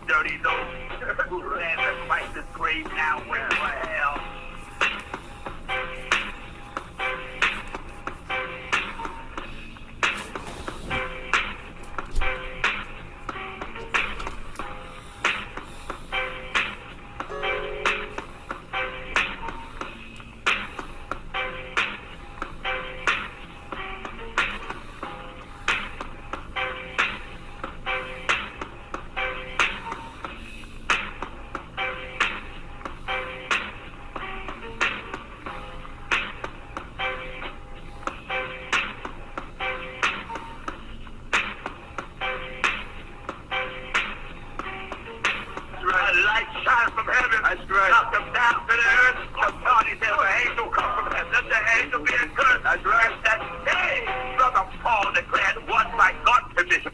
dirty nose. Who ran the fight this grave now went to hell. That's right. Knock them down to the earth. The party said, an angel come from heaven. Let the angel be encouraged. That's right. That day, Brother Paul declared, one by God's permission.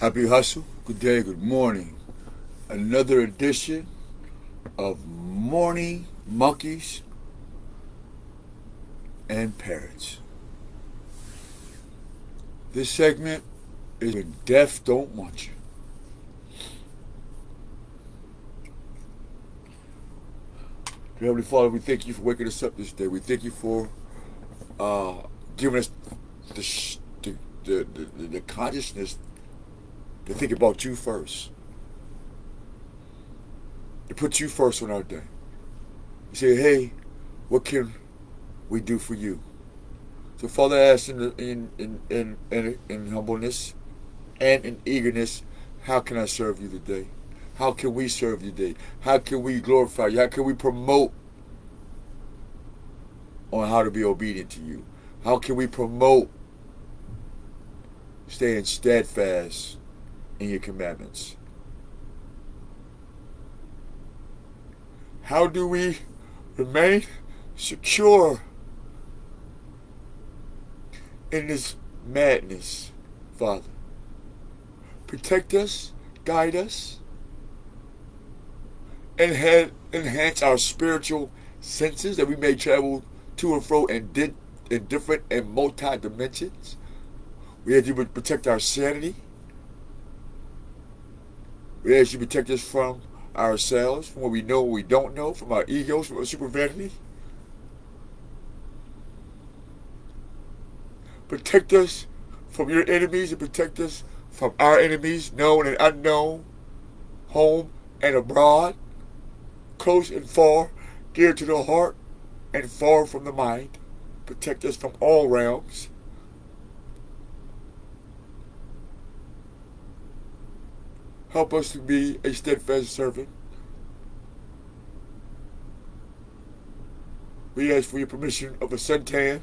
Happy hustle, good day, good morning. Another edition of Morning Monkeys and Parrots. This segment is When Death Don't Want You. Dear Heavenly Father, we thank you for waking us up this day. We thank you for giving us the consciousness to think about you first. To put you first on our day. You say, hey, what can we do for you? So Father, I ask in humbleness and in eagerness, how can I serve you today? How can we serve you today? How can we glorify you? How can we promote on how to be obedient to you? How can we promote staying steadfast in your commandments? How do we remain secure in this madness, Father? Protect us, guide us, and enhance our spiritual senses that we may travel to and fro in different and multi-dimensions. We ask you to protect our sanity. We ask you to protect us from ourselves, from what we know, what we don't know, from our egos, from our super vanity. Protect us from your enemies and protect us from our enemies, known and unknown, home and abroad, close and far, dear to the heart and far from the mind. Protect us from all realms. Help us to be a steadfast servant. We ask for your permission of a suntan,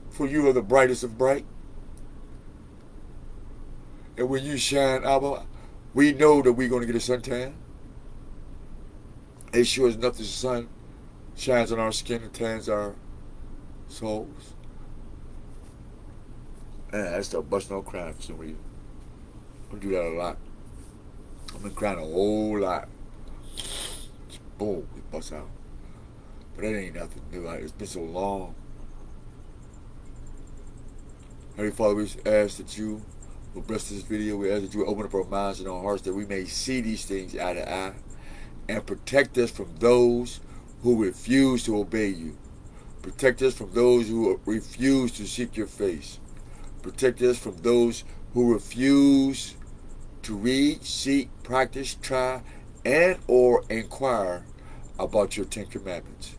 for you are the brightest of bright. And when you shine, Abba, we know that we're going to get a suntan. It sure is enough that the sun shines on our skin and tans our souls. Man, I start busting out crying for some reason. I do that a lot. I've been crying a whole lot. Just boom, it busts out. But that ain't nothing new. It's been so long. Heavenly Father, we ask that you will bless this video. We ask that you will open up our minds and our hearts that we may see these things eye to eye and protect us from those who refuse to obey you. Protect us from those who refuse to seek your face. Protect us from those who refuse to read, seek, practice, try, and or inquire about your 10 Commandments.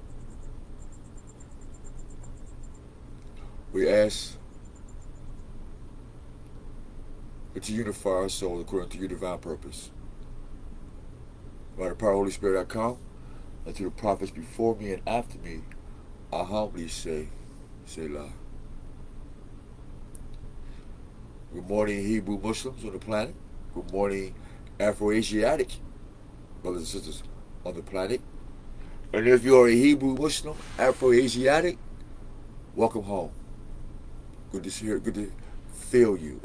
We ask that you unify our soul according to your divine purpose. By the power of the Holy Spirit I come, and through the prophets before me and after me, I humbly say, Selah. Good morning, Hebrew Muslims on the planet. Good morning, Afro-Asiatic brothers and sisters on the planet. And if you are a Hebrew Muslim, Afro-Asiatic, welcome home. Good to see you. Good to feel you.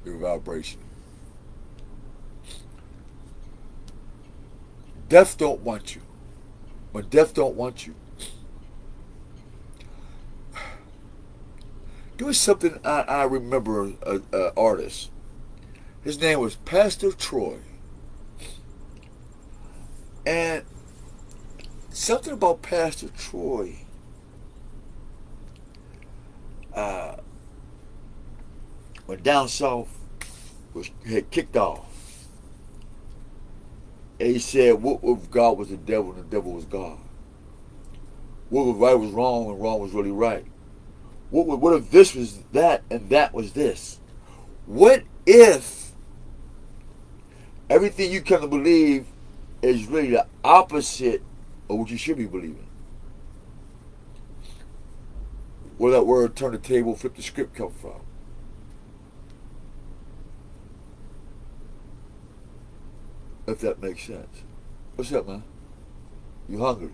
Your vibration. Death don't want you. When death don't want you, there was something I remember an artist. His name was Pastor Troy. And something about Pastor Troy when down south had kicked off. And he said, what if God was the devil and the devil was God? What if right was wrong and wrong was really right? What if this was that and that was this? What if everything you come to believe is really the opposite of what you should be believing? Where that word turn the table, flip the script come from? If that makes sense. What's up, man? You hungry?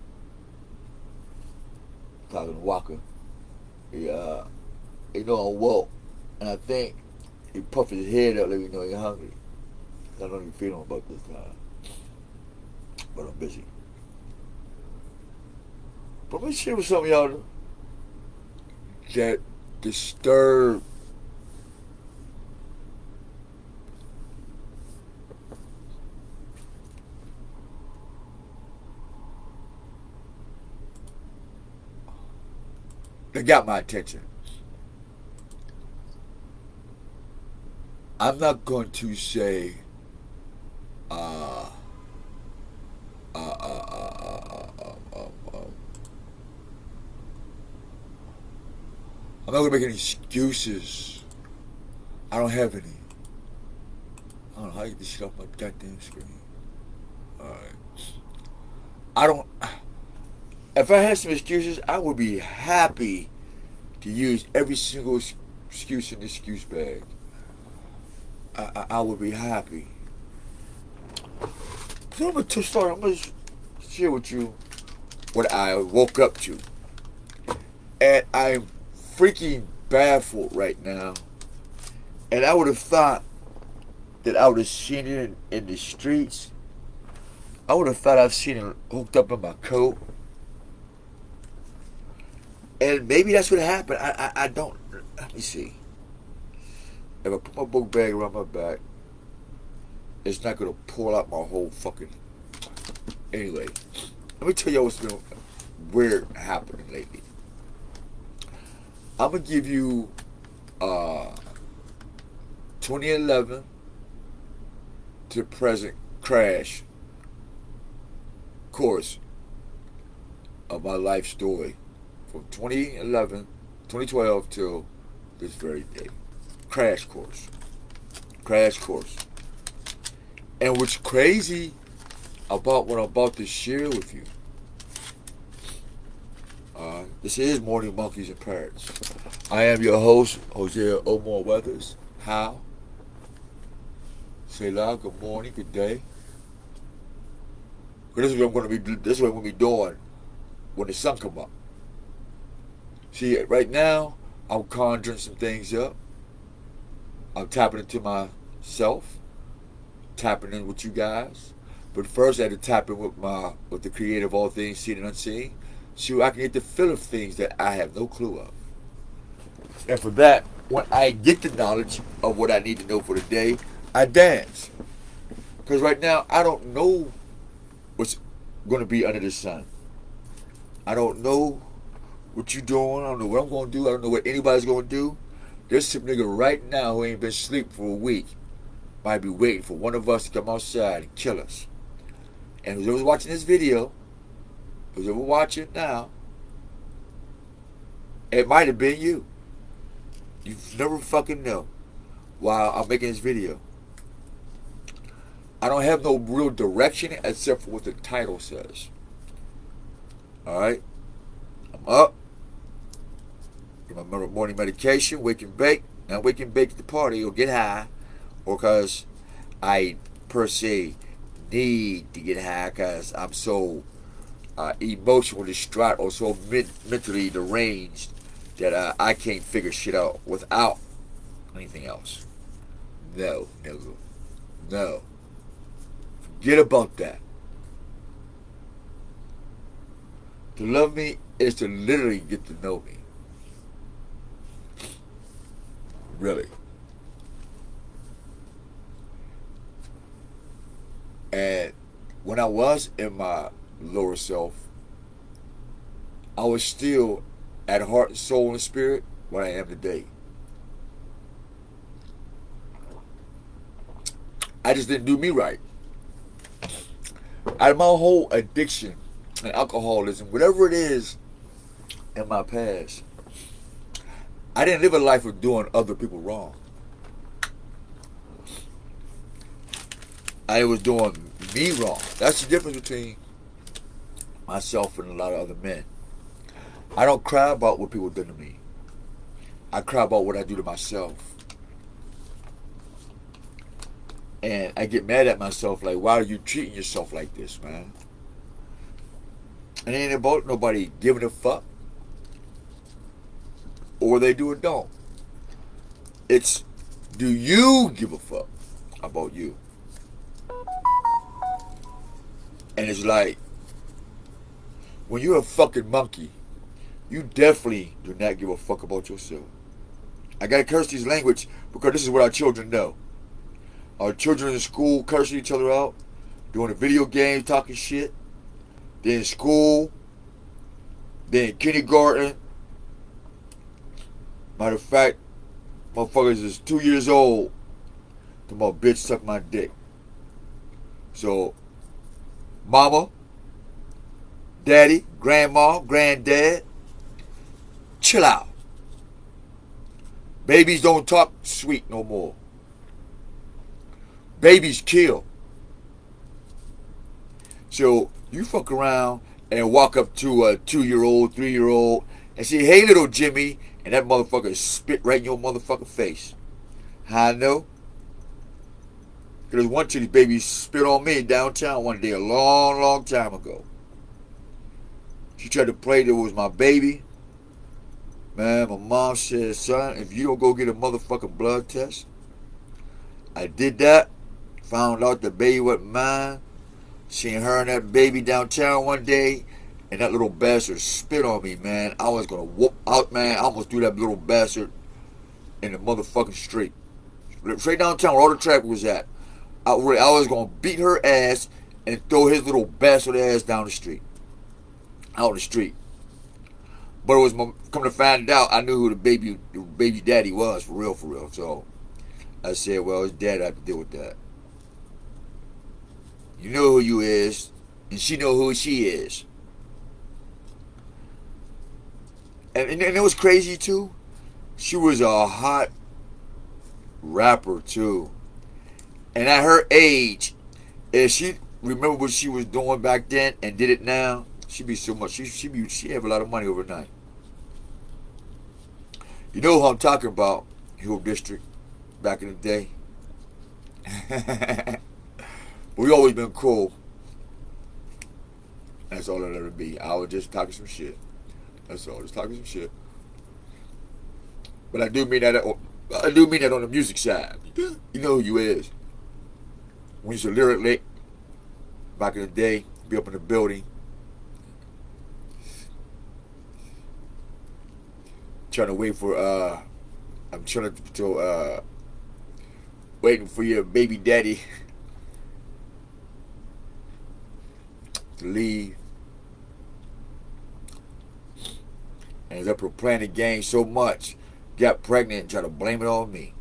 Talking to Walker. Yeah, you know, I'm woke, and I think he puffed his head up, let me know you're hungry. I don't even feel about this time, but I'm busy. But let me share with some of y'all that disturb that got my attention. I'm not going to say I'm not going to make any excuses. I don't have any. I don't know how you get this shit off my goddamn screen. Alright. I don't... If I had some excuses, I would be happy to use every single excuse in the excuse bag. I would be happy. So I'm going to start. I'm going to share with you what I woke up to. And I'm freaking baffled right now. And I would have thought that I would have seen it in the streets. I would have thought I've seen it hooked up in my coat. And maybe that's what happened. I don't. Let me see. If I put my book bag around my back, it's not going to pull out my whole fucking... Anyway, let me tell you what's been weird happening lately. I'm going to give you 2011 to present crash course of my life story. From 2012 till this very day. Crash course. Crash course. And what's crazy about what I'm about to share with you, this is Morning Monkeys and Parrots. I am your host, Hosea Omar Weathers. How? Selah, good morning, good day. Because this is what I'm going to be. This is what I'm going to be doing when the sun come up. See, right now I'm conjuring some things up. I'm tapping into myself, tapping in with you guys. But first, I had to tap in with the creator of all things, seen and unseen, so I can get the feel of things that I have no clue of. And for that, when I get the knowledge of what I need to know for the day, I dance. Because right now, I don't know what's going to be under the sun. I don't know what you're doing. I don't know what I'm going to do. I don't know what anybody's going to do. There's some nigga right now who ain't been asleep for a week. Might be waiting for one of us to come outside and kill us. And who's ever watching this video, who's ever watching now, it might have been you. You never fucking know while I'm making this video. I don't have no real direction except for what the title says. Alright? I'm up. Get my morning medication, wake and bake. Not wake and bake at the party or get high. Or because I, per se, need to get high because I'm so emotionally distraught or so mentally deranged that I can't figure shit out without anything else. No, nigga. No. Forget about that. To love me is to literally get to know me. Really. And when I was in my lower self, I was still at heart, soul, and spirit what I am today. I just didn't do me right. Out of my whole addiction and alcoholism, whatever it is in my past, I didn't live a life of doing other people wrong. I was doing me wrong. That's the difference between myself and a lot of other men. I don't cry about what people do to me. I cry about what I do to myself. And I get mad at myself like, why are you treating yourself like this, man? And it ain't about nobody giving a fuck. Or they do or don't. It's, do you give a fuck about you? And it's like, when you're a fucking monkey, you definitely do not give a fuck about yourself. I gotta curse this language because this is what our children know. Our children in school cursing each other out, doing the video games, talking shit. Then in school, then in kindergarten. Matter of fact, motherfuckers is 2 years old. The my bitch suck my dick. So, mama, daddy, grandma, granddad, chill out. Babies don't talk sweet no more. Babies kill. So you fuck around and walk up to a 2-year-old, 3-year-old and say, hey little Jimmy, and that motherfucker spit right in your motherfucking face. How I know? Because one of these babies spit on me downtown one day a long, long time ago. She tried to play that it was my baby. Man, my mom said, son, if you don't go get a motherfucking blood test. I did that. Found out the baby wasn't mine. Seen her and that baby downtown one day. And that little bastard spit on me, man. I was going to whoop out, man. I almost threw that little bastard in the motherfucking street. Straight downtown where all the traffic was at. I was going to beat her ass and throw his little bastard ass down the street. Out the street. But it was, come to find out, I knew who the baby daddy was, for real. So I said, well, his dad had to deal with that. You know who you is, and she know who she is. And it was crazy too. She was a hot rapper too. And at her age, if she remember what she was doing back then and did it now, she'd be so much. She have a lot of money overnight. You know who I'm talking about, Hill District, back in the day. But we always been cool. That's all it'll ever be. I was just talking some shit. That's all. Just talking some shit. But I do mean that. I do mean that on the music side. You know who you is. When you used to lyric back in the day, be up in the building, trying to wait for I'm trying to waiting for your baby daddy to leave. And is up here playing the game so much, got pregnant and try to blame it on me.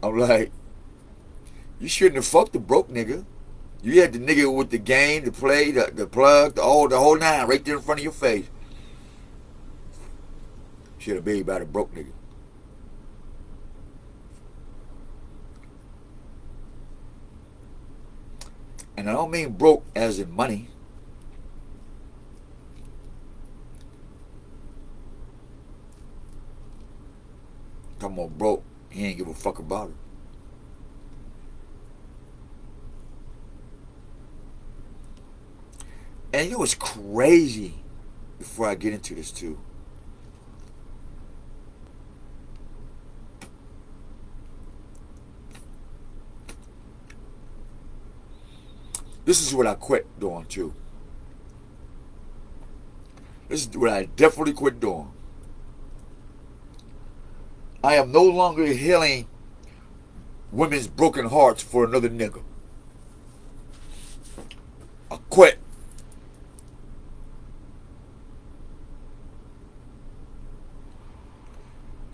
I'm like, you shouldn't have fucked the broke nigga. You had the nigga with the game, the play, the plug, the whole nine right there in front of your face. Should have baby by the broke nigga. And I don't mean broke as in money. Come on, broke. He ain't give a fuck about it. And you know what's crazy? Before I get into this too. This is what I quit doing too. This is what I definitely quit doing. I am no longer healing women's broken hearts for another nigga. I quit.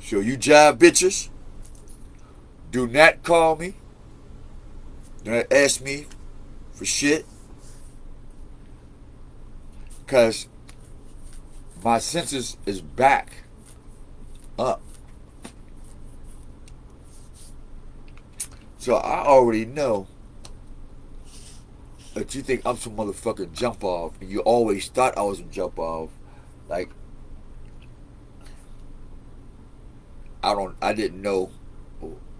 So you jive bitches, do not call me. Do not ask me for shit. Because my senses is back up. So I already know that you think I'm some motherfucking jump off, and you always thought I was a jump off. Like, I didn't know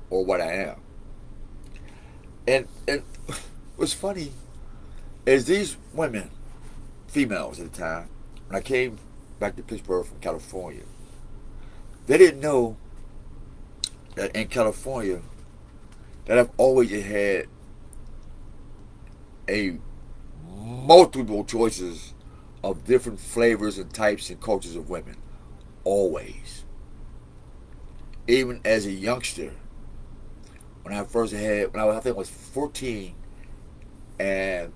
or what I am. And what's funny is these women, females at the time, when I came back to Pittsburgh from California, they didn't know that in California that I've always had a multiple choices of different flavors and types and cultures of women. Always. Even as a youngster, when I first had, I think I was 14, and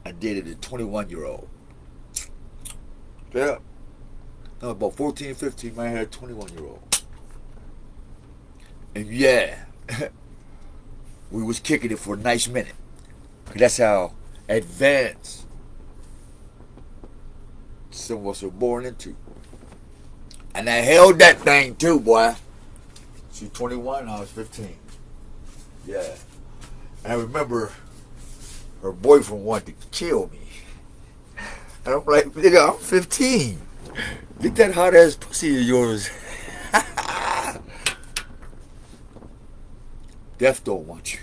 I dated a 21-year-old. Yeah. No, about 14, 15, I had a 21-year-old. And yeah, we was kicking it for a nice minute. That's how advanced some of us are born into. And I held that thing too, boy. She's 21, I was 15. Yeah. And I remember her boyfriend wanted to kill me. And I'm like, nigga, I'm 15. Get that hot ass pussy of yours. Death don't want you.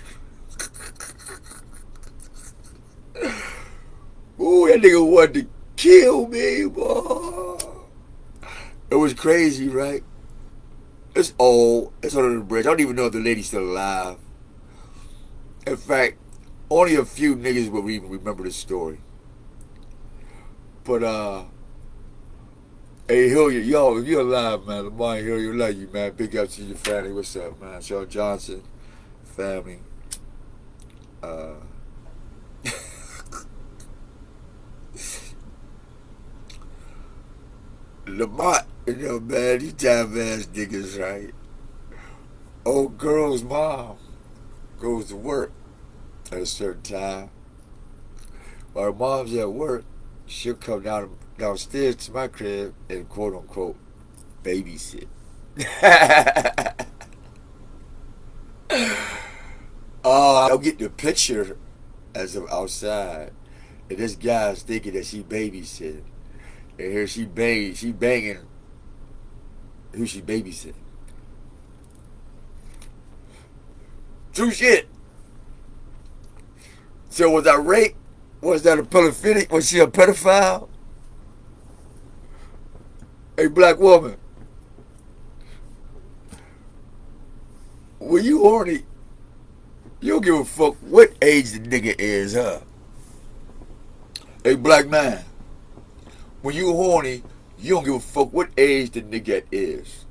Ooh, that nigga wanted to kill me, boy. It was crazy, right? It's old. It's under the bridge. I don't even know if the lady's still alive. In fact, only a few niggas will even remember this story. But, hey, Hilliard, yo, if you're alive, man, Lamar Hilliard, love you, man. Big up to your family. What's up, man? Sean Johnson, family. Lamont, you know, man, these damn ass niggas, right? Old girl's mom goes to work at a certain time. While her mom's at work, she'll come downstairs to my crib and quote unquote babysit. I'll get the picture as of outside, and this guy's thinking that she babysitting. And here she banging who she babysitting. True shit. So was that rape? Was that a pedophilic? Was she a pedophile? A black woman. When you horny, you don't give a fuck what age the nigga is, huh? A black man. When you horny, you don't give a fuck what age the nigga is.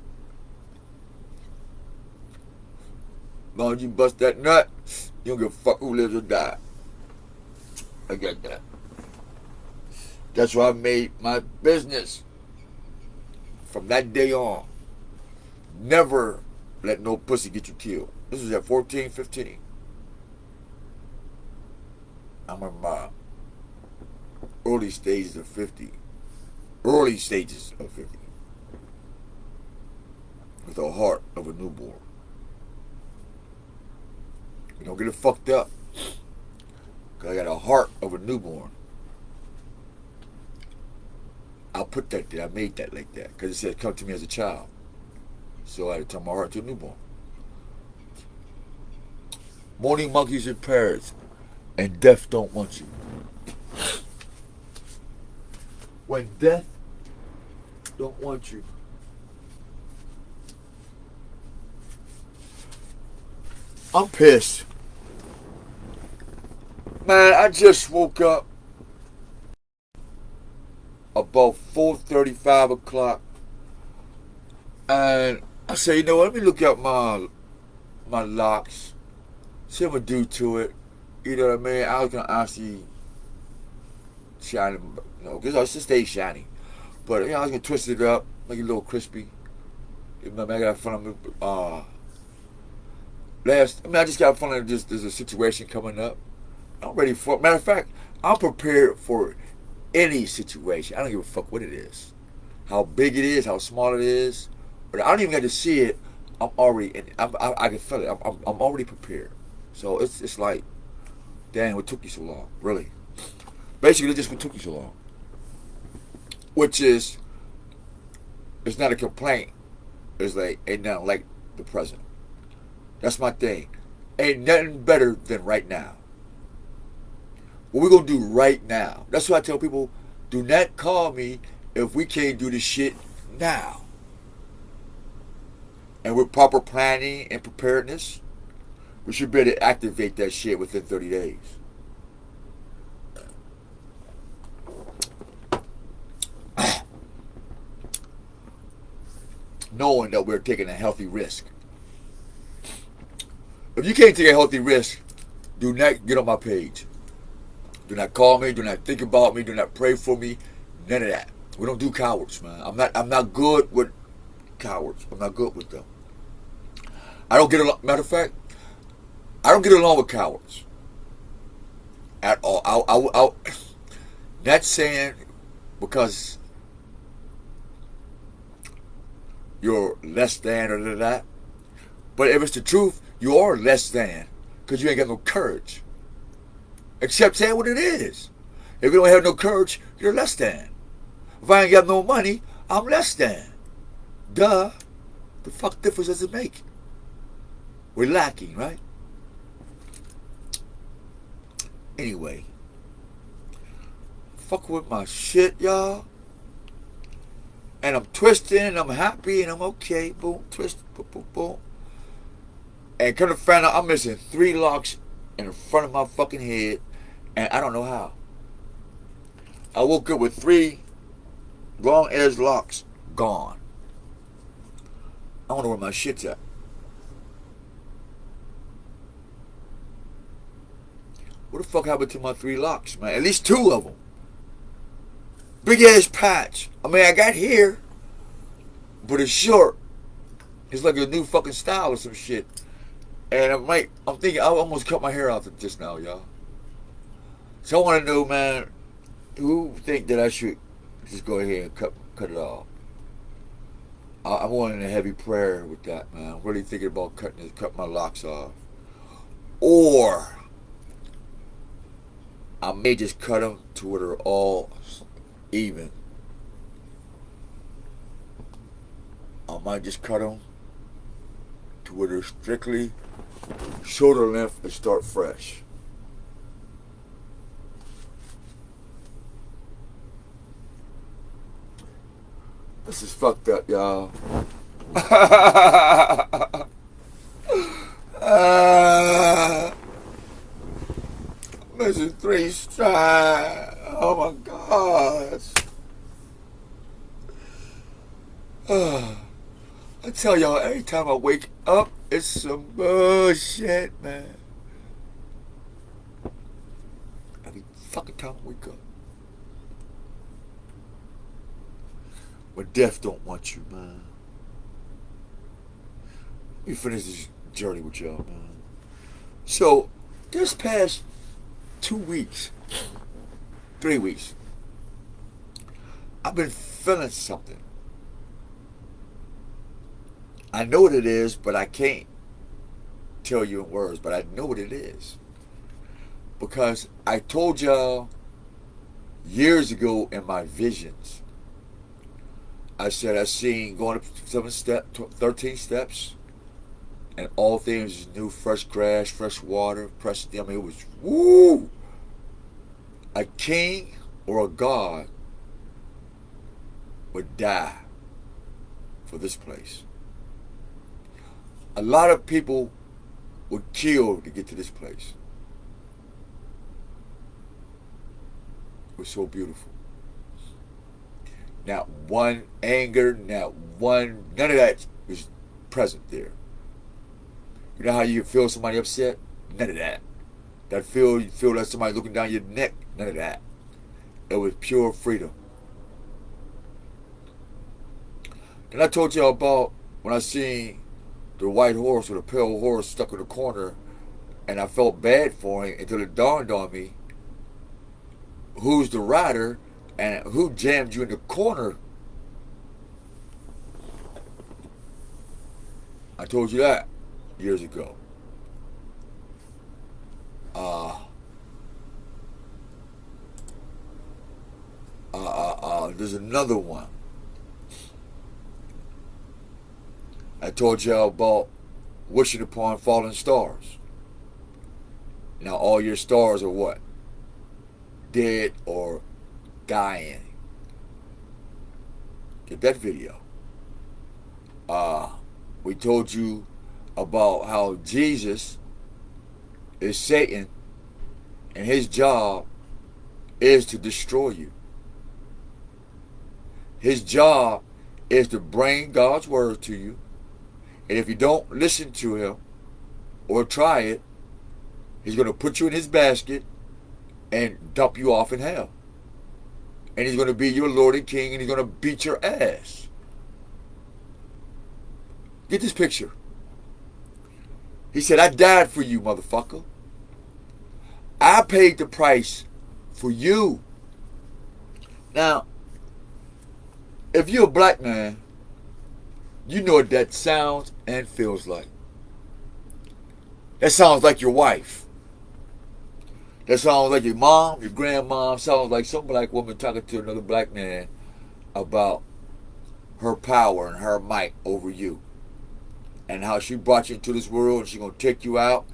As long as you bust that nut, you don't give a fuck who lives or dies. I get that. That's why I made my business from that day on. Never let no pussy get you killed. This was at 14, 15. I'm in my early stages of 50. Early stages of 50. With the heart of a newborn. You don't get it fucked up. Because I got a heart of a newborn. I'll put that there. I made that like that. Because it said come to me as a child. So I had to turn my heart to a newborn. Morning monkeys and parrots. And death don't want you. When death don't want you. I'm pissed. Man, I just woke up about 4:30, 5 o'clock. And I say, you know what, let me look at my locks. See what I'm gonna do to it. You know what I mean? I was gonna actually shine them, you know, because I should stay shiny. But you know, I was gonna twist it up, make it a little crispy. I got fun of it. I just got fun of just there's a situation coming up. I'm ready for it. Matter of fact, I'm prepared for any situation. I don't give a fuck what it is. How big it is, how small it is. But I don't even get to see it. I'm already in it. I can feel it. I'm already prepared. So it's like, damn, what took you so long? Really? Basically, just what took you so long. Which is, it's not a complaint. It's like, ain't nothing like the present. That's my thing. Ain't nothing better than right now. What we gonna do right now? That's why I tell people, do not call me if we can't do this shit now. And with proper planning and preparedness, we should be able to activate that shit within 30 days. Knowing that we're taking a healthy risk. If you can't take a healthy risk, do not get on my page. Do not call me. Do not think about me. Do not pray for me. None of that. We don't do cowards, man. I'm not good with cowards. I'm not good with them. I don't get along. Matter of fact, I don't get along with cowards at all. I'll not saying because you're less than or that, but if it's the truth, you are less than because you ain't got no courage. Except say what it is. If you don't have no courage, you're less than. If I ain't got no money, I'm less than. Duh. The fuck difference does it make? We're lacking, right? Anyway. Fuck with my shit, y'all. And I'm twisting and I'm happy and I'm okay. Boom, twist, boom, boom, boom. And come to find out I'm missing 3 locks in the front of my fucking head, and I don't know how. I woke up with 3 wrong edge locks gone. I wonder where my shit's at. What the fuck happened to my 3 locks, man? At least 2 of them. Big ass patch. I mean, I got here, but it's short. It's like a new fucking style or some shit. And I'm thinking I almost cut my hair off just now, y'all. So I want to know, man, who think that I should just go ahead and cut it off? I'm wanting a heavy prayer with that, man. I'm really thinking about cut my locks off. Or I may just cut them to where they're all even. I might just cut them to where they're strictly shoulder length and start fresh. This is fucked up, y'all. Missing 3 strides. Oh my gosh. I tell y'all, every time I wake up, it's some bullshit, man. Every fucking time I wake up. When death don't want you, man. Let me finish this journey with y'all, man. So, this past 2 weeks, 3 weeks, I've been feeling something. I know what it is, but I can't tell you in words, but I know what it is. Because I told y'all years ago in my visions, I said I seen going up 13 steps, and all things is new, fresh grass, fresh water, fresh, I mean, it was, woo! A king or a god would die for this place. A lot of people were killed to get to this place. It was so beautiful. Not one anger, none of that was present there. You know how you feel somebody upset? None of that. You feel that somebody looking down your neck? None of that. It was pure freedom. And I told y'all about when I seen the white horse or the pale horse stuck in the corner, and I felt bad for him until it dawned on me, who's the rider and who jammed you in the corner. I told you that years ago. There's another one. I told y'all about wishing upon fallen stars. Now all your stars are what? Dead or dying. Get that video. We told you about how Jesus is Satan and his job is to destroy you. His job is to bring God's word to you. And if you don't listen to him or try it, he's going to put you in his basket and dump you off in hell. And he's going to be your Lord and King, and he's going to beat your ass. Get this picture. He said, I died for you, motherfucker. I paid the price for you. Now, if you're a black man, you know what that sounds and feels like. That sounds like your wife. That sounds like your mom, your grandma. Sounds like some black woman talking to another black man about her power and her might over you. And how she brought you into this world and she's going to take you out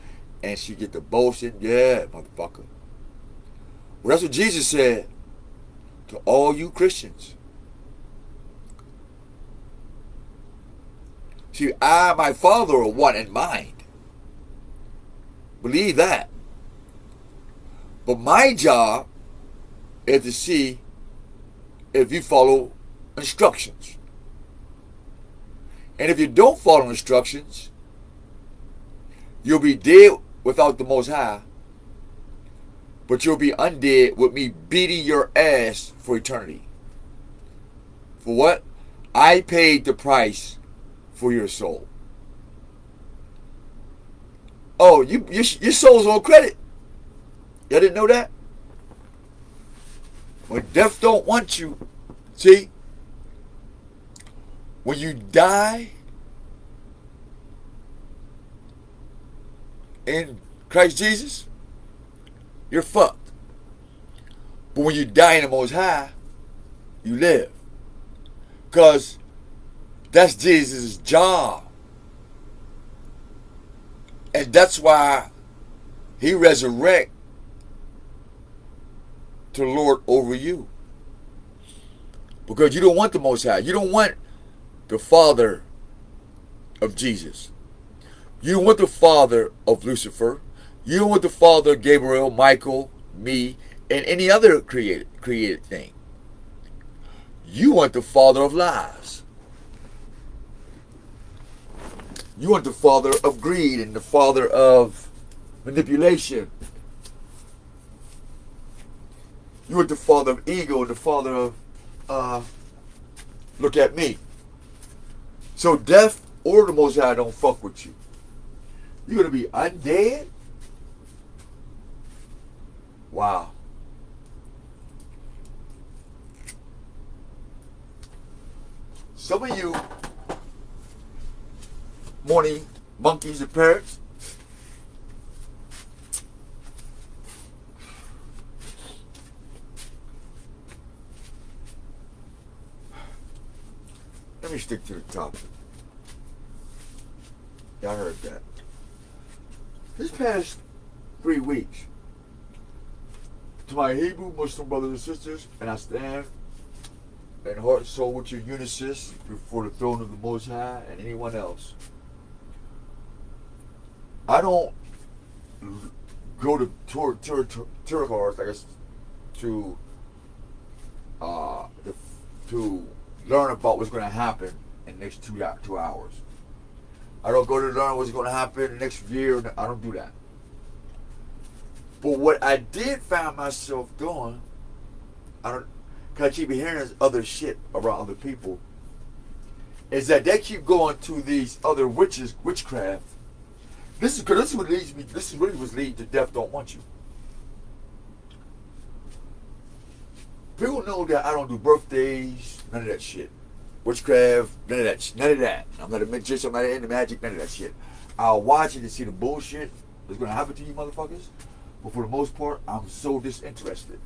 and she get the boasting. Yeah, motherfucker. Well, that's what Jesus said to all you Christians. See, I and my Father are one in mind. Believe that. But my job is to see if you follow instructions. And if you don't follow instructions, you'll be dead without the Most High. But you'll be undead with me beating your ass for eternity. For what? I paid the price for your soul. Oh, your soul's on credit. Y'all didn't know that? When death don't want you, see? When you die in Christ Jesus, you're fucked. But when you die in the Most High, you live. Because that's Jesus' job. And that's why he resurrected to Lord over you. Because you don't want the Most High. You don't want the father of Jesus. You don't want the father of Lucifer. You don't want the father of Gabriel, Michael, me, and any other created thing. You want the father of lies. You want the father of greed and the father of manipulation. You want the father of ego and the father of look at me. So death or the Most High don't fuck with you. You're going to be undead? Wow. Some of you morning monkeys and parrots, let me stick to the topic. Y'all heard that. This past 3 weeks, to my Hebrew Muslim brothers and sisters, and I stand in heart and soul with your unisys before the throne of the Most High and anyone else. I don't go to tour cars, I guess, to learn about what's going to happen in the next 2 hours. I don't go to learn what's going to happen in the next year. I don't do that. But what I did find myself doing, because I keep hearing this other shit around other people, is that they keep going to these other witchcraft. This is what leads me. This is really what's leading to death. Don't want you. People know that I don't do birthdays, none of that shit. Witchcraft, none of that. I'm not a magician, I'm not into magic, none of that shit. I'll watch it and see the bullshit that's gonna happen to you motherfuckers. But for the most part, I'm so disinterested.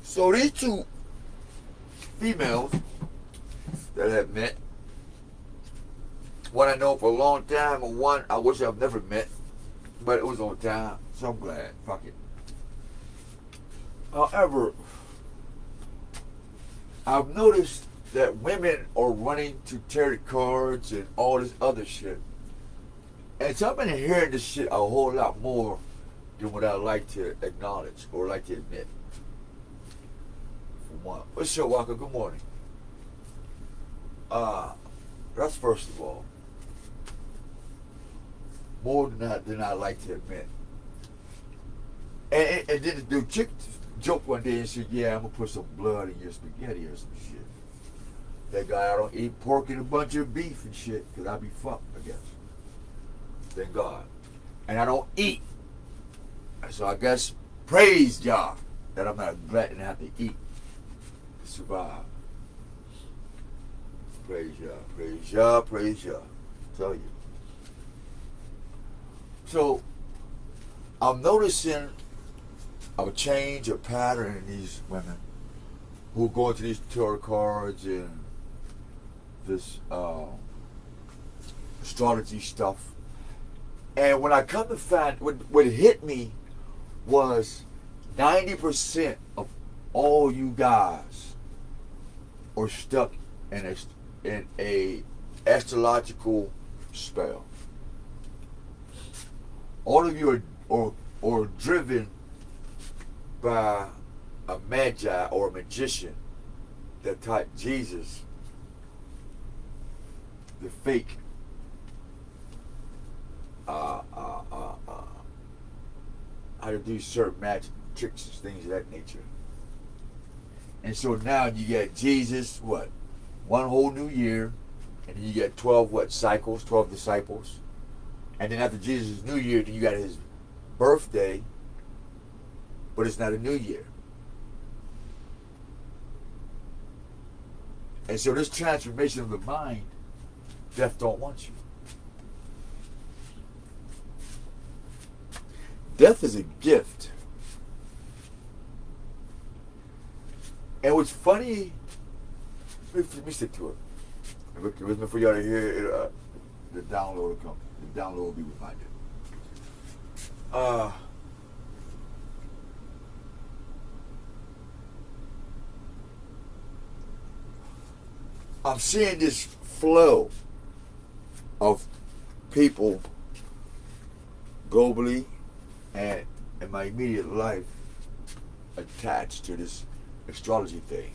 So these two females that I have met, one I know for a long time, and one I wish I've never met, but it was on time, so I'm glad. Fuck it. However, I've noticed that women are running to tarot cards and all this other shit. And so I've been hearing this shit a whole lot more than what I like to acknowledge or like to admit. For one. What's up, Walker? Good morning. That's first of all. More than I like to admit. And then the chick joked one day and said, yeah, I'm going to put some blood in your spaghetti or some shit. That guy, I don't eat pork and a bunch of beef and shit, because I be fucked, I guess. Thank God. And I don't eat. So I guess, praise God, that I'm not a glutton and have to eat to survive. Praise y'all, praise y'all, praise y'all. Tell you. So, I'm noticing a change, a pattern in these women who go into these tarot cards and this astrology stuff. And when I come to find, what hit me was 90% of all you guys are stuck in a astrological spell. All of you are driven by a magi or a magician that taught Jesus the fake how to do certain magic tricks and things of that nature. And so now you get Jesus, what? One whole new year, and then you get 12 cycles, 12 disciples. And then after Jesus' New Year, then you got his birthday, but it's not a new year. And so this transformation of the mind, death don't want you. Death is a gift. And what's funny, let me stick to it. Listen for y'all to hear it, the download will come. The download will be reminded. I'm seeing this flow of people globally and in my immediate life attached to this astrology thing.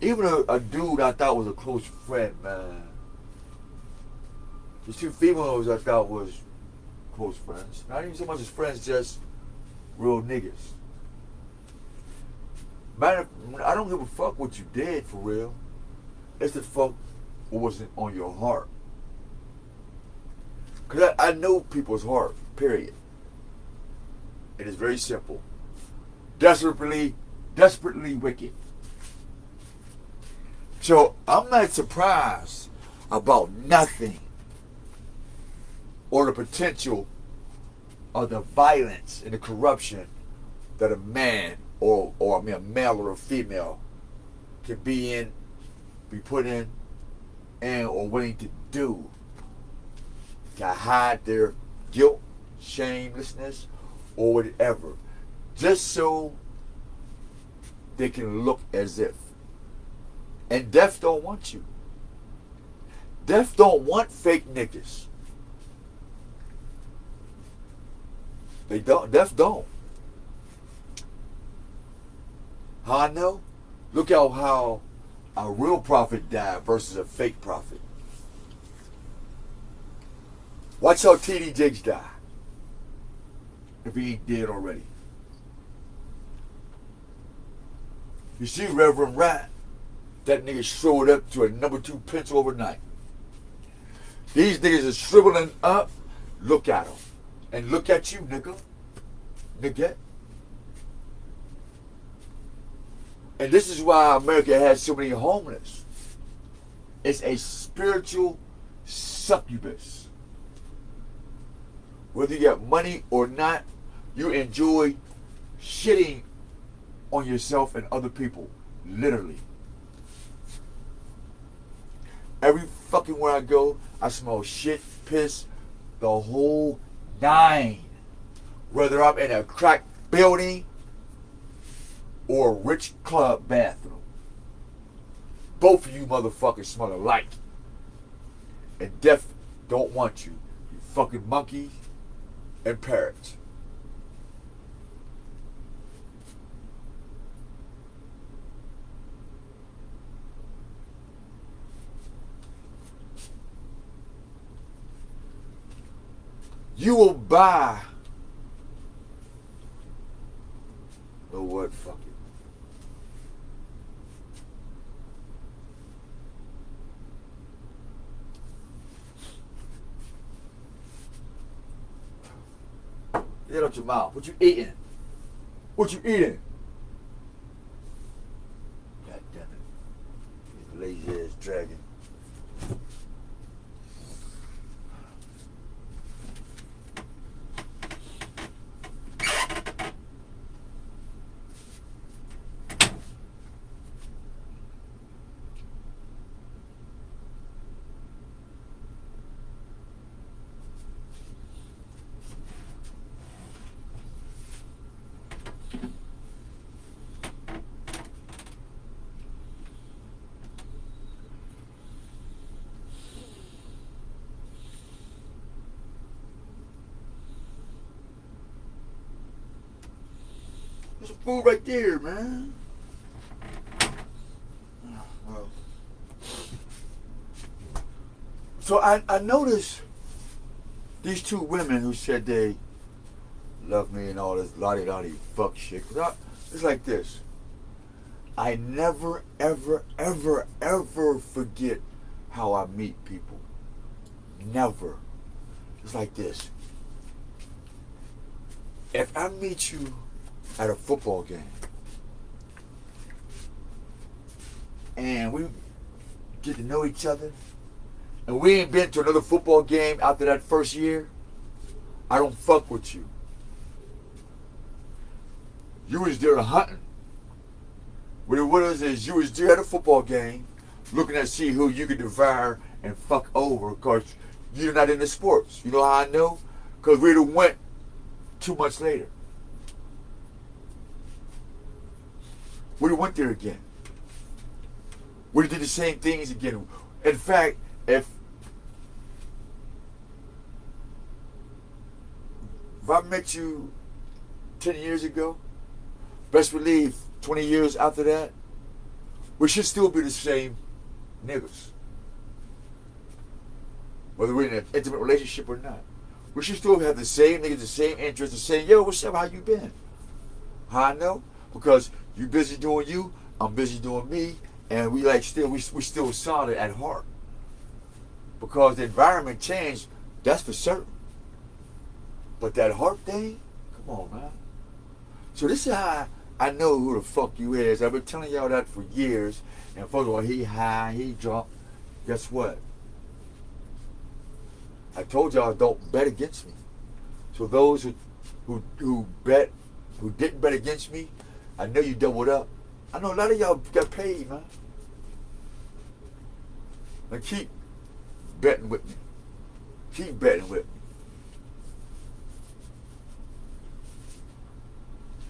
Even a dude I thought was a close friend, man. These two females I thought was close friends. Not even so much as friends, just real niggas. Man, I don't give a fuck what you did for real. It's the fuck what wasn't on your heart. Because I know people's heart, period. It is very simple. Desperately wicked. So I'm not surprised about nothing or the potential of the violence and the corruption that a man or a male or a female can be put in and or willing to do to hide their guilt, shamelessness, or whatever, just so they can look as if. And death don't want you. Death don't want fake niggas. They don't. Death don't. How I know? Look at how a real prophet died versus a fake prophet. Watch how T.D. Jakes died. If he ain't dead already. You see Reverend Rat, that nigga showed up to a number 2 pencil overnight. These niggas are shriveling up. Look at them. And look at you, nigga. Nigga. And this is why America has so many homeless. It's a spiritual succubus. Whether you got money or not, you enjoy shitting on yourself and other people. Literally. Every fucking where I go, I smell shit, piss, the whole 9. Whether I'm in a crack building or a rich club bathroom. Both of you motherfuckers smell alike. And death don't want you. You fucking monkeys and parrots. You will buy. Oh, what? Fuck it. Get out your mouth. What you eating? What you eating? God damn it. This lazy ass dragon. There's some food right there, man. Well. So I noticed these two women who said they love me and all this lottie fuck shit. It's like this. I never, ever, ever, ever forget how I meet people. Never. It's like this. If I meet you at a football game and we get to know each other and we ain't been to another football game after that first year, I don't fuck with you. You was there hunting. What it is you was there at a football game looking to see who you could devour and fuck over because you're not into sports. You know how I know? Because we done went 2 months later. We went there again. We did the same things again. In fact, if I met you 10 years ago, best believe 20 years after that, we should still be the same niggas. Whether we're in an intimate relationship or not. We should still have the same niggas, the same interests, the same, yo, what's up, how you been? How I know? Because you busy doing you, I'm busy doing me, and we still solid at heart. Because the environment changed, that's for certain. But that heart thing, come on, man. So this is how I know who the fuck you is. I've been telling y'all that for years. And first of all, he high, he drunk. Guess what? I told y'all don't bet against me. So those who didn't bet against me, I know you doubled up. I know a lot of y'all got paid, man. Now keep betting with me. Keep betting with me.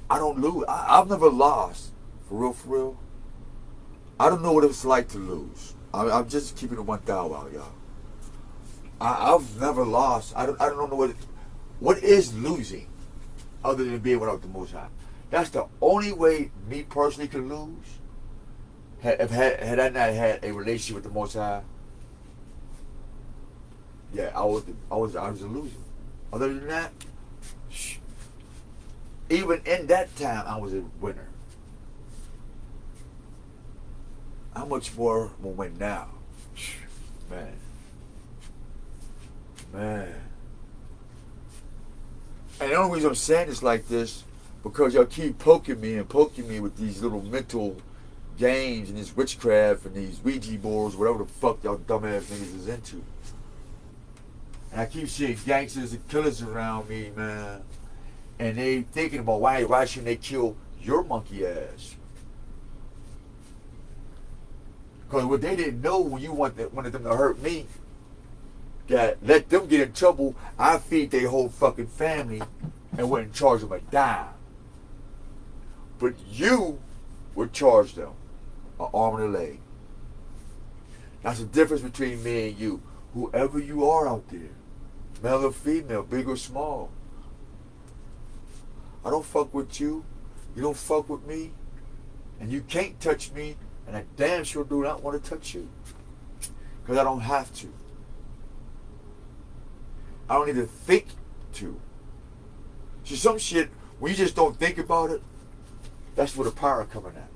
I don't lose. I've never lost. For real, for real. I don't know what it's like to lose. I'm just keeping it 1,000 out, y'all. I've never lost. I don't know what is losing other than being without the Most High. That's the only way me personally can lose. Had I not had a relationship with the Most High, yeah, I was a loser. Other than that, even in that time, I was a winner. How much more will win now? Man. And the only reason I'm saying this like this, because y'all keep poking me with these little mental games and this witchcraft and these Ouija boards, whatever the fuck y'all dumbass niggas is into. And I keep seeing gangsters and killers around me, man. And they thinking about why shouldn't they kill your monkey ass? Because what they didn't know when you wanted them to hurt me, that let them get in trouble, I feed their whole fucking family and wouldn't charge them a dime. But you would charge them an arm and a leg. That's the difference between me and you. Whoever you are out there, male or female, big or small. I don't fuck with you. You don't fuck with me. And you can't touch me. And I damn sure do not want to touch you. Because I don't have to. I don't need to think to. See, some shit, when you just don't think about it, that's where the power coming at.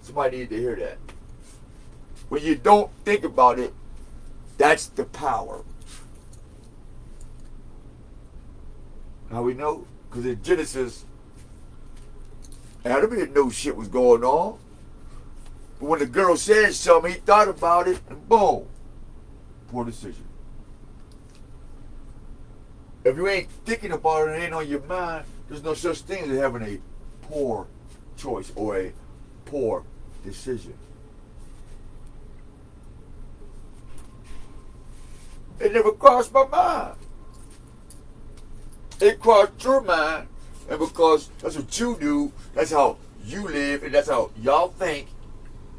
Somebody need to hear that. When you don't think about it, that's the power. How we know? Because in Genesis, Adam didn't know shit was going on. But when the girl said something, he thought about it, and boom. Poor decision. If you ain't thinking about it, it ain't on your mind, there's no such thing as having a poor choice or a poor decision. It never crossed my mind. It crossed your mind, and because that's what you do, that's how you live, and that's how y'all think,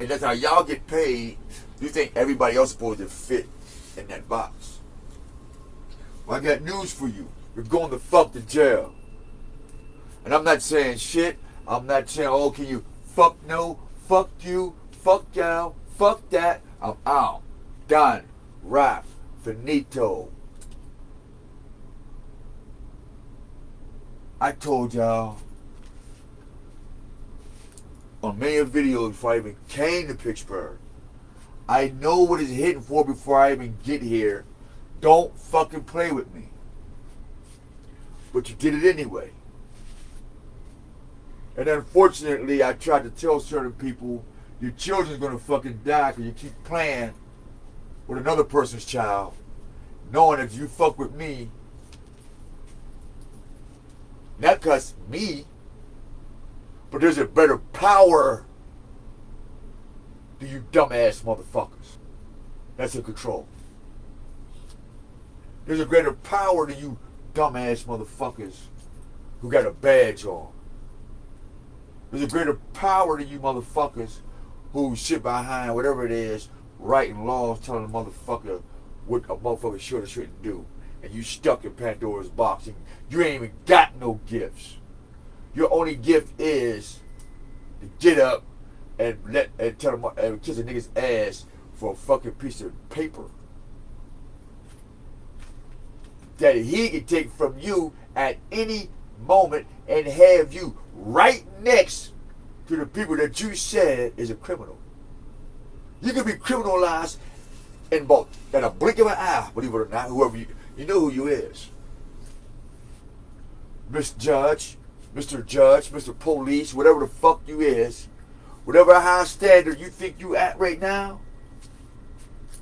and that's how y'all get paid, you think everybody else is supposed to fit in that box. Well, I got news for you. You're going the fuck to jail. And I'm not saying shit. I'm not saying, oh, can you fuck no, fuck you, fuck y'all, fuck that. I'm out. Done. Wrap. Finito. I told y'all on many videos before I even came to Pittsburgh, I know what it's hitting for before I even get here. Don't fucking play with me. But you did it anyway. And unfortunately, I tried to tell certain people, your children's gonna fucking die because you keep playing with another person's child, knowing if you fuck with me, not because me, but there's a better power than you dumbass motherfuckers. That's in control. There's a greater power than you dumbass motherfuckers who got a badge on. There's a greater power than you motherfuckers who sit behind whatever it is, writing laws telling a motherfucker what a motherfucker should or shouldn't do. And you stuck in Pandora's box and you ain't even got no gifts. Your only gift is to get up and tell them and kiss a nigga's ass for a fucking piece of paper that he can take from you at any moment and have you right next to the people that you said is a criminal. You can be criminalized in a blink of an eye, believe it or not, whoever you know who you is. Mr. Judge, Mr. Police, whatever the fuck you is, whatever high standard you think you at right now,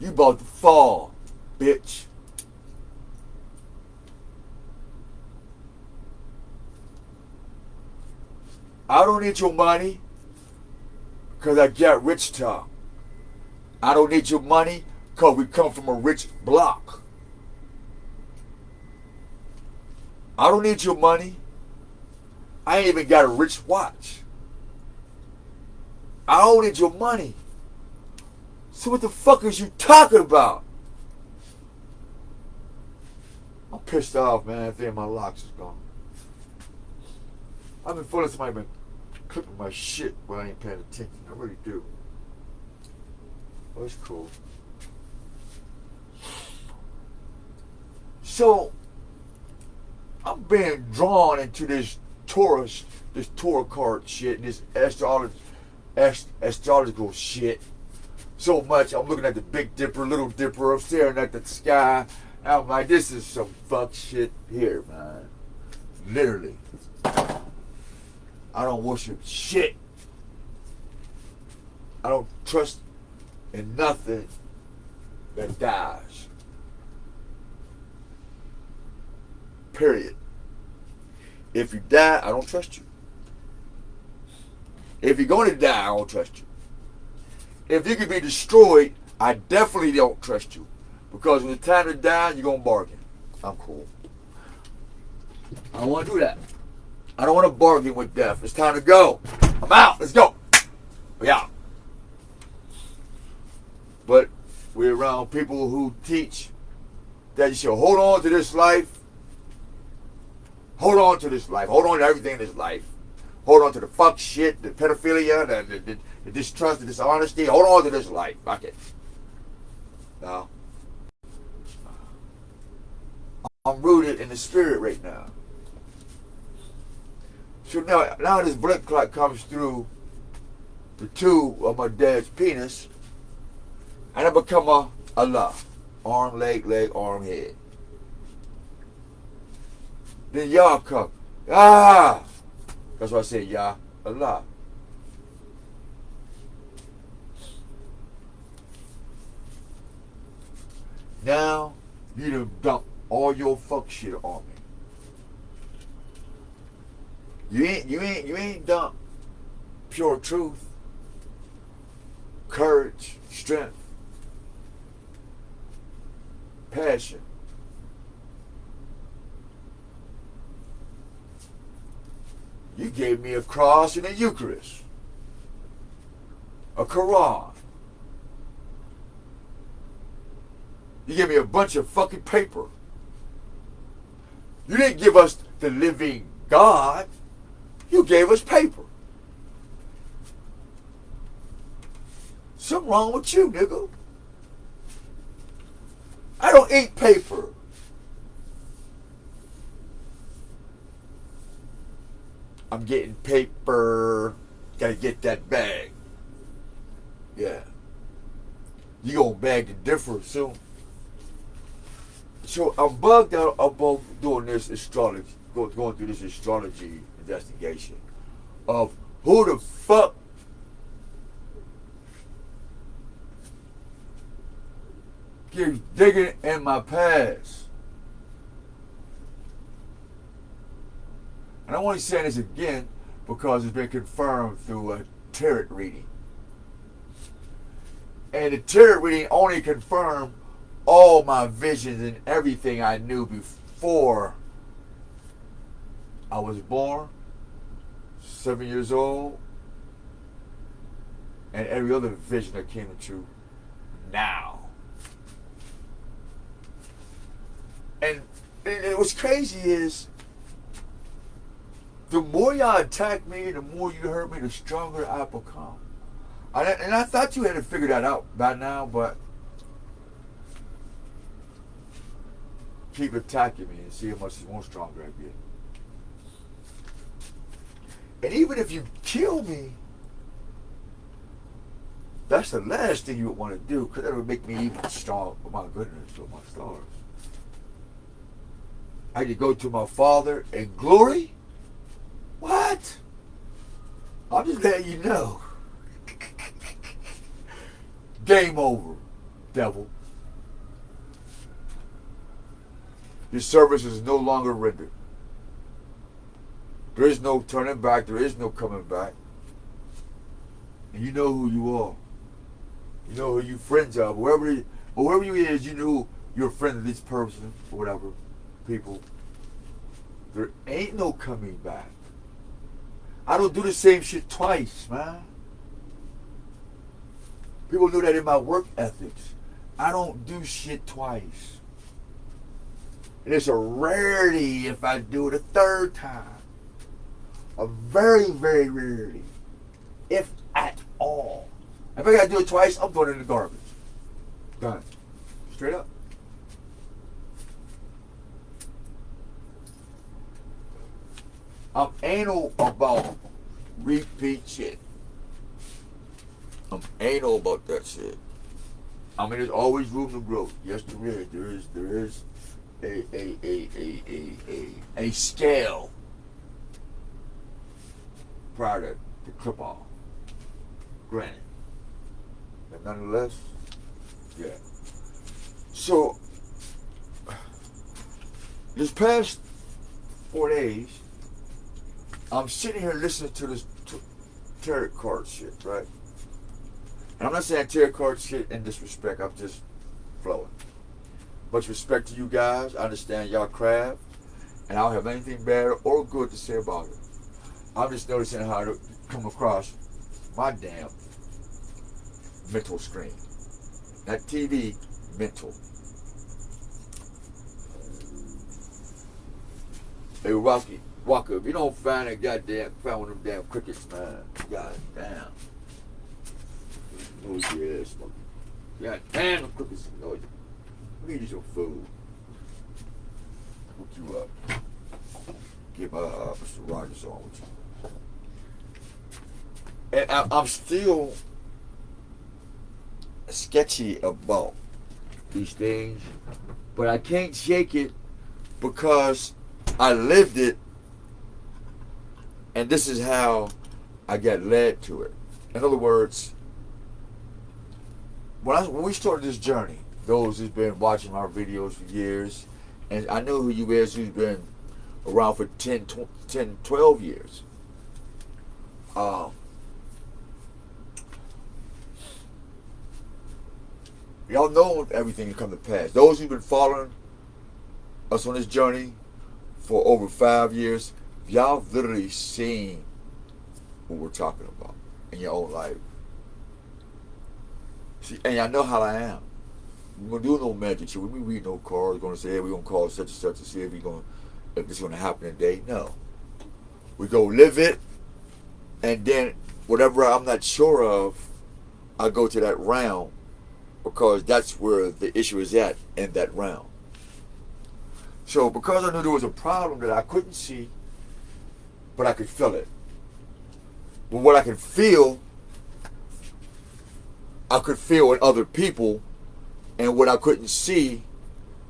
you about to fall, bitch. I don't need your money because I got rich talk. I don't need your money because we come from a rich block. I don't need your money. I ain't even got a rich watch. I don't need your money. So what the fuck is you talking about? I'm pissed off, man. I think my locks is gone. I've been feeling somebody been clipping my shit when I ain't paying attention. I really do. Oh, that's cool. So, I'm being drawn into this Torah card shit, and this astrological shit so much. I'm looking at the Big Dipper, Little Dipper, I'm staring at the sky. I'm like, this is some fuck shit here, man. Literally. I don't worship shit. I don't trust in nothing that dies. Period. If you die, I don't trust you. If you're going to die, I don't trust you. If you can be destroyed, I definitely don't trust you. Because when it's time to die, you're going to bargain. I'm cool. I don't want to do that. I don't want to bargain with death. It's time to go. I'm out. Let's go. We out. But we're around people who teach that you should hold on to this life. Hold on to this life. Hold on to everything in this life. Hold on to the fuck shit, the pedophilia, the distrust, the dishonesty. Hold on to this life. Fuck it. No. I'm rooted in the spirit right now. So now this blood clot comes through the tube of my dad's penis, and I become a Allah. Arm, leg, arm, head. Then Yah come. Ah! That's why I say Yah, Allah. Now, you done dump all your fuck shit on me. You ain't dump pure truth, courage, strength, passion. You gave me a cross and a Eucharist, a Quran. You gave me a bunch of fucking paper. You didn't give us the living God. You gave us paper. Something wrong with you, nigga. I don't eat paper. I'm getting paper. Gotta get that bag. Yeah. You gonna bag the difference soon. So I'm bugged out about doing this astrology, going through this astrology investigation of who the fuck keeps digging in my past. And I'm only saying this again because it's been confirmed through a tarot reading. And the tarot reading only confirmed all my visions and everything I knew before I was born, 7 years old, and every other vision that came true now. And what's crazy is, the more y'all attack me, the more you hurt me, the stronger I become. And I thought you had to figure that out by now, but keep attacking me and see how much more stronger I get. And even if you kill me, that's the last thing you would want to do, because that would make me even strong. Oh my goodness, oh my stars. I could go to my Father in glory? What? I'm just letting you know. Game over, devil. Your service is no longer rendered. There is no turning back. There is no coming back. And you know who you are. You know who you friends are. Whoever you is, you know you're a friend of this person or whatever. People. There ain't no coming back. I don't do the same shit twice, man. People know that in my work ethics. I don't do shit twice. And it's a rarity if I do it a third time. A very, very rarely. If at all. If I gotta do it twice, I'm throwing it in the garbage. Done. Straight up. I'm anal about repeat shit. I'm anal about that shit. I mean, there's always room to grow. Yes, there is. There is a scale prior to the clip off. Granted. But nonetheless, yeah. So, this past 4 days, I'm sitting here listening to this tarot card shit, right? And I'm not saying tarot card shit in disrespect. I'm just flowing. Much respect to you guys. I understand y'all craft. And I don't have anything bad or good to say about it. I'm just noticing how to come across my damn mental screen. Not TV, mental. Hey, Rocky. Walker, if you don't find a goddamn, find one of them damn crickets, man. God damn. Oh, yeah, smoking. God damn, the crickets annoy you. Need you some food. Hook you up. Get my Mr. Rogers on with you. And I'm still sketchy about these things, but I can't shake it because I lived it. And this is how I got led to it. In other words, when we started this journey, those who've been watching our videos for years, and I know who you is who's been around for 10, 12 years. Y'all know everything that come to pass. Those who've been following us on this journey for over 5 years, y'all have literally seen what we're talking about in your own life. See, and y'all know how I am. We're gonna do no magic shit. We read no cards. We're gonna say, hey, we're gonna call such and such to see if this is gonna happen today. No. We go live it, and then whatever I'm not sure of, I go to that realm because that's where the issue is at, in that realm. So because I knew there was a problem that I couldn't see, but I could feel it. But what I could feel, I could feel in other people, and what I couldn't see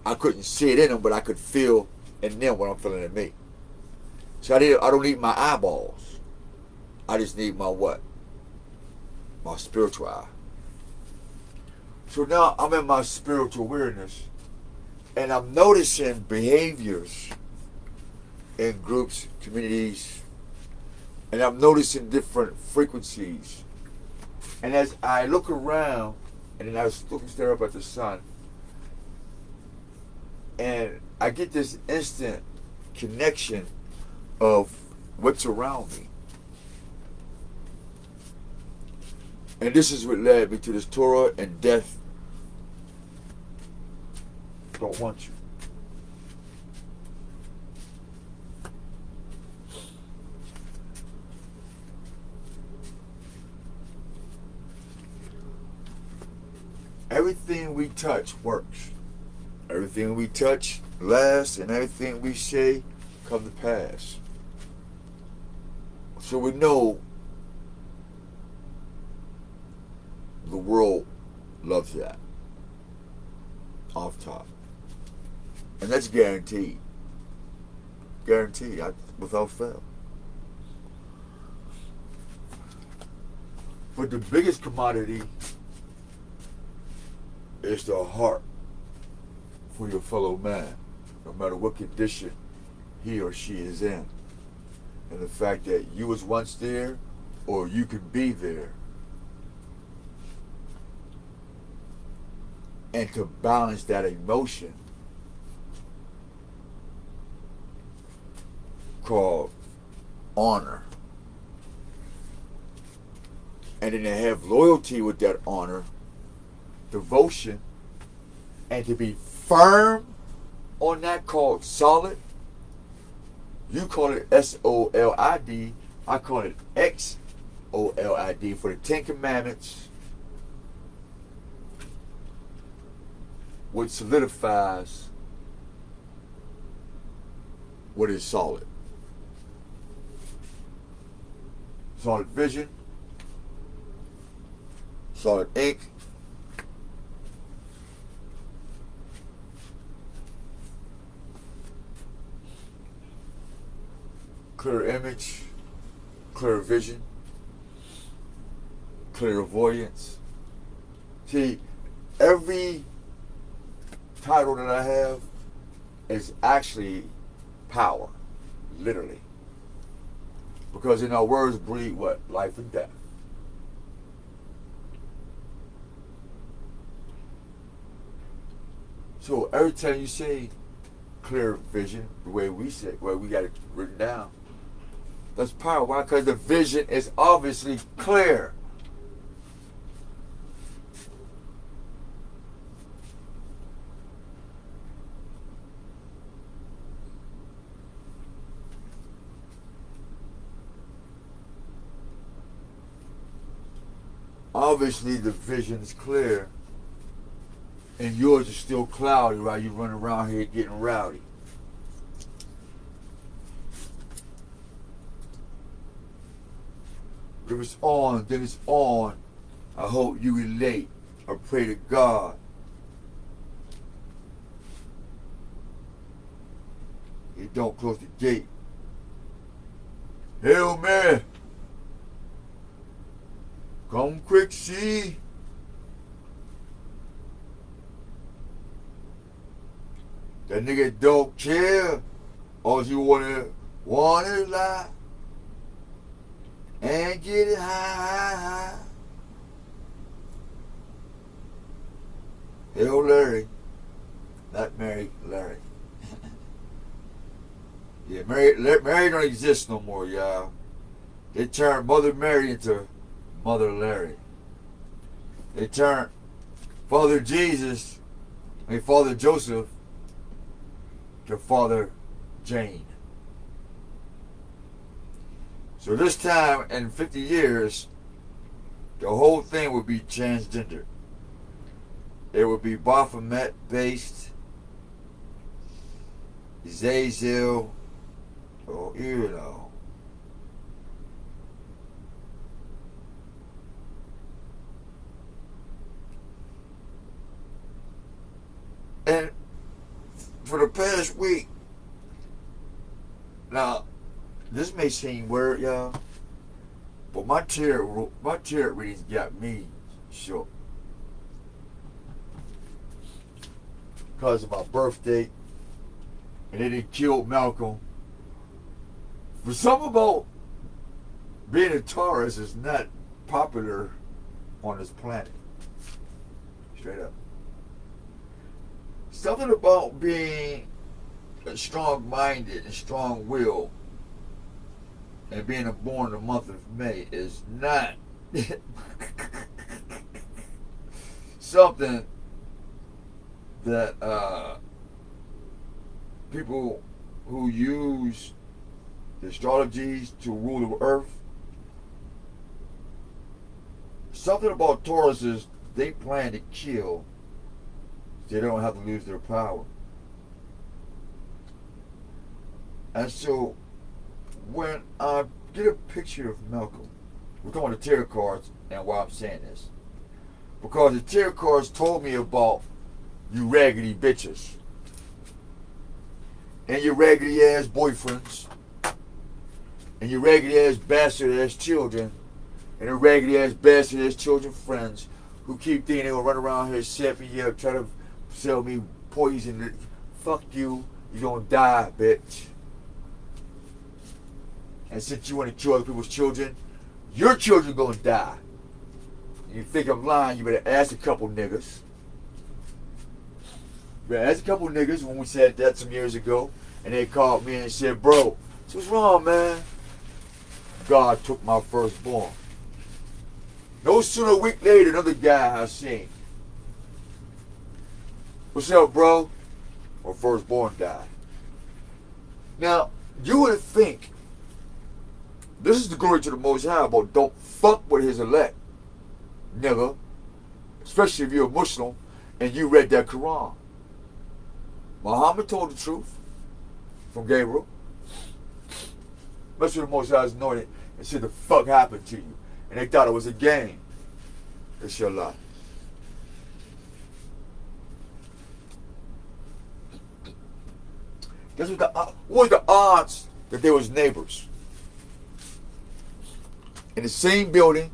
it in them, but I could feel in them what I'm feeling in me. So I don't need my eyeballs. I just need my what? My spiritual eye. So now I'm in my spiritual awareness, and I'm noticing behaviors in groups, communities, and I'm noticing different frequencies. And as I look around, and then I was looking stare up at the sun, And I get this instant connection of what's around me. And this is what led me to this Torah, and death don't want you. Everything we touch works. Everything we touch lasts, and everything we say come to pass. So we know the world loves that. Off top. And that's guaranteed. Guaranteed, without fail. But the biggest commodity is the heart for your fellow man, no matter what condition he or she is in. And the fact that you was once there, or you can be there. And to balance that emotion called honor. And then to have loyalty with that honor, devotion, and to be firm on that called solid. You call it SOLID, I call it XOLID for the Ten Commandments, which solidifies what is solid. Solid vision, solid ink, clear image, clear vision, clear avoidance. See, every title that I have is actually power, literally. Because in our words breed what? Life and death. So every time you say clear vision, the way we say, well, we got it written down, that's power. Why? Because the vision is obviously clear. Obviously the vision is clear, and yours is still cloudy while you run around here getting rowdy. If it's on, then it's on. I hope you relate. I pray to God. He don't close the gate. Hail Mary. Come quick, see. That nigga don't care. All you want is lie. And get it high. Hail Larry. Not Mary, Larry. Yeah, Mary don't exist no more, y'all. They turned Mother Mary into Mother Larry. They turned Father Joseph to Father Jane. So this time in 50 years, the whole thing would be transgender. It would be Baphomet based, Zazel, or you know. And for the past week, now, this may seem weird, y'all, but my tarot readings got me shook. Because of my birthday, and then it killed Malcolm. For something about being a Taurus is not popular on this planet. Straight up. something about being strong-minded and strong-willed and being born in the month of May is not something that people who use the astrologies to rule the earth. Something about Taurus is they plan to kill so they don't have to lose their power. And so when I get a picture of Malcolm, we're talking about the tarot cards and why I'm saying this. Because the tarot cards told me about you raggedy bitches and your raggedy ass boyfriends and your raggedy ass bastard ass children and your raggedy ass bastard ass children friends who keep thinking they're gonna run around here set me up, try to sell me poison. Fuck you, you gonna die, bitch. And since you want to kill other people's children, your children gonna die. And you think I'm lying, you better ask a couple niggas. You better ask a couple niggas when we said that some years ago, and they called me and said, bro, what's wrong, man? God took my firstborn. No sooner a week later, another guy I seen. What's up, bro? My firstborn died. Now, you would think this is the glory to the Most High, but don't fuck with his elect, nigga. Especially if you're a Muslim and you read that Quran. Muhammad told the truth from Gabriel. Most of the Most High's anointed and said the fuck happened to you. And they thought it was a game. It's your life. Guess what were the odds that they was neighbors? In the same building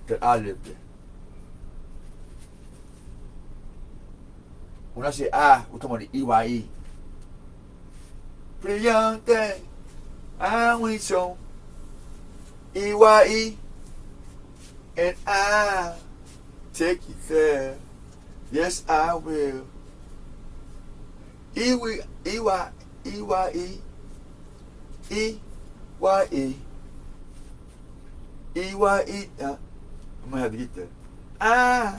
that I lived in. When I say I, we're talking about the EYE. Pretty young thing, I went so EYE, and I take you there. Yes, I will. EYE, EYE, EYE. EYE, I'm gonna have to get there. I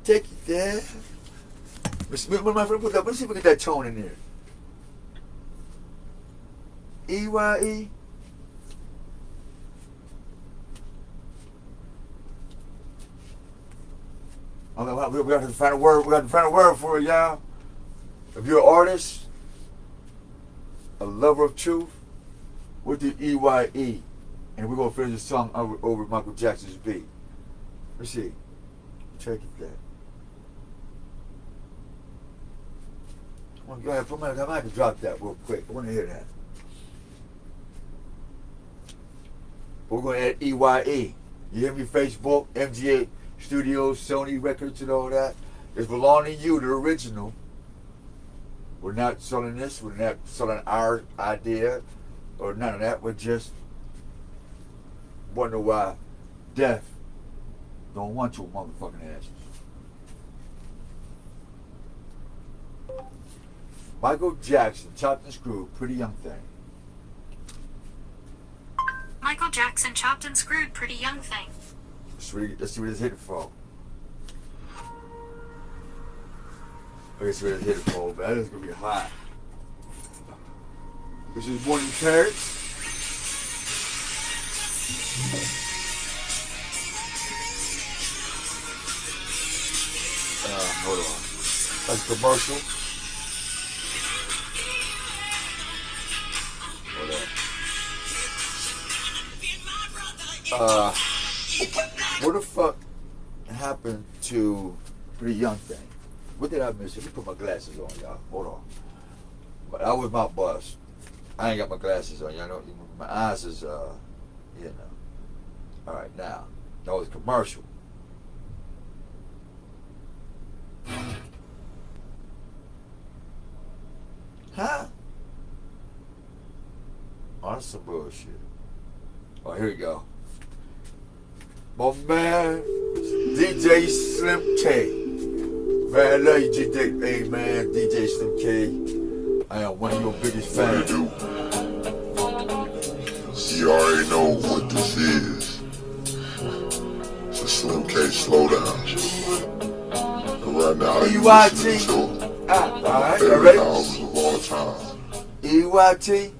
take you there. When my friend put that, let's see if we get that tone in there. EYE. We got to find a word. We got to find a word for it, y'all. If you're an artist, a lover of truth, with the EYE. And we're going to finish the song over Michael Jackson's beat. Let's see. Check it there. Go ahead, I might have to drop that real quick. I want to hear that. But we're going to add EYE. You hear me? Facebook, MGA Studios, Sony Records, and all that. It's belonging to you, the original. We're not selling this. We're not selling our idea or none of that. We're just wonder why death don't want your motherfucking asses. Michael Jackson, chopped and screwed, pretty young thing. Michael Jackson, chopped and screwed, pretty young thing. Let's see what it's hitting for. Let's see what it's hitting for, man. It's gonna be hot. This is Morning Carrots. Hold on. That's a commercial. Hold on. What the fuck happened to Pretty Young Thing? What did I miss? Let me put my glasses on, y'all. Hold on. But that was my bus. I ain't got my glasses on, y'all know. My eyes is, you know. All right, now that was commercial. Huh? Oh, that's some bullshit. Oh, here we go. My man, DJ Slim K, Man, I love you, DJ. Hey, man, DJ Slim K. I am one of your biggest fans. You already know what this is. It's a Slim K slowdown. And right now, you listening to alright, favorite albums of all time. EYT.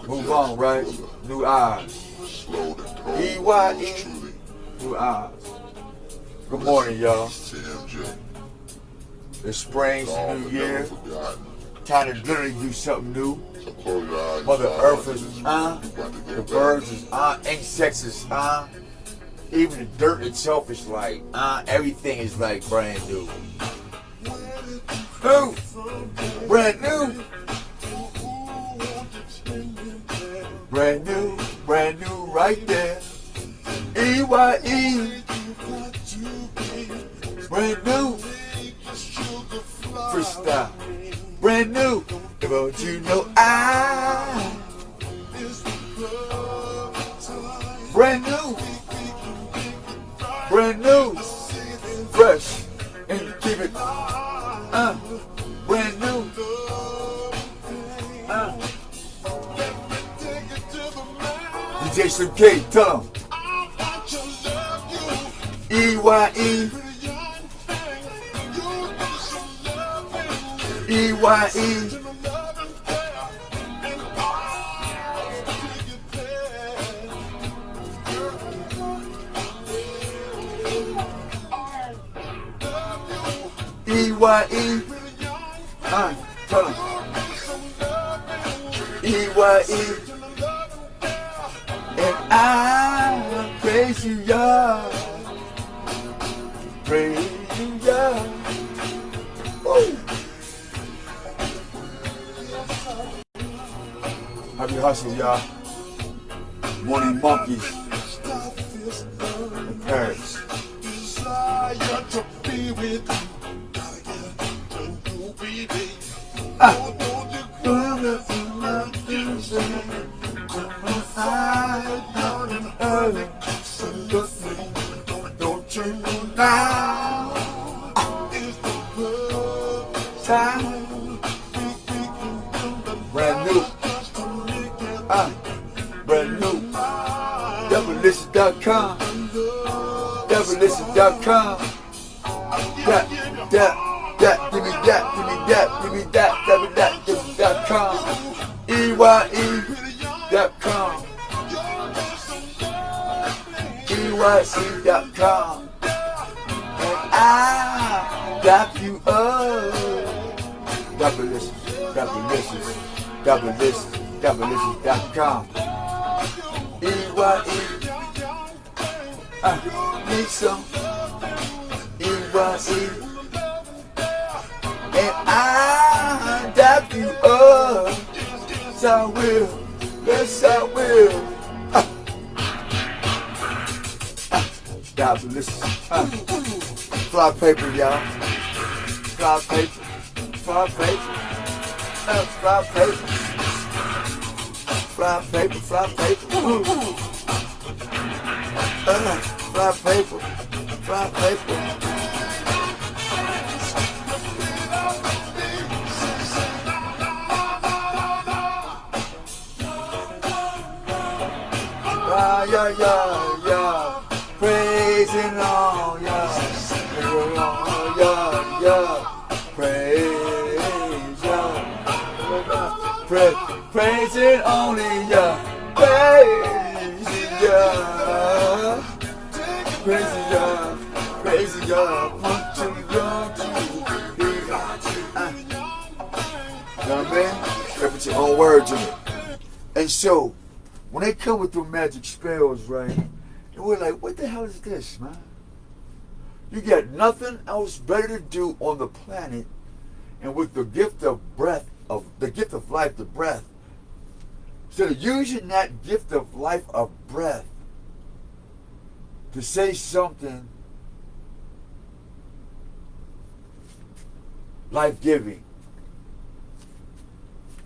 Move on, right? New eyes. Slow the throne. EYE. New eyes. Good morning, y'all. TMJ. It's spring, it's a new year. Time to literally do something new. So close your eyes. Mother Earth is the birds is insects is even the dirt itself is like everything is like brand new. New, brand new, brand new, right there. EYE, brand new, freestyle, brand new. But you know brand new, fresh, and keep it, brand new, DJ Slim K, tell him, EYE, EYE, EYE, tell him, EYE, and I praise you, y'all, praise you, y'all. Woo. Happy hustle, y'all. Morning monkeys in Paris. Don't you know now? Time. Brand new. Brand new. Devilish.com. Devilish.com. That, give me that, give me that, give me that, devilish.com. EYE.com. EYE.com. And I got you up. Devilish.com. EYE. Need some EYE. And I dap you up. Yes, I will. Yes, I will. Devilish. Fly paper, y'all. Fly paper. Fly paper. Fly paper. Fly paper. Fly paper. Fly paper. Fly paper. Yeah. Praising all, yeah. Praise, yeah. Praising only, yeah. Praising, yeah. Praising, yeah. Praising, yeah. One, two, three. You know what I mean? You put your own words in it. And so, when they come with their magic spells, right? And we're like, what the hell is this, man? You got nothing else better to do on the planet, and with the gift of breath, of the gift of life, the breath, instead of using that gift of life of breath to say something life-giving,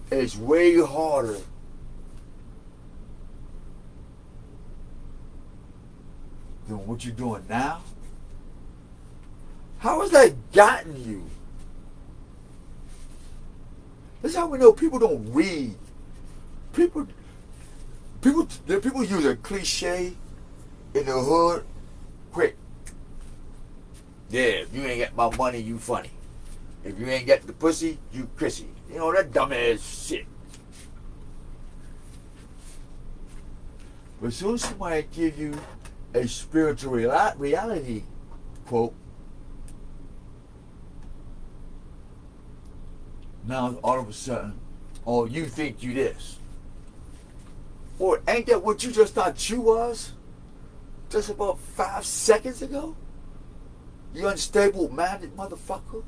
it's way harder than what you're doing now. How has that gotten you? That's how we know people don't read. People use a cliche in the hood quick. Yeah, if you ain't got my money, you funny. If you ain't got the pussy, you Chrissy. You know, that dumbass shit. But as soon as somebody give you a spiritual reality quote, now all of a sudden, oh, you think you this. Or ain't that what you just thought you was? Just about 5 seconds ago? You unstable minded motherfucker.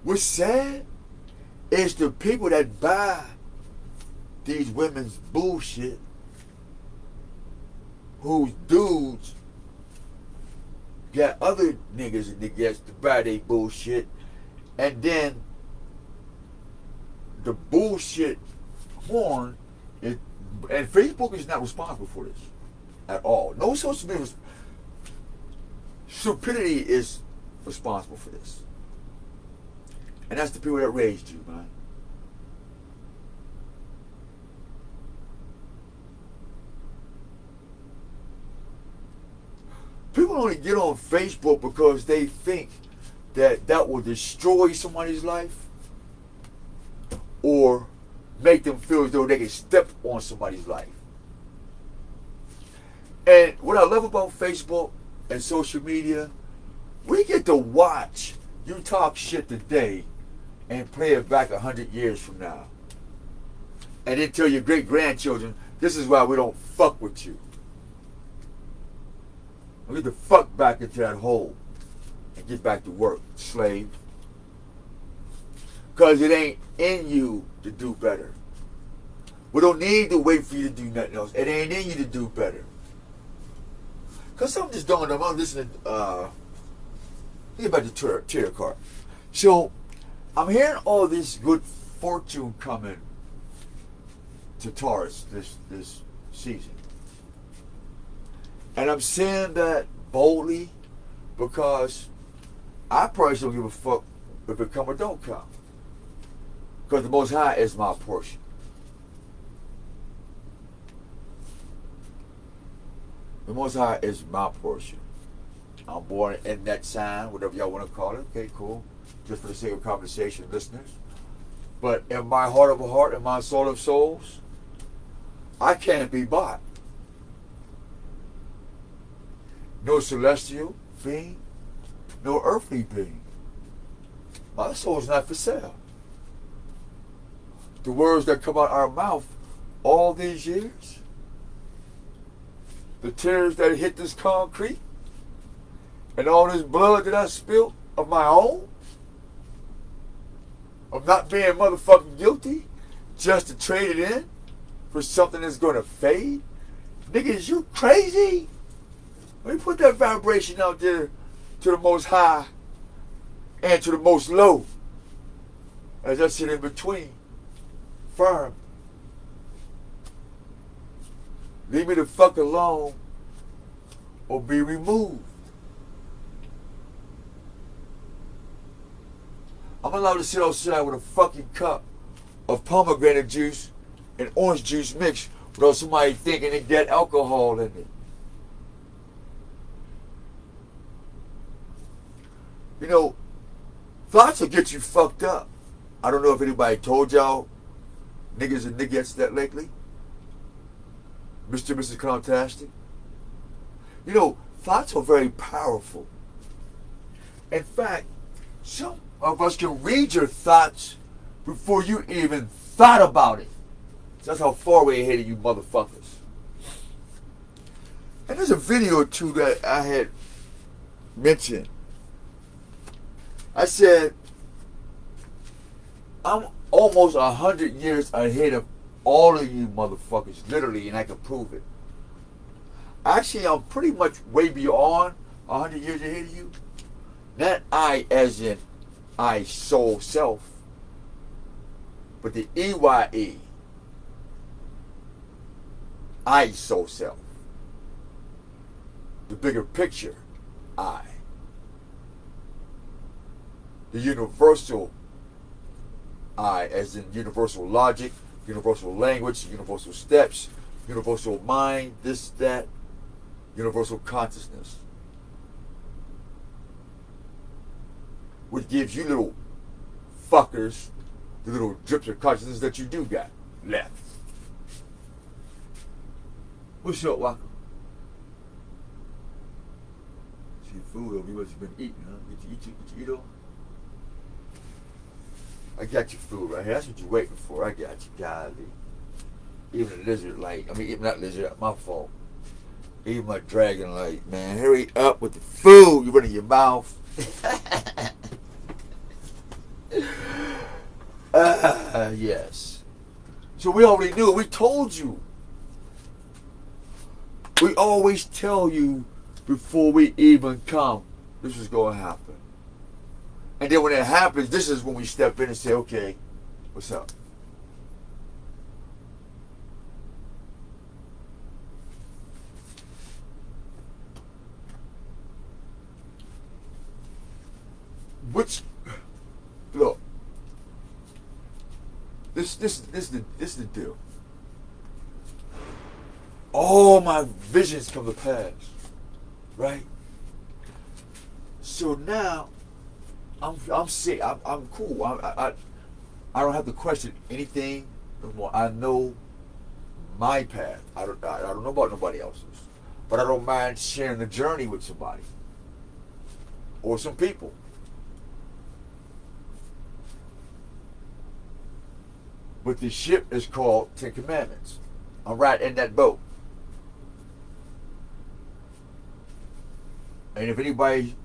What's sad is the people that buy these women's bullshit, whose dudes got other niggas and niggas to buy their bullshit, and then the bullshit horn is, and Facebook is not responsible for this at all. No social media stupidity is responsible for this. And that's the people that raised you, man. People only get on Facebook because they think that that will destroy somebody's life or make them feel as though they can step on somebody's life. And what I love about Facebook and social media, we get to watch you talk shit today and play it back 100 years from now. And then tell your great-grandchildren, this is why we don't fuck with you. We get the fuck back into that hole and get back to work, slave. Because it ain't in you to do better. We don't need to wait for you to do nothing else. It ain't in you to do better. Because something just dawned on me. I'm listening, think about the tarot card. So, I'm hearing all this good fortune coming to Taurus this season. And I'm saying that boldly because I probably don't give a fuck if it come or don't come. Because the Most High is my portion. The Most High is my portion. I'm born in that sign, whatever y'all want to call it. Okay, cool. Just for the sake of conversation, listeners. But in my heart of a heart, in my soul of souls, I can't be bought. No celestial being, no earthly being. My soul's not for sale. The words that come out our mouth all these years, the tears that hit this concrete, and all this blood that I spilled of my own, of not being motherfucking guilty, just to trade it in for something that's going to fade. Nigga, is you crazy? Let me put that vibration out there to the most high and to the most low. As I sit in between, firm. Leave me the fuck alone or be removed. I'm allowed to sit outside with a fucking cup of pomegranate juice and orange juice mixed without somebody thinking it got alcohol in it. You know, thoughts will get you fucked up. I don't know if anybody told y'all, niggas and niggettes, that lately. Mr. and Mrs. Clowntastic. You know, thoughts are very powerful. In fact, some of us can read your thoughts before you even thought about it. That's how far way ahead of you motherfuckers. And there's a video or two that I had mentioned. I said, I'm almost 100 years ahead of all of you motherfuckers, literally, and I can prove it. Actually, I'm pretty much way beyond 100 years ahead of you. Not I as in I soul self, but the EYE. I soul self. The bigger picture I. The universal I, as in universal logic, universal language, universal steps, universal mind, this, that, universal consciousness. Which gives you little fuckers the little drips of consciousness that you do got left. What's up, Waka? See food over here, what you been eating, huh? Get you eat on? I got your food right here. That's what you're waiting for. I got you, golly. Even the lizard light. I mean, even not lizard, my fault. Even my dragon light, man. Hurry up with the food. You running your mouth. Yes. So we already knew. We told you. We always tell you before we even come, this is going to happen. And then when it happens, this is when we step in and say, okay, what's up? Look, this is the deal. All my visions come to pass, right? So now, I'm sick. I'm cool. I don't have to question anything anymore. I know my path. I don't know about nobody else's, but I don't mind sharing the journey with somebody or some people. But the ship is called Ten Commandments. I'm right in that boat. And if anybody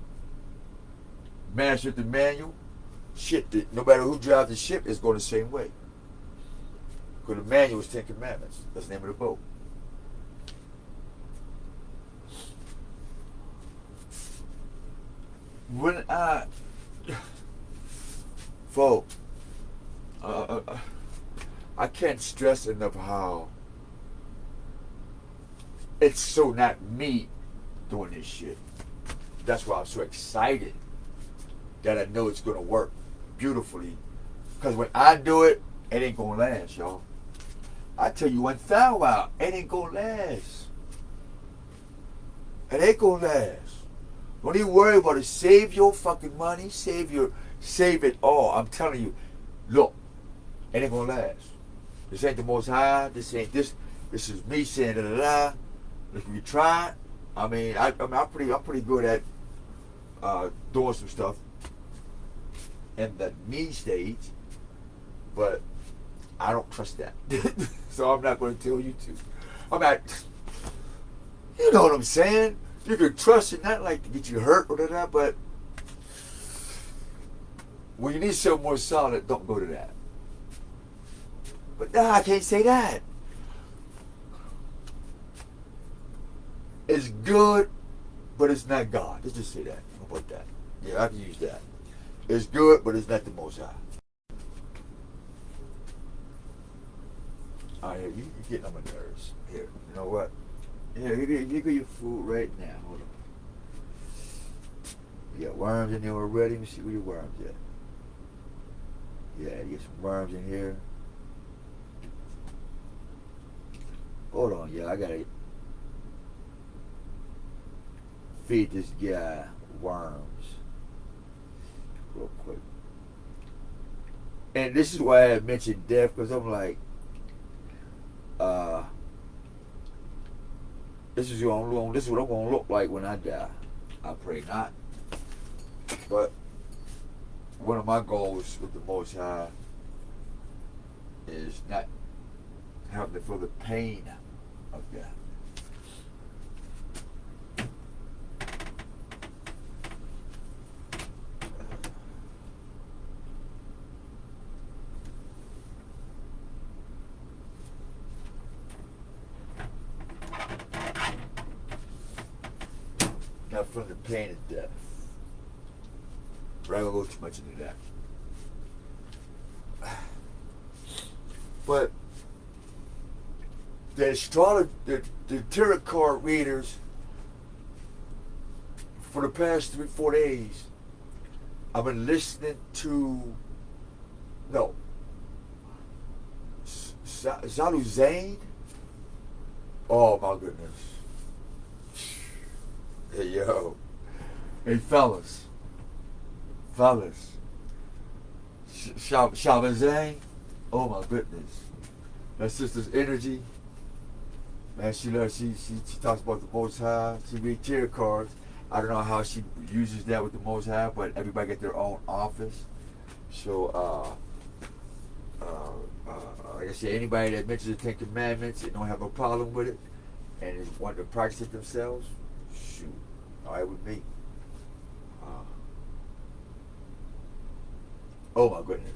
mastered the manual, shit, no matter who drives the ship, it's going the same way. Because the manual is Ten Commandments. That's the name of the boat. When folks, I can't stress enough how it's so not me doing this shit. That's why I'm so excited that I know it's going to work beautifully. Because when I do it, it ain't going to last, y'all. I tell you one thing, wow, it ain't going to last. It ain't going to last. Don't even worry about it. Save your fucking money. Save it all. I'm telling you, look, it ain't going to last. This ain't the Most High. This ain't this. This is me saying da da da. If we try, I mean, I'm pretty good at doing some stuff in the me stage, but I don't trust that. So I'm not going to tell you to. I'm not. You know what I'm saying? You can trust it, not like to get you hurt or that, but when you need something more solid, don't go to that. But nah, I can't say that. It's good, but it's not God. Let's just say that. How about that? Yeah, I can use that. It's good, but it's not the Most High. All right, you're getting on my nerves. Here, you know what? Here, you get your food right now. Hold on. You got worms in there already? Let me see where your worms at. Yeah, you get some worms in here. Hold on, yeah, I gotta feed this guy worms real quick. And this is why I mentioned death, because I'm like, this is what I'm gonna look like when I die. I pray not. But one of my goals with the Most High is not having to feel the pain of death. Not feeling the pain of death. But I don't go too much into that. But the astrology, the tarot card readers for the past 3-4 days, I've been listening to Zalu Zane. Oh my goodness. Hey yo. Hey fellas. Shalva Zane. Oh my goodness. That sister's energy. Man, she talks about the Most High. She reads tarot cards. I don't know how she uses that with the Most High, but everybody get their own office. So, like I said, anybody that mentions the Ten Commandments and don't have a problem with it and is wanting to practice it themselves, shoot, all right with me. Oh my goodness,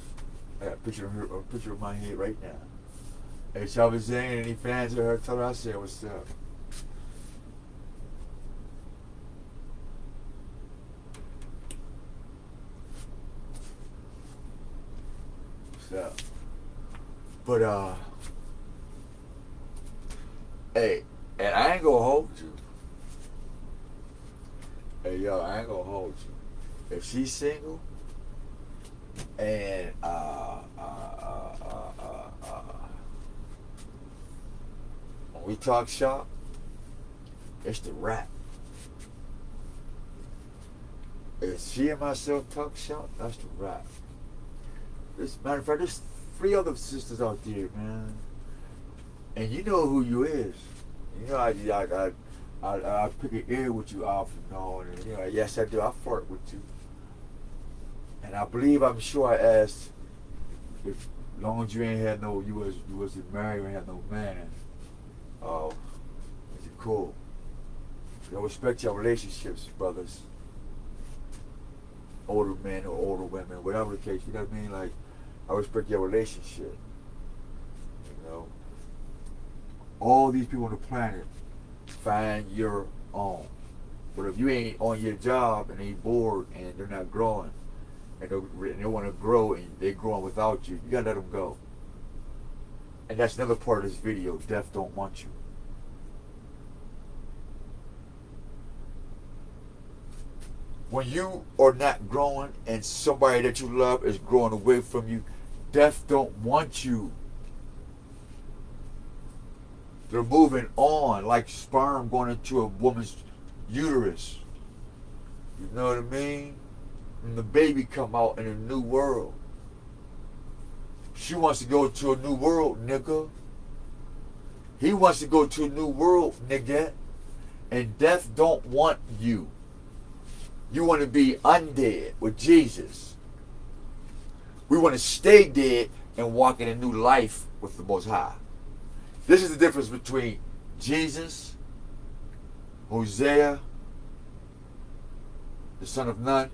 I got a picture of my head right now. Hey, Shalva Zane, any fans of her? Tell her I said what's up. What's up? But hey, and I ain't gonna hold you. Hey yo, I ain't gonna hold you. If she's single and when we talk shop, it's the rap. If she and myself talk shop, that's the rap. Matter of fact, there's 3 other sisters out there, man. And you know who you is. You know I pick an ear with you off and on, and you know, yes I do. I flirt with you. And I'm sure I asked if long as you ain't had no, you wasn't married or had no man. Oh, is it cool? I respect your relationships, brothers. Older men or older women, whatever the case. You know what I mean? Like, I respect your relationship. You know, all these people on the planet find your own. But if you ain't on your job and they bored and they're not growing, and they want to grow and they're growing without you, you gotta let them go. And that's another part of this video. Death don't want you. When you are not growing and somebody that you love is growing away from you, death don't want you. They're moving on like sperm going into a woman's uterus. You know what I mean? And the baby come out in a new world. She wants to go to a new world, nigga. He wants to go to a new world, nigga. And death don't want you. You want to be undead with Jesus. We want to stay dead and walk in a new life with the Most High. This is the difference between Jesus, Hosea, the son of Nun,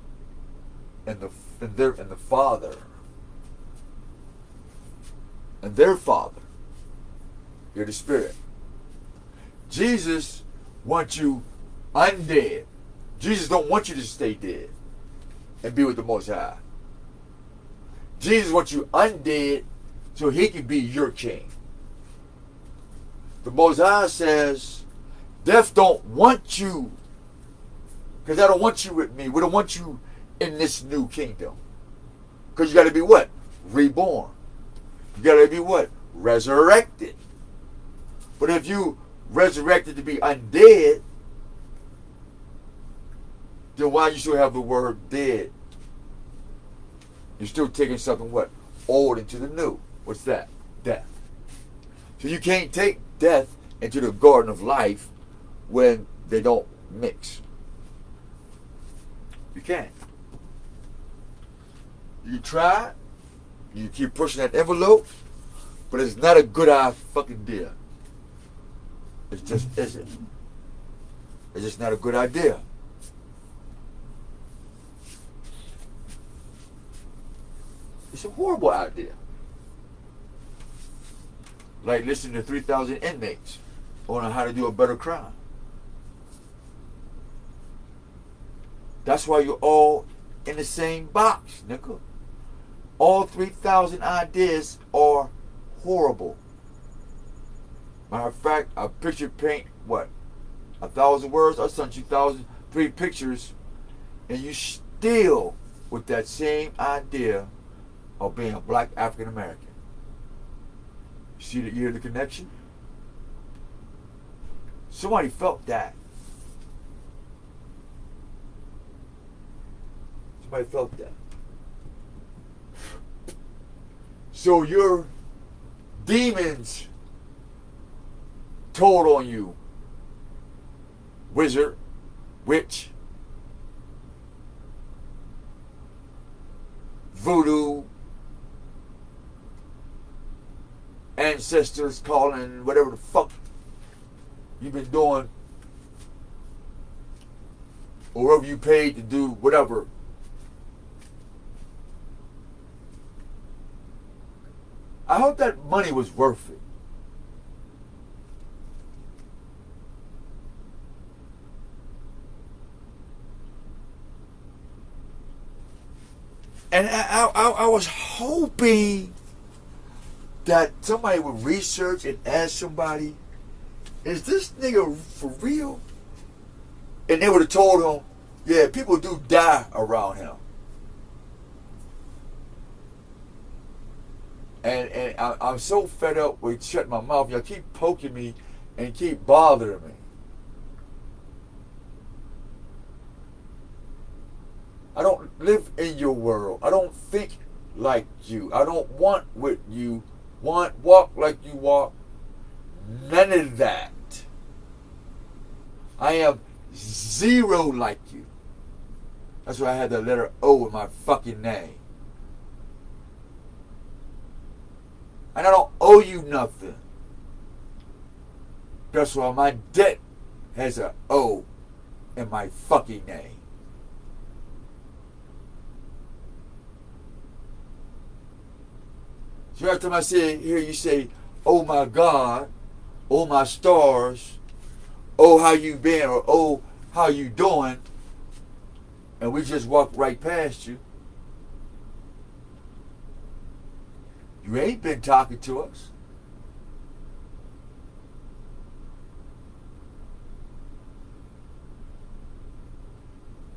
and the Father. And their Father. You're the Spirit. Jesus wants you undead. Jesus don't want you to stay dead and be with the Most High. Jesus wants you undead so he can be your king. The Most High says, death don't want you because I don't want you with me. We don't want you in this new kingdom. Because you got to be what? Reborn. You got to be what? Resurrected. But if you resurrected to be undead, then why you still have the word dead? You're still taking something what? Old into the new. What's that? Death. So you can't take death into the garden of life when they don't mix. You can't. You try, you keep pushing that envelope, but it's not a good idea. It just isn't. It's just not a good idea. It's a horrible idea. Like listening to 3,000 inmates on how to do a better crime. That's why you're all in the same box, nigga. All 3,000 ideas are horrible. Matter of fact, a picture paint, what? 1,000 words? I sent you 3 pictures, and you still with that same idea of being a black African American. You hear the connection? Somebody felt that. Somebody felt that. So your demons told on you, wizard, witch, voodoo, ancestors calling, whatever the fuck you've been doing, or whoever you paid to do whatever. I hope that money was worth it. And I was hoping that somebody would research and ask somebody, is this nigga for real? And they would have told him, yeah, people do die around him. And I'm so fed up with shutting my mouth. Y'all keep poking me and keep bothering me. I don't live in your world. I don't think like you. I don't want what you want. Walk like you walk. None of that. I am zero like you. That's why I had the letter O in my fucking name. And I don't owe you nothing. That's why my debt has an O in my fucking name. So every time I hear you say, oh my God, oh my stars, oh how you been, or oh how you doing, and we just walk right past you, you ain't been talking to us.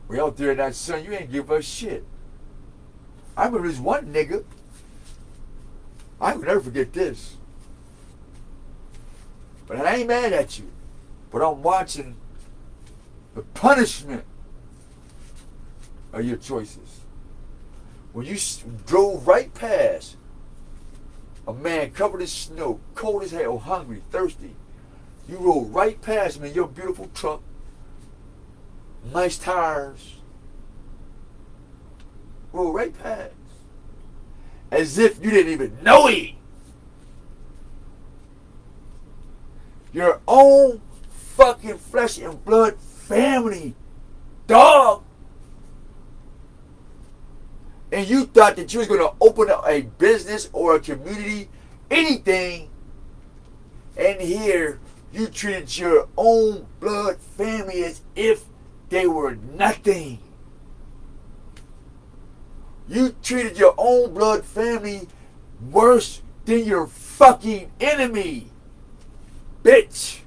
We out there in that sun, you ain't give us shit. I remember this one nigga, I will never forget this. But I ain't mad at you. But I'm watching the punishment of your choices. When you drove right past a man covered in snow, cold as hell, hungry, thirsty, you rode right past him in your beautiful truck, nice tires, rode right past. As if you didn't even know him. Your own fucking flesh and blood family, dog. And you thought that you was going to open up a business or a community, anything, and here you treated your own blood family as if they were nothing. You treated your own blood family worse than your fucking enemy. Bitch.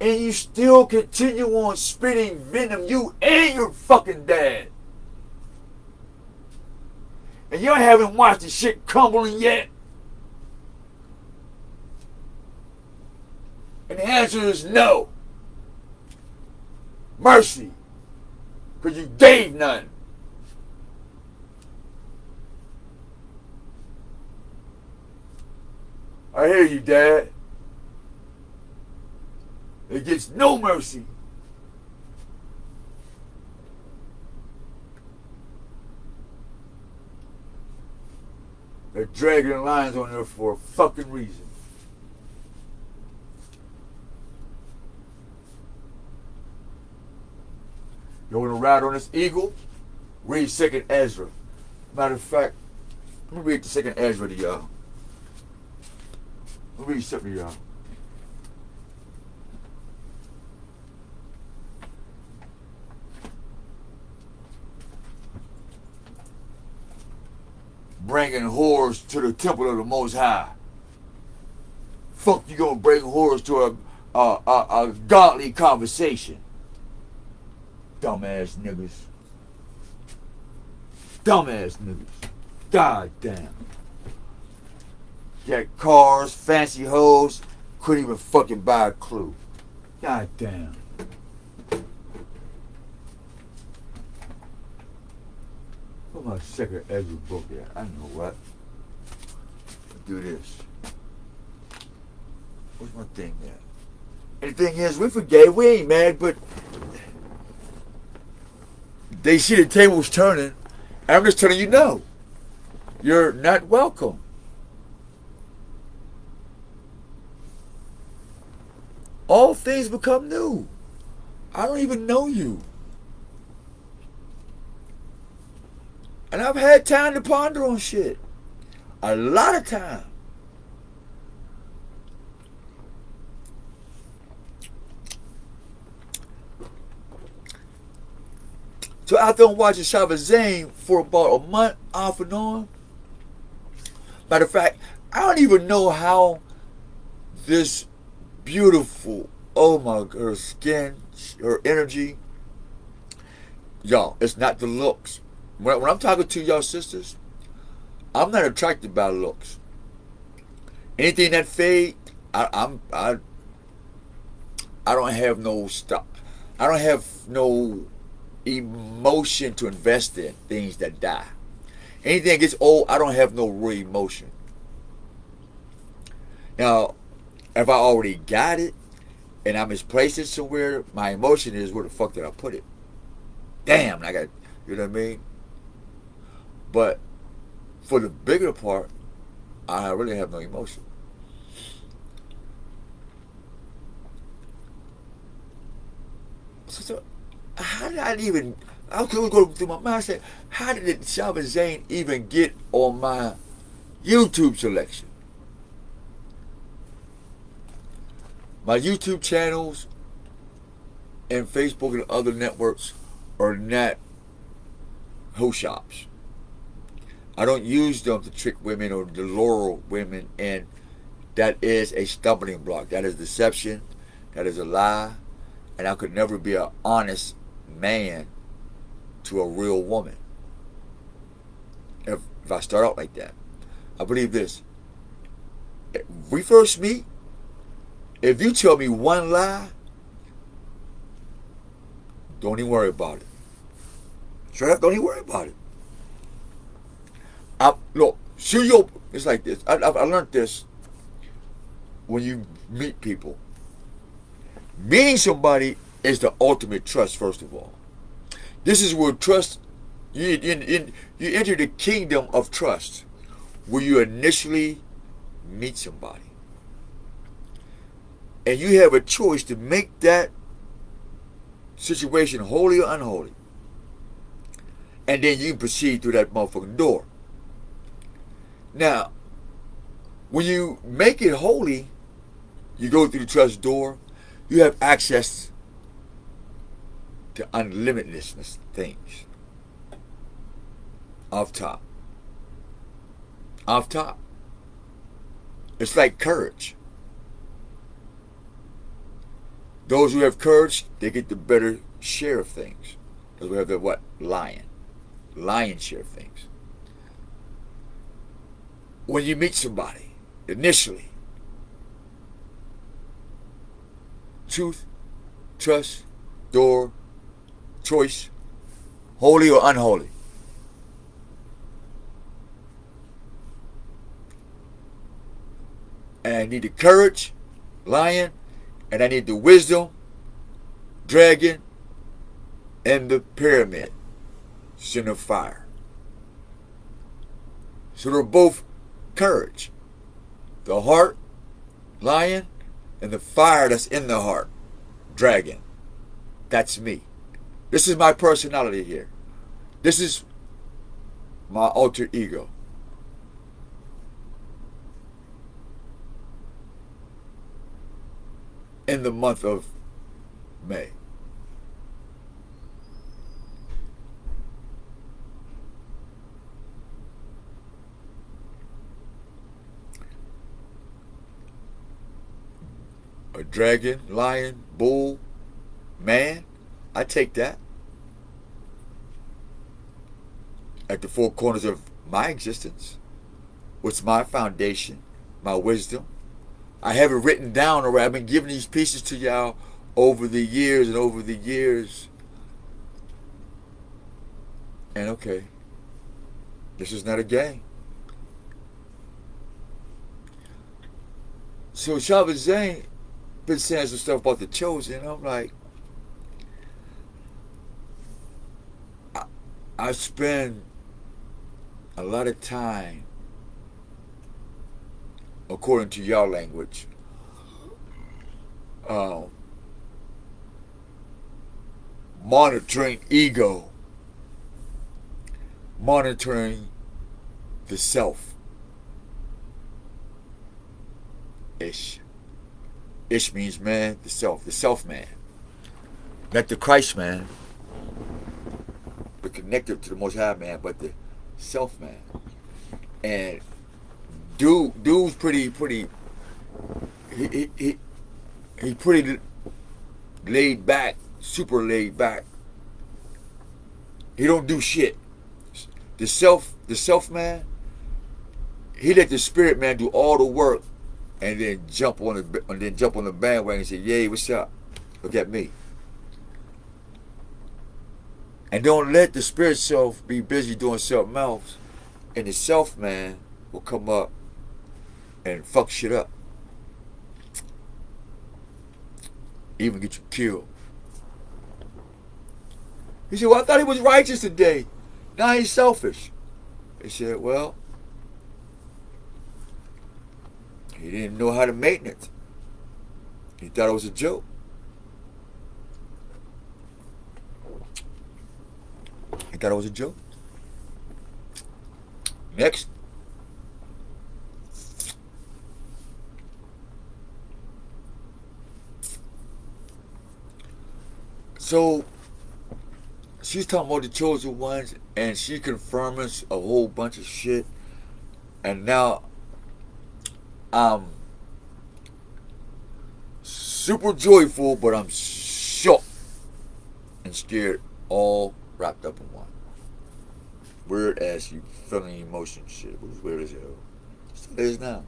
And you still continue on spitting venom, you and your fucking dad. And you haven't watched the shit crumbling yet. And the answer is no. Mercy. Because you gave none. I hear you, Dad. It gets no mercy. They're dragging lines on there for a fucking reason. You want to ride on this eagle? Read 2nd Ezra. Matter of fact, let me read the 2nd Ezra to y'all. Let me read something to y'all. bringing whores to the temple of the Most High. Fuck you gonna bring whores to a godly conversation. Dumbass niggas. Dumbass niggas. God damn. Got cars, fancy hoes, couldn't even fucking buy a clue. God damn. Where's my second Ezra book at? I know what. Let's do this. Where's my thing at? And the thing is, we forgave. We ain't mad, but they see the tables turning. And I'm just telling you, no. You're not welcome. All things become new. I don't even know you. And I've had time to ponder on shit. A lot of time. So after I'm watching Shava Zane for about a month off and on, matter of fact, I don't even know how this beautiful, oh my God, her skin, her energy, y'all, it's not the looks. When I'm talking to y'all sisters, I'm not attracted by looks. Anything that fade, I don't have no stuff. I don't have no emotion to invest in things that die. Anything that gets old, I don't have no real emotion. Now, if I already got it and I misplaced it somewhere, my emotion is, where the fuck did I put it? Damn, I got, you know what I mean? But for the bigger part, I really have no emotion. So how did I even, I was going through my mind, I said, how did Shava Zane even get on my YouTube selection? My YouTube channels and Facebook and other networks are not hoe shops. I don't use them to trick women or to lure women, and that is a stumbling block. That is deception. That is a lie. And I could never be an honest man to a real woman if I start out like that. I believe this. If we first meet, if you tell me one lie, don't even worry about it. Straight up, don't even worry about it. Look, it's like this. I learned this when you meet people. Meeting somebody is the ultimate trust, first of all. This is where trust, you enter the kingdom of trust, where you initially meet somebody. And you have a choice to make that situation holy or unholy. And then you can proceed through that motherfucking door. Now, when you make it holy, you go through the trust door, you have access to unlimitedness things. Off top. Off top. It's like courage. Those who have courage, they get the better share of things. Because we have the what? Lion's share of things. When you meet somebody, initially, truth, trust, door, choice, holy or unholy. And I need the courage, lion, and I need the wisdom, dragon, and the pyramid, sin of fire. So they're both courage. The heart, lion, and the fire that's in the heart, dragon. That's me. This is my personality here. This is my alter ego. In the month of May. a dragon, lion, bull, man. I take that. At the four corners of my existence. What's my foundation? My wisdom. I have it written down already. I've been giving these pieces to y'all over the years and over the years. And okay, this is not a game. So Shabbat Zayn been saying some stuff about the chosen. And I'm like, I spend a lot of time, according to y'all language, monitoring ego, monitoring the self. Ish. Ish means man, the self man. Not the Christ man, but connected to the Most High man, but the self man. And dude's pretty he pretty laid back, super laid back. He don't do shit. The self man, he let the spirit man do all the work and then jump on the bandwagon and say, "Yay, what's up? Look at me." And don't let the spirit self be busy doing something else, and the self man will come up and fuck shit up. Even get you killed. He said, "Well, I thought he was righteous today. Now he's selfish." He said, "Well, he didn't know how to maintenance. He thought it was a joke." He thought it was a joke. Next. So she's talking about the chosen ones, and she confirming a whole bunch of shit. And now I'm super joyful, but I'm shocked and scared, all wrapped up in one. Weird ass, you feeling emotion shit. It was weird as hell. Still is now.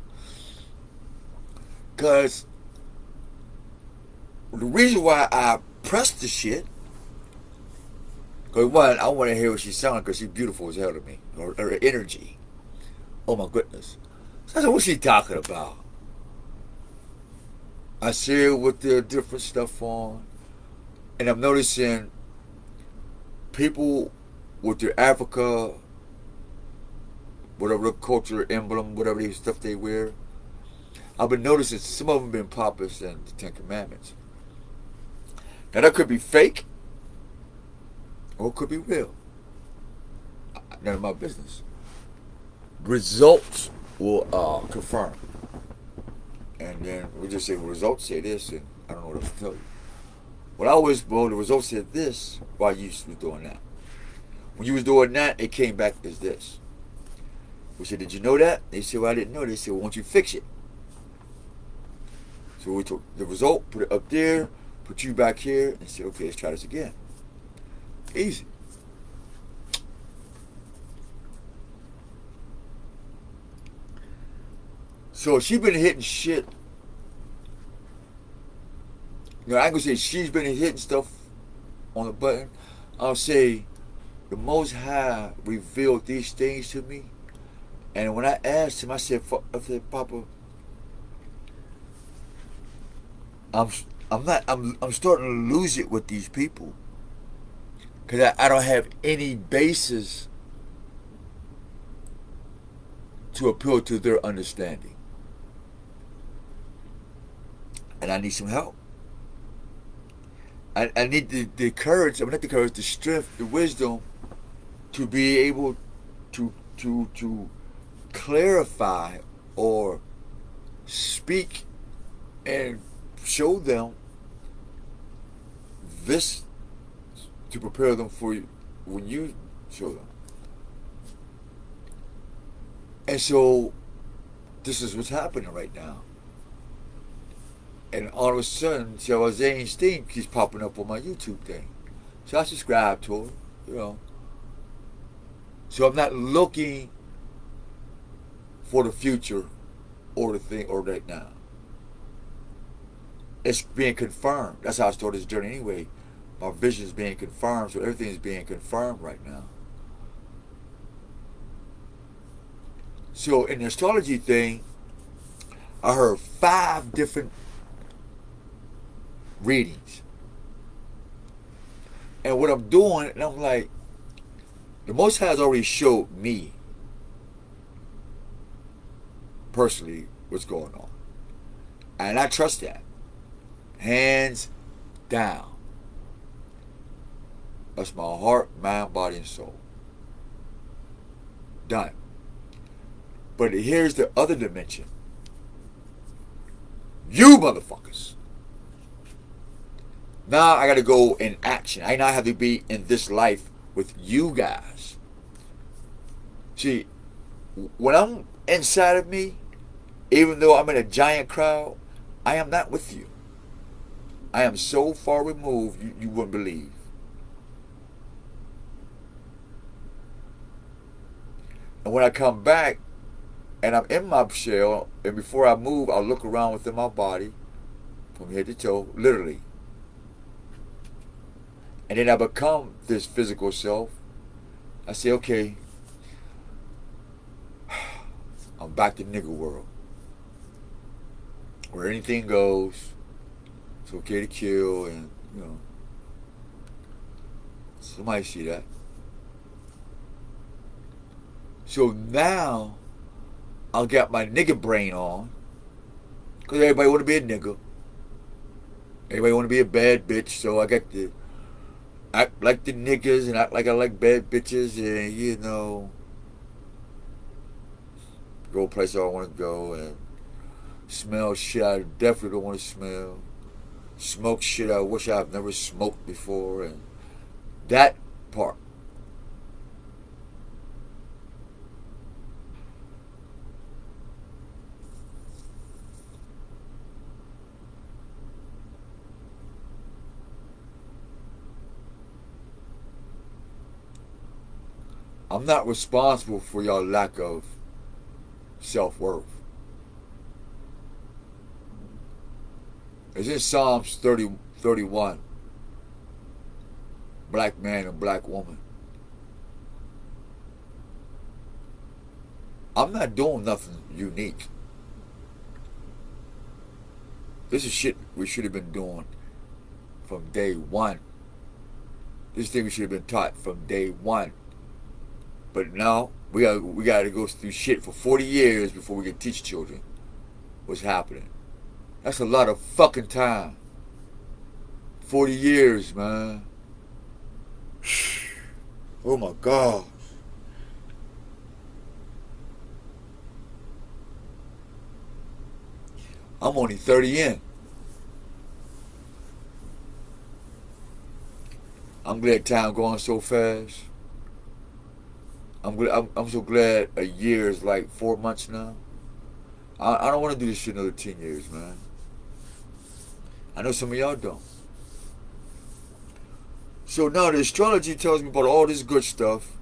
Cause the reason why I pressed the shit, cause one, I want to hear what she's sounding, cause she's beautiful as hell to me. Her energy. Oh my goodness. So I said, what's she talking about? I see her with the different stuff on, and I'm noticing people with their Africa, whatever the culture emblem, whatever the stuff they wear. I've been noticing some of them been popular than the Ten Commandments. Now that could be fake, or it could be real. None of my business. Results will confirm. And then we just say, well, results say this, and I don't know what else to tell you. The results said this while you was doing that. When you was doing that, it came back as this. We said, did you know that? They said, well, I didn't know. They said, well, why don't you fix it? So we took the result, put it up there, put you back here, and said, okay, let's try this again. Easy. So she been hitting shit. I ain't gonna say she's been hitting stuff on the button. I'll say the Most High revealed these things to me. And when I asked him, I said, Papa, I'm starting to lose it with these people. Because I don't have any basis to appeal to their understanding. And I need some help. I need the courage, not the courage, the strength, the wisdom to be able to clarify or speak and show them this to prepare them for you when you show them. And so this is what's happening right now. And all of a sudden, Zane's thing keeps popping up on my YouTube thing. So I subscribe to it, you know. So I'm not looking for the future or the thing or right now. It's being confirmed. That's how I started this journey anyway. My vision is being confirmed, so everything is being confirmed right now. So in the astrology thing, I heard 5 different readings. And what I'm doing, and I'm like, the Most High has already showed me personally what's going on. And I trust that. Hands down. That's my heart, mind, body, and soul. Done. But here's the other dimension. You motherfuckers. Now I got to go in action. I now have to be in this life with you guys. See, when I'm inside of me, even though I'm in a giant crowd, I am not with you. I am so far removed, you wouldn't believe. And when I come back, and I'm in my shell, and before I move, I'll look around within my body, from head to toe, literally. And then I become this physical self. I say, okay, I'm back to nigga world. Where anything goes, it's okay to kill, and, you know. Somebody see that. So now, I'll get my nigga brain on. Because everybody want to be a nigga. Everybody want to be a bad bitch. So I got to act like the niggas and act like I like bad bitches. And, you know, go places I want to go. And smell shit I definitely don't want to smell. Smoke shit I wish I've never smoked before. And that part. I'm not responsible for your lack of self-worth. It's in Psalms 31. Black man and black woman. I'm not doing nothing unique. This is shit we should have been doing from day one. This thing we should have been taught from day one. But now, we got to go through shit for 40 years before we can teach children what's happening. That's a lot of fucking time. 40 years, man. Oh my God. I'm only 30 in. I'm glad time going so fast. I'm so glad a year is like 4 months now. I don't want to do this shit another 10 years, man. I know some of y'all don't. So now the astrology tells me about all this good stuff,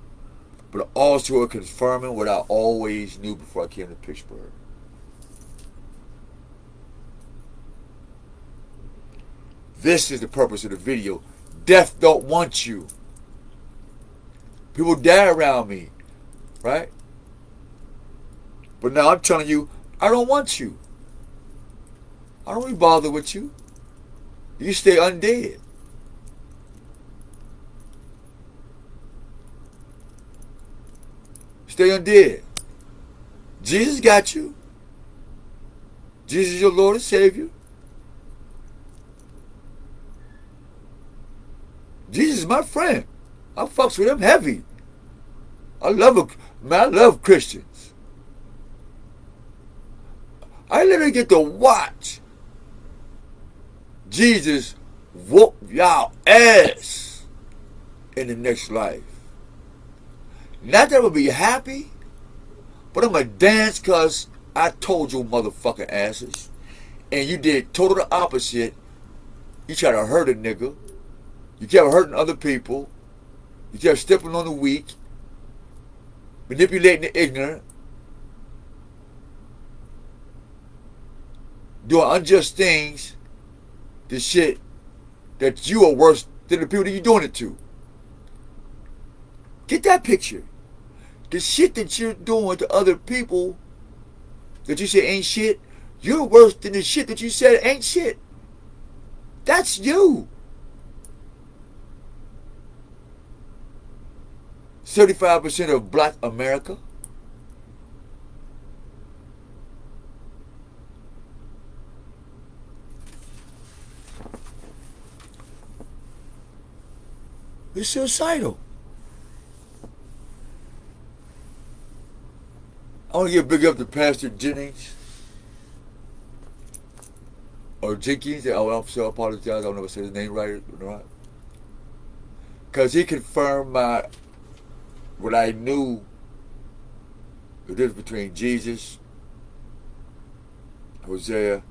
but also confirming what I always knew before I came to Pittsburgh. This is the purpose of the video. Death don't want you. People die around me, right? But now I'm telling you, I don't want you. I don't be bothered with you. You stay undead. Stay undead. Jesus got you. Jesus is your Lord and Savior. Jesus is my friend. I fucks with him heavy. I love Christians. I literally get to watch Jesus whoop y'all ass in the next life. Not that I'm gonna be happy, but I'm gonna dance because I told you motherfucking asses. and you did total the opposite. You try to hurt a nigga. You kept hurting other people. You kept stepping on the weak, manipulating the ignorant, doing unjust things, the shit that you are worse than the people that you're doing it to. Get that picture. The shit that you're doing to other people that you say ain't shit, you're worse than the shit that you said ain't shit. That's you. 35% of black America. It's suicidal. I want to give a big up to Pastor Jennings. Or Jenkins. I'm so apologize. I don't know if I said his name right or not. Because he confirmed what I knew, the difference between Jesus, Hosea,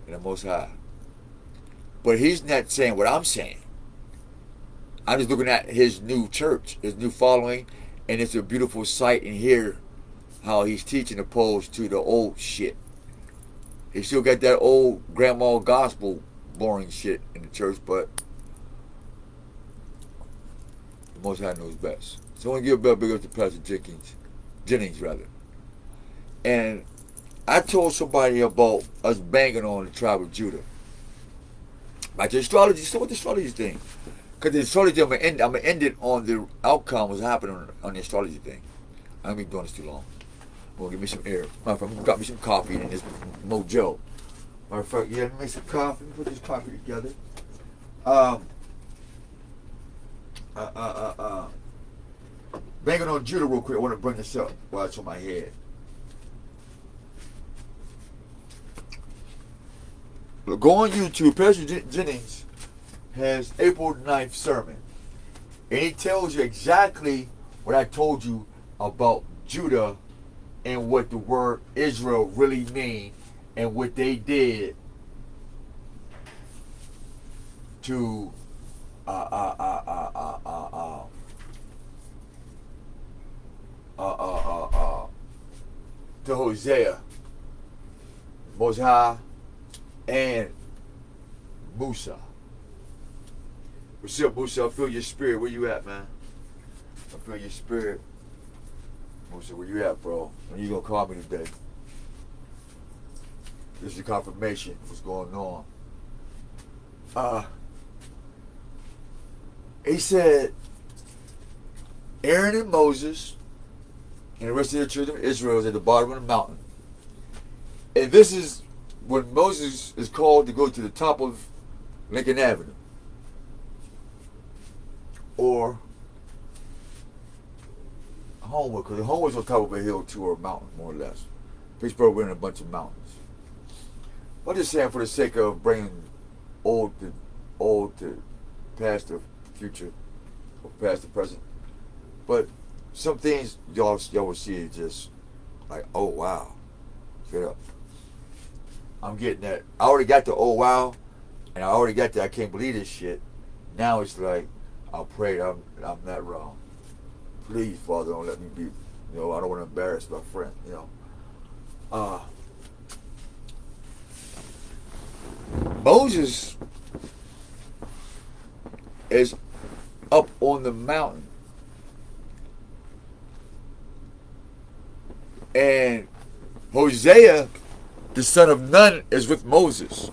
and the Most High. But he's not saying what I'm saying. I'm just looking at his new church, his new following, and it's a beautiful sight and hear how he's teaching opposed to the old shit. He still got that old grandma gospel boring shit in the church, but the Most High knows best. So I want to give a big up to Pastor Jennings. And I told somebody about us banging on the tribe of Judah. Like the astrology, so what the astrology thing? Because the astrology, I'm gonna end it on the outcome was happening on the astrology thing. I don't be doing this too long. I'm gonna give me some air. Matter of fact, I'm gonna drop me some coffee in this mojo. Matter of fact, yeah, let me make some coffee. Let me put this coffee together. Banging on Judah real quick. I want to bring this up while it's on my head. Go on YouTube. Pastor Jennings has April 9th sermon. And he tells you exactly what I told you about Judah and what the word Israel really mean and what they did to to Hosea, Most High, and Musa. What's up, Musa? I feel your spirit. Where you at, man? I feel your spirit. Musa, where you at, bro? When you gonna call me today? This is the confirmation of what's going on. He said, Aaron and Moses and the rest of the children of Israel is at the bottom of the mountain. And this is when Moses is called to go to the top of Lincoln Avenue. Or Homewood, because Homewood's on top of a hill too, or a mountain, more or less. Pittsburgh, we're in a bunch of mountains. I'm just saying for the sake of bringing old to past the future, or past the present. But some things y'all will see is just like, oh wow. Straight up. I'm getting that. I already got the oh wow, and I already got the I can't believe this shit. Now it's like, I'll pray that I'm not wrong. Please, Father, don't let me be, I don't want to embarrass my friend, Moses is up on the mountain. And Hosea, the son of Nun, is with Moses.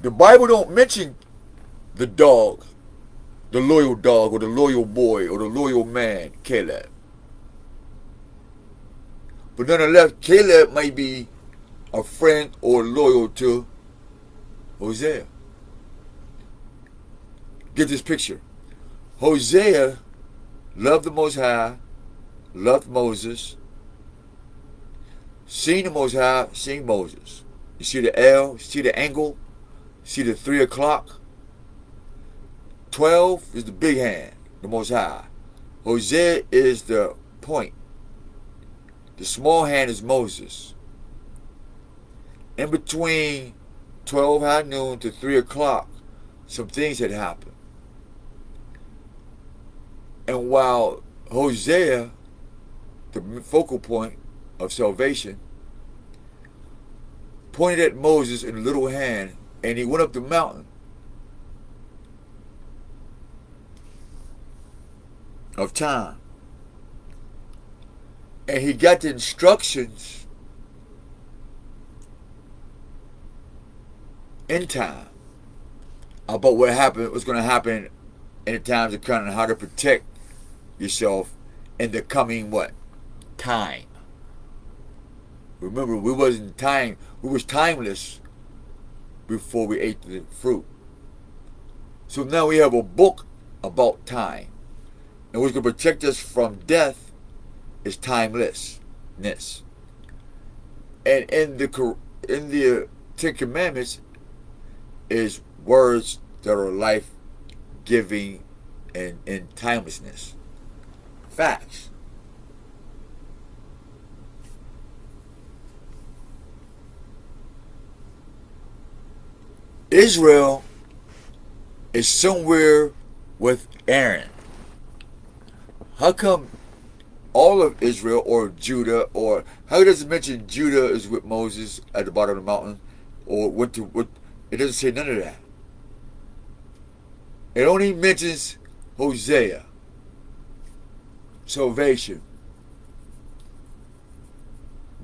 The Bible don't mention the dog, the loyal dog, or the loyal boy, or the loyal man, Caleb. But nonetheless, Caleb may be a friend or loyal to Hosea. Get this picture. Hosea loved the Most High, loved Moses, seen the Most High, seen Moses. You see the L, see the angle, see the 3 o'clock. 12 is the big hand, the Most High. Hosea is the point. The small hand is Moses. in between 12 high noon to 3 o'clock, some things had happened. And while Hosea, the focal point of salvation, pointed at Moses in a little hand, and he went up the mountain of time. And he got the instructions in time about what happened, what's going to happen in the times to come, and how to protect yourself in the coming what? Time. Remember, we was timeless before we ate the fruit. So now we have a book about time. And what's going to protect us from death is timelessness. And in the Ten Commandments is words that are life-giving and in timelessness. Facts. Israel is somewhere with Aaron. How come all of Israel or Judah, or how does it mention Judah is with Moses at the bottom of the mountain, or it doesn't say none of that. It only mentions Hosea, salvation,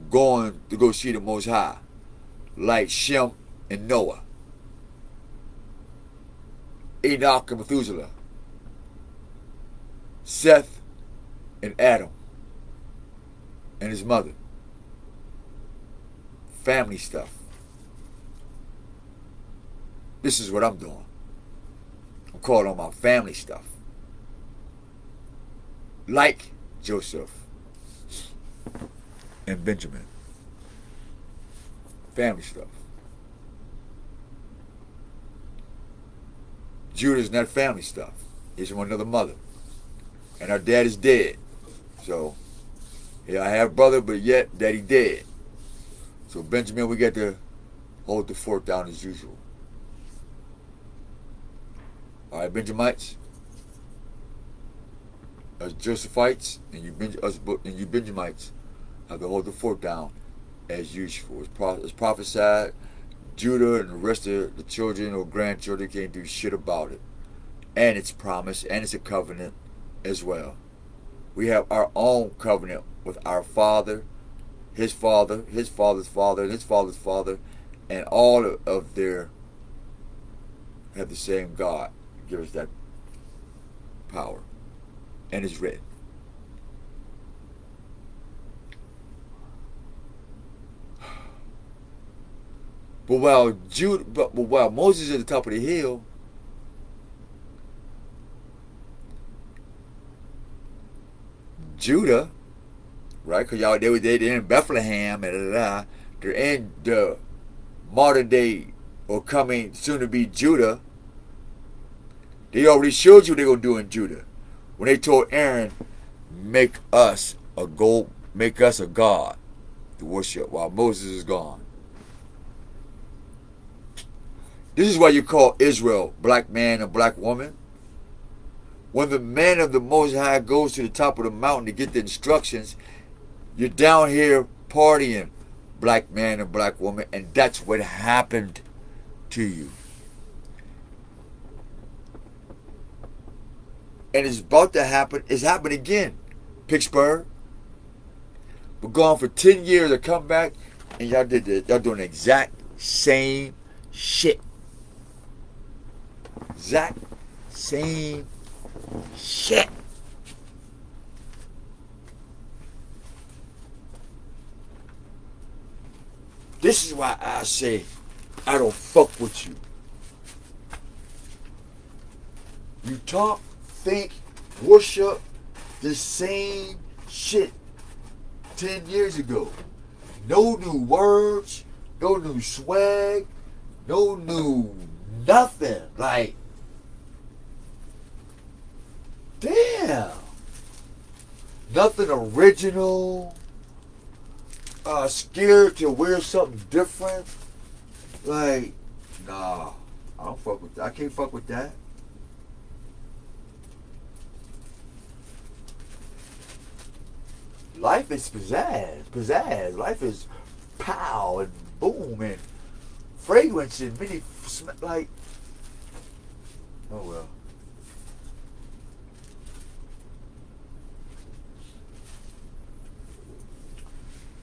going to go see the Most High, like Shem and Noah, Enoch and Methuselah, Seth and Adam and his mother. Family stuff. This is what I'm doing. I'm calling on my family stuff. Like Joseph and Benjamin. Family stuff. Judah's not family stuff. He's from another mother. And our dad is dead. So, yeah, I have a brother, but yet daddy dead. So Benjamin, we got to hold the fort down as usual. All right, Benjamites, us Josephites, and you Benjamites have to hold the fort down as usual. It's prophesied. Judah and the rest of the children or grandchildren can't do shit about it. And it's promised, and it's a covenant as well. We have our own covenant with our father, his father, his father's father, and his father's father, and all of their have the same God. Give us that power. And it's written. But while Moses is at the top of the hill, Judah, right? Because y'all they're in Bethlehem and they're in the modern day or coming soon to be Judah. They already showed you what they're gonna do in Judah when they told Aaron, make us a god to worship while Moses is gone. This is why you call Israel black man and black woman. When the man of the Most High goes to the top of the mountain to get the instructions, you're down here partying, black man and black woman, and that's what happened to you. And it's about to happen. It's happened again. Pittsburgh. We're gone for 10 years to come back, and y'all doing the exact same shit. Exact same shit. This is why I say I don't fuck with you. You talk, think, worship the same shit 10 years ago. No new words, no new swag, no new nothing. Like, damn. Nothing original. scared to wear something different. Like, nah, I don't fuck with that. I can't fuck with that. Life is pizzazz. Life is pow and boom and fragrance and many like. Oh well.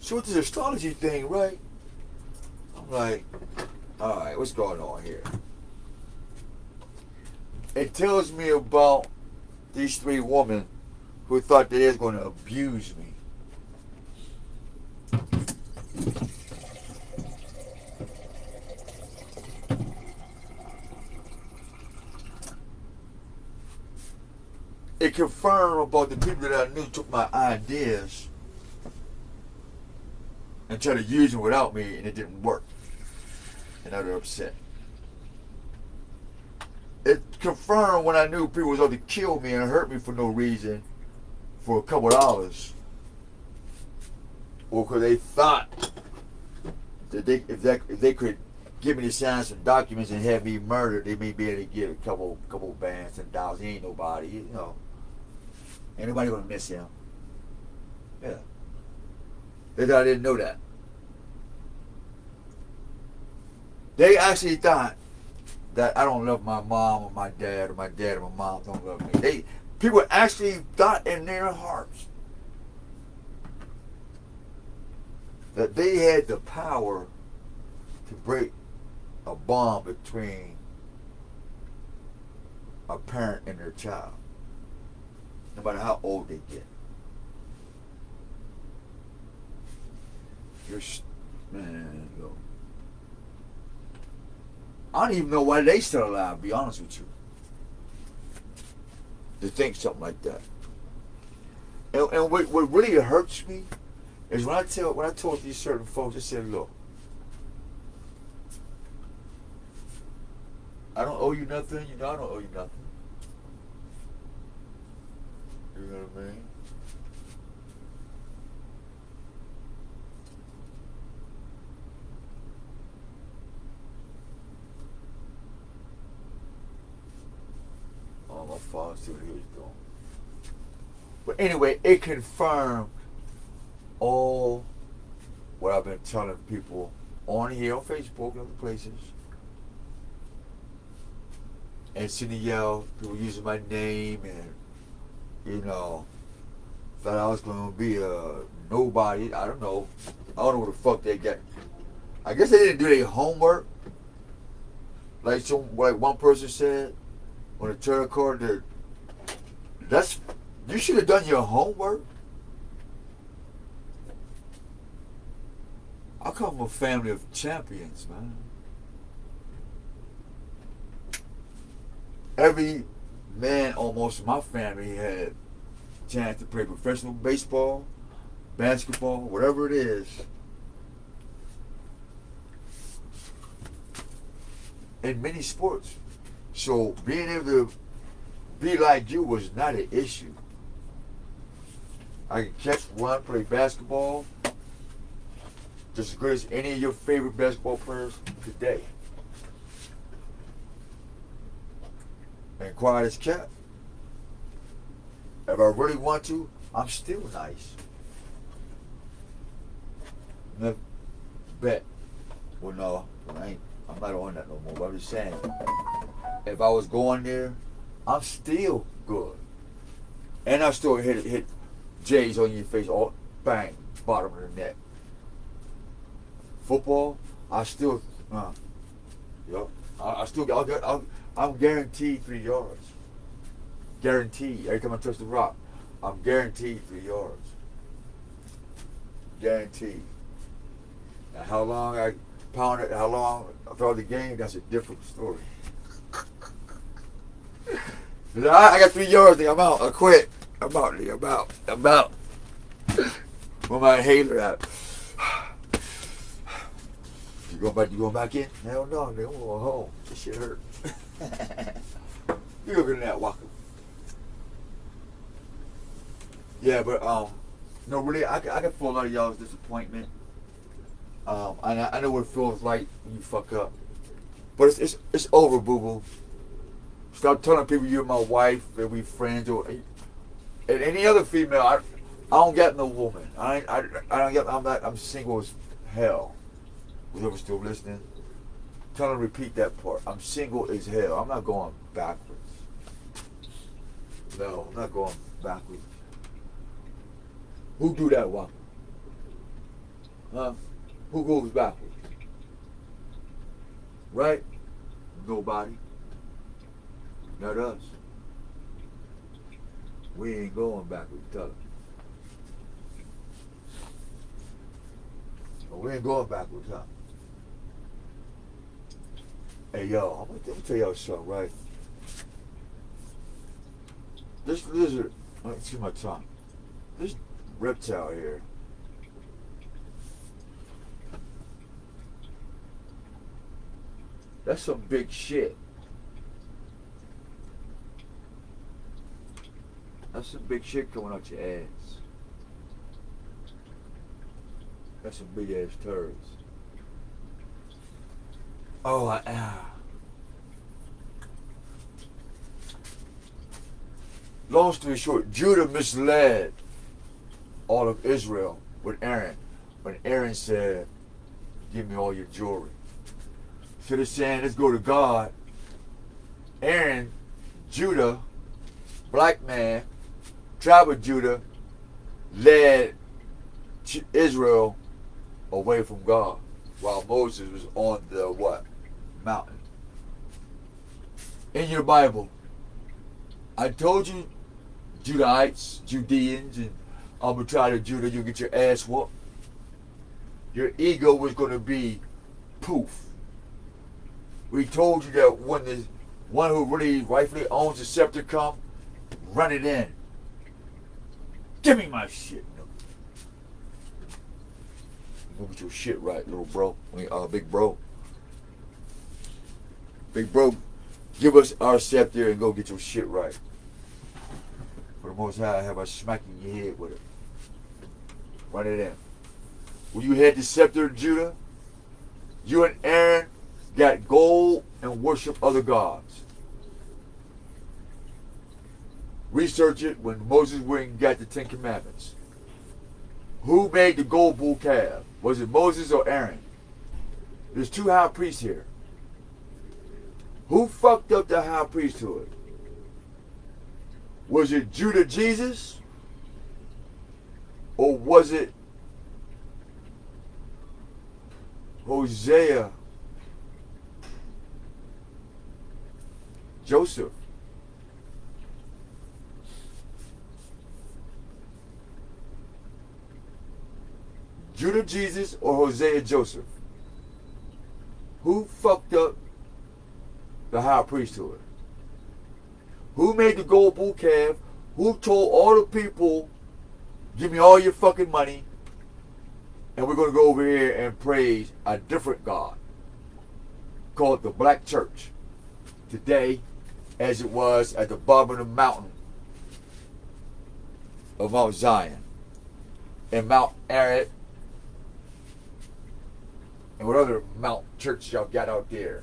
So with this astrology thing, right? I'm like, all right, what's going on here? It tells me about these 3 women who thought that they was going to abuse me. It confirmed about the people that I knew took my ideas and tried to use them without me, and it didn't work. And now they're upset. It confirmed when I knew people was out to kill me and hurt me for no reason for a couple hours. Or because they thought that if they could give me the signs and documents and have me murdered, they may be able to get a couple bands and dollars. He ain't nobody, you know. Ain't nobody gonna miss him. Yeah. They thought I didn't know that. They actually thought that I don't love my mom or my dad or my mom don't love me. People actually thought in their hearts that they had the power to break a bond between a parent and their child, no matter how old they get. Man, yo. I don't even know why they still alive, to be honest with you. To think something like that. And what really hurts me is when I told these certain folks, I said, look, I don't owe you nothing, you know I don't owe you nothing. You know what I mean? Oh, my phone still here is going. But anyway, it confirmed all what I've been telling people on here, on Facebook, and other places. And sending yell, people using my name, and you know, thought I was gonna be a nobody. I don't know. I don't know what the fuck they got. I guess they didn't do their homework. Like one person said on the tarot card that you should have done your homework. I come from a family of champions, man. Every man almost in my family had a chance to play professional baseball, basketball, whatever it is. In many sports. So being able to be like you was not an issue. I can catch, run, play basketball just as good as any of your favorite basketball players today. And quiet as kept. If I really want to, I'm still nice. Never bet. Well, no, I'm not on that no more. But I'm just saying, if I was going there, I'm still good. And I still hit J's on your face, all bang, bottom of the net. Football, I still, yep. I'm guaranteed 3 yards. Guaranteed. Every time I touch the rock, I'm guaranteed 3 yards. Guaranteed. Now, how long I pounded, how long throughout the game, that's a different story. I got 3 yards, I'm out. I quit. I'm out. With my inhaler out. You going back in? Hell no, nigga. I'm going home. This shit hurt. You looking at that, Walker. Yeah, but no, really, I can feel a lot of y'all's disappointment And I know what it feels like when you fuck up. But it's over, boo-boo. Stop telling people you're my wife, that we friends, or and any other female. I don't get no woman. I don't get. I'm single as hell. Whoever's still listening, tell them to repeat that part. I'm single as hell. I'm not going backwards. No, I'm not going backwards. Who do that one? Huh? Who goes backwards? Right? Nobody. Not us. We ain't going backwards, tell them. We ain't going backwards, huh? Hey, yo, let me tell y'all something, right? This lizard, excuse my tongue, this reptile here, that's some big shit. That's some big shit coming out your ass. That's some big ass turds. Oh, long story short, Judah misled all of Israel with Aaron when Aaron said, give me all your jewelry. Instead of saying, let's go to God, Aaron, Judah, black man, tribe of Judah, led Israel away from God while Moses was on the what? Mountain. In your Bible, I told you Judahites, Judeans, and I'm going to try to Judah, you'll get your ass whooped. Your ego was going to be poof. We told you that when the one who really rightfully owns the scepter come, run it in. Give me my shit. Go get your shit right, little bro. Big bro. Big bro, give us our scepter and go get your shit right. For the Most High, have I smacking your head with it. Run it in. When you had the scepter of Judah, you and Aaron got gold and worship other gods. Research it when Moses went and got the 10 Commandments. Who made the gold bull calf? Was it Moses or Aaron? There's 2 high priests here. Who fucked up the high priesthood? Was it Judah Jesus? Or was it Hosea Joseph? Judah Jesus or Hosea Joseph? Who fucked up the high priesthood? Who made the gold bull calf? Who told all the people, give me all your fucking money and we're going to go over here and praise a different God called the Black Church today, as it was at the bottom of the mountain of Mount Zion and Mount Ararat and what other mount churches y'all got out there.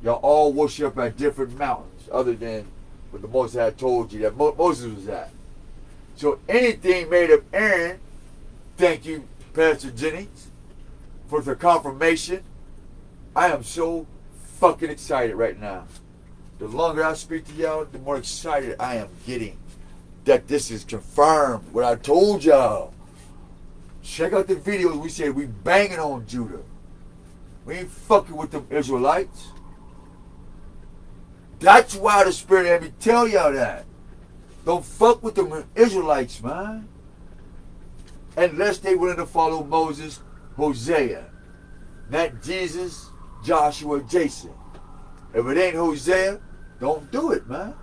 Y'all all worship at different mountains other than what the Most High told you that Moses was at. So anything made of Aaron, thank you, Pastor Jennings, for the confirmation. I am so fucking excited right now. The longer I speak to y'all, the more excited I am getting that this is confirmed. What I told y'all. Check out the videos. We said we banging on Judah. We ain't fucking with them Israelites. That's why the Spirit had me tell y'all that. Don't fuck with them Israelites, man. Unless they willing to follow Moses, Hosea. Not Jesus, Joshua, Jason. If it ain't Hosea, don't do it, man.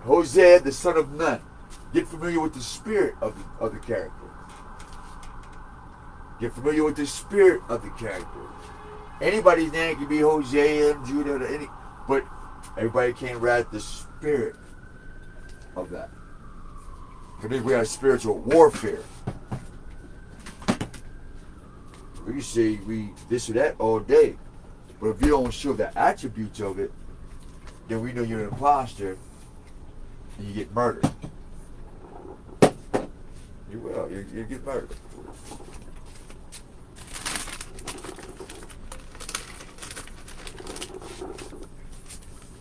Hosea, the son of Nun. Get familiar with the spirit of the character. Get familiar with the spirit of the character. Anybody's name can be Hosea, Judah, but everybody can't ride the spirit of that. Because we have spiritual warfare. We can say we this or that all day. But if you don't show the attributes of it, then we know you're an imposter and you get murdered. You will. You get murdered.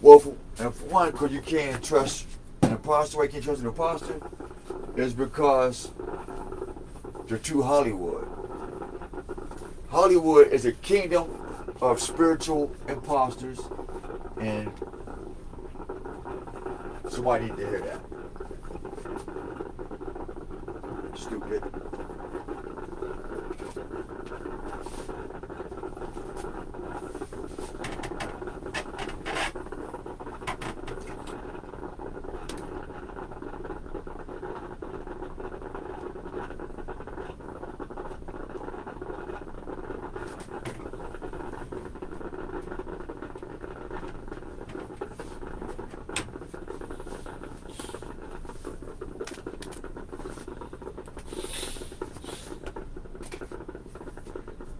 Well, for one, because you can't trust an imposter. Why you can't trust an imposter? Is because they're too Hollywood. Hollywood is a kingdom of spiritual imposters, and somebody need to hear that. Stupid.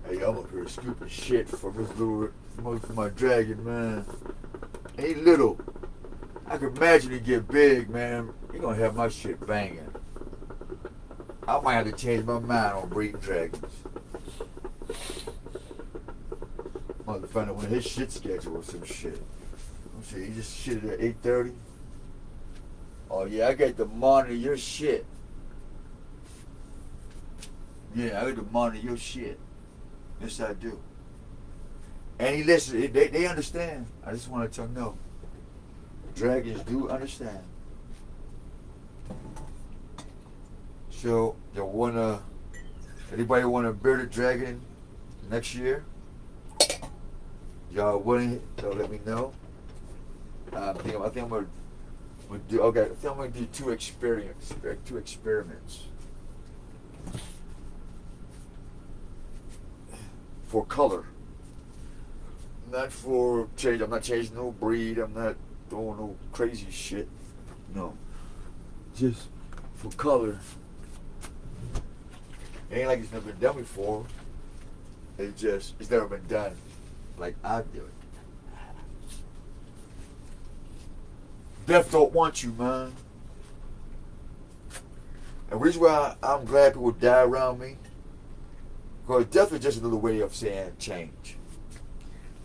Hey, I'm up here scooping shit for this little, for my dragon, man. Ain't little. I can imagine it get big, man. You're gonna have my shit banging. I might have to change my mind on breeding dragons. Motherfucker, when his shit schedule or some shit. Let's see, he just shitted at 8:30. Oh yeah, I got to monitor your shit. Yeah, I got to monitor your shit. Yes, I do. And he listens. They understand. I just want to let y'all know. Dragons do understand. So, anybody want a bearded dragon next year? Y'all willing? So let me know. I think I'm gonna do. Okay, I think I'm gonna do two experiments. For color, not for change. I'm not changing no breed. I'm not doing no crazy shit. No, just for color. It ain't like it's never been done before. It's never been done like I do it. Death don't want you, man. And the reason why I'm glad people die around me, because death is just another way of saying change.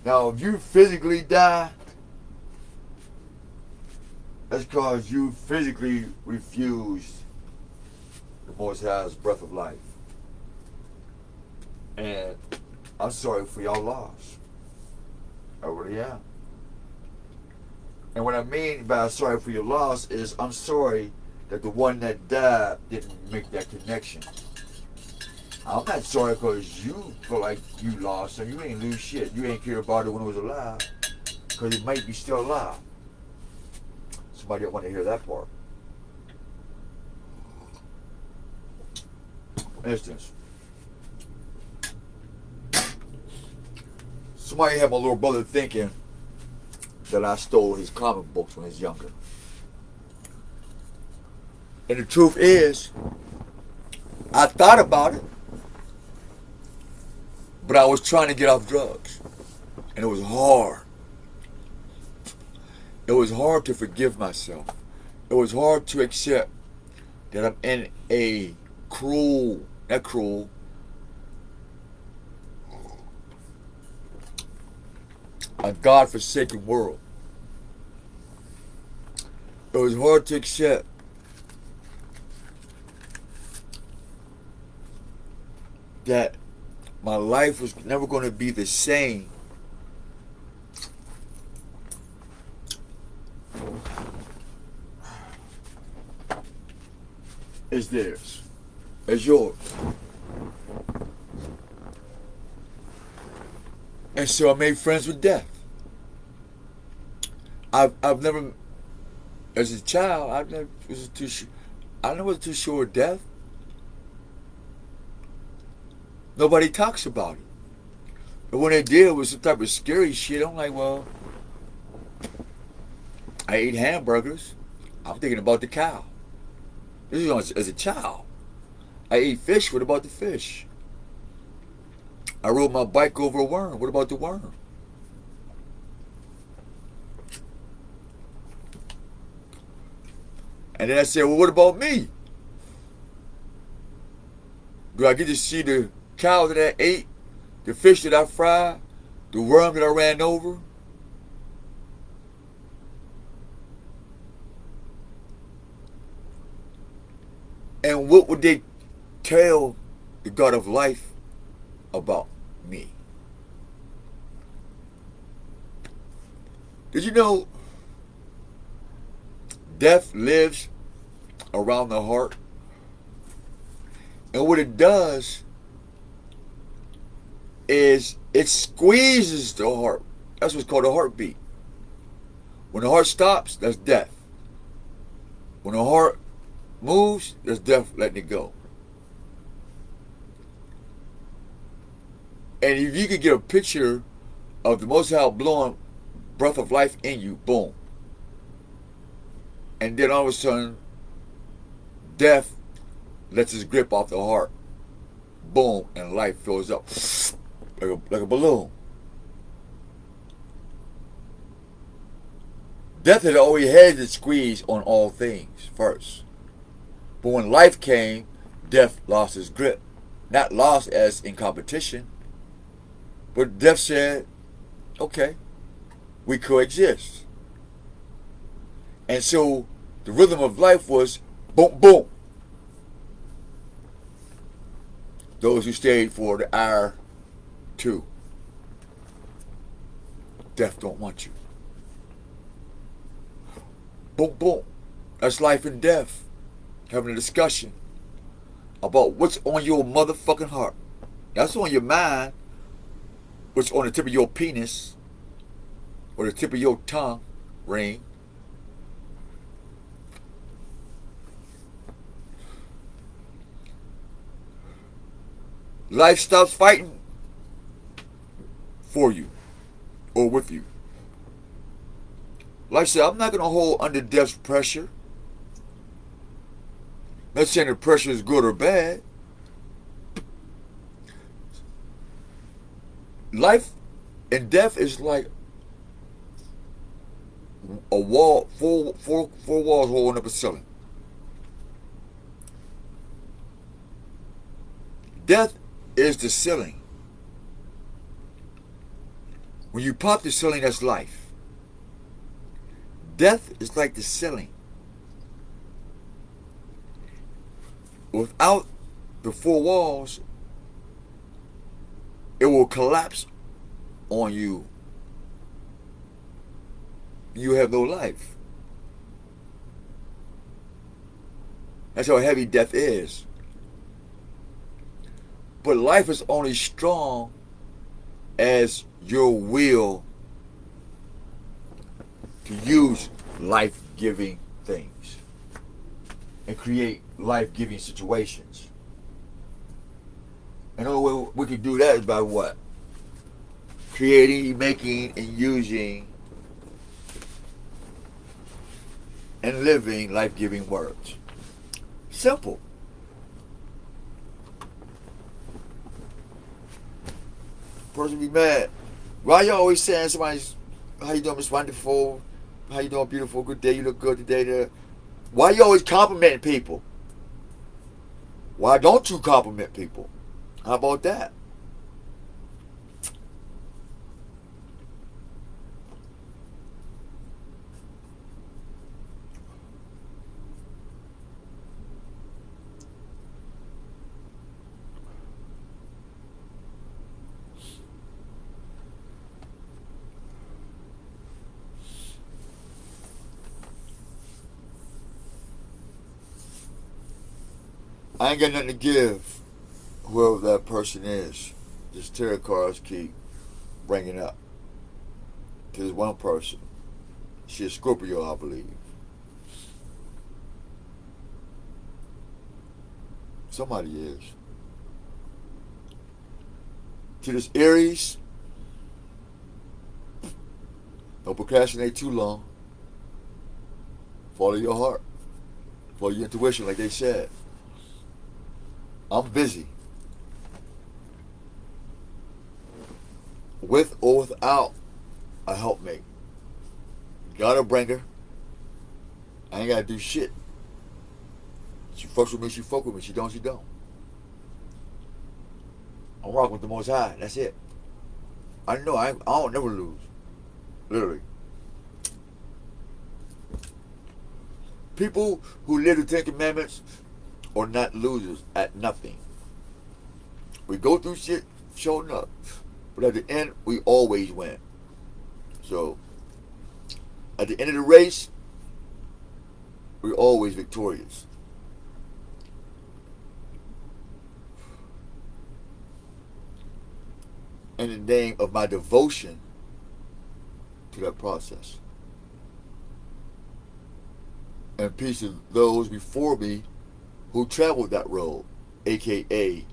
Now, if you physically die, that's because you physically refused the Most High's breath of life. And I'm sorry for y'all loss. I really am. And what I mean by sorry for your loss is I'm sorry that the one that died didn't make that connection. I'm not sorry because you feel like you lost and you ain't lose shit. You ain't care about it when it was alive because it might be still alive. Somebody don't want to hear that part. For instance, somebody had my little brother thinking that I stole his comic books when he was younger. And the truth is, I thought about it, but I was trying to get off drugs. And it was hard. It was hard to forgive myself. It was hard to accept that I'm in a a God-forsaken world. It was hard to accept that my life was never going to be the same as theirs, as yours. And so I made friends with death. I've never, as a child, I never wasn't too sure of death. Nobody talks about it. But when they did, it was some type of scary shit. I'm like, well, I ate hamburgers. I'm thinking about the cow. This is as a child. I ate fish. What about the fish? I rode my bike over a worm. What about the worm? And then I said, well, what about me? Do I get to see the cow that I ate, the fish that I fried, the worm that I ran over? And what would they tell the God of life about me? Did you know death lives around the heart? And what it does is it squeezes the heart. That's what's called a heartbeat. When the heart stops, that's death. When the heart moves, that's death letting it go. And if you could get a picture of the Most High blowing breath of life in you, boom. And then all of a sudden, death lets its grip off the heart. Boom, and life fills up like a balloon. Death had always had its squeeze on all things first. But when life came, death lost its grip. Not lost as in competition, but death said, okay, we coexist. And so the rhythm of life was boom, boom. Those who stayed for the hour 2, death don't want you. Boom, boom. That's life and death. Having a discussion about what's on your motherfucking heart. That's on your mind. What's on the tip of your penis or the tip of your tongue ring. Life stops fighting for you or with you. Life said, I'm not going to hold under death's pressure. Not saying the pressure is good or bad. Life and death is like a wall, four walls holding up a ceiling. Death is the ceiling. When you pop the ceiling, that's life. Death is like the ceiling. Without the 4 walls, it will collapse on you. You have no life. That's how heavy death is. But life is only strong as your will to use life-giving things and create life-giving situations. And the only way we can do that is by what? Creating, making, and using and living life-giving words. Simple. Person be mad. Why you always saying somebody's, how you doing, Miss Wonderful? How you doing, beautiful? Good day, you look good today. Why you always complimenting people? Why don't you compliment people? How about that? I ain't got nothing to give whoever that person is. Just tarot cards keep bringing up. There's one person. She's a Scorpio, I believe. Somebody is. To this Aries, don't procrastinate too long. Follow your heart. Follow your intuition, like they said. I'm busy. with or without a helpmate. Got a bringer. I ain't gotta do shit. She fucks with me, she fuck with me. She don't, she don't. I'm rocking with the Most High. That's it. I know I don't never lose. Literally. People who live the Ten Commandments are not losers at nothing. We go through shit, showing up. But at the end, we always win. So, at the end of the race, we're always victorious. In the name of my devotion to that process. And peace to those before me who traveled that road, aka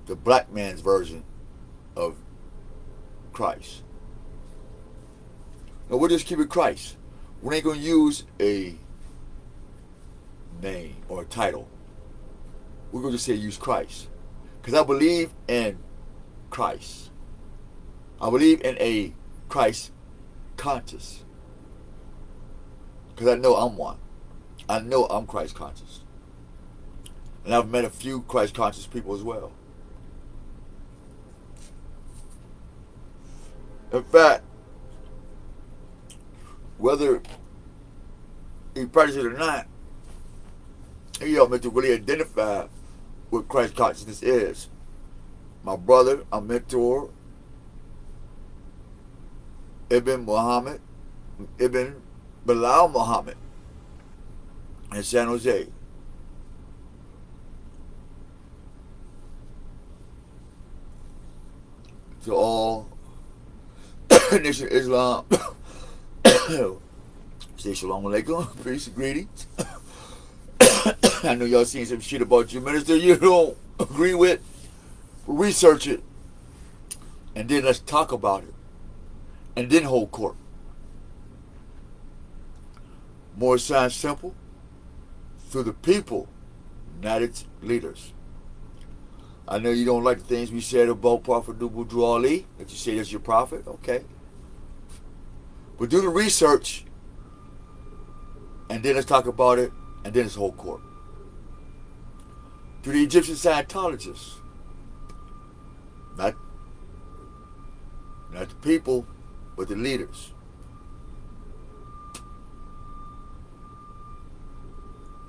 the black man's version of Christ. Now we'll just keep it Christ. We ain't going to use a name or a title. We're going to say use Christ. Because I believe in Christ. I believe in a Christ conscious. Because I know I'm one. I know I'm Christ conscious. And I've met a few Christ conscious people as well. In fact, whether he practices it or not, he helped me to really identify what Christ consciousness is. My brother, a mentor, Ibn Bilal Muhammad in San Jose. To all Nation of Islam, say shalom alaikum, peace and greetings. I know y'all seen some shit about your minister you don't agree with. Research it. And then let's talk about it. And then hold court. More sounds simple. Through the people, not its leaders. I know you don't like the things we said about Prophet Nubu Ali, that you say that's your prophet, okay. But do the research, and then let's talk about it, and then it's whole court. To the Egyptian Scientologists, not the people, but the leaders.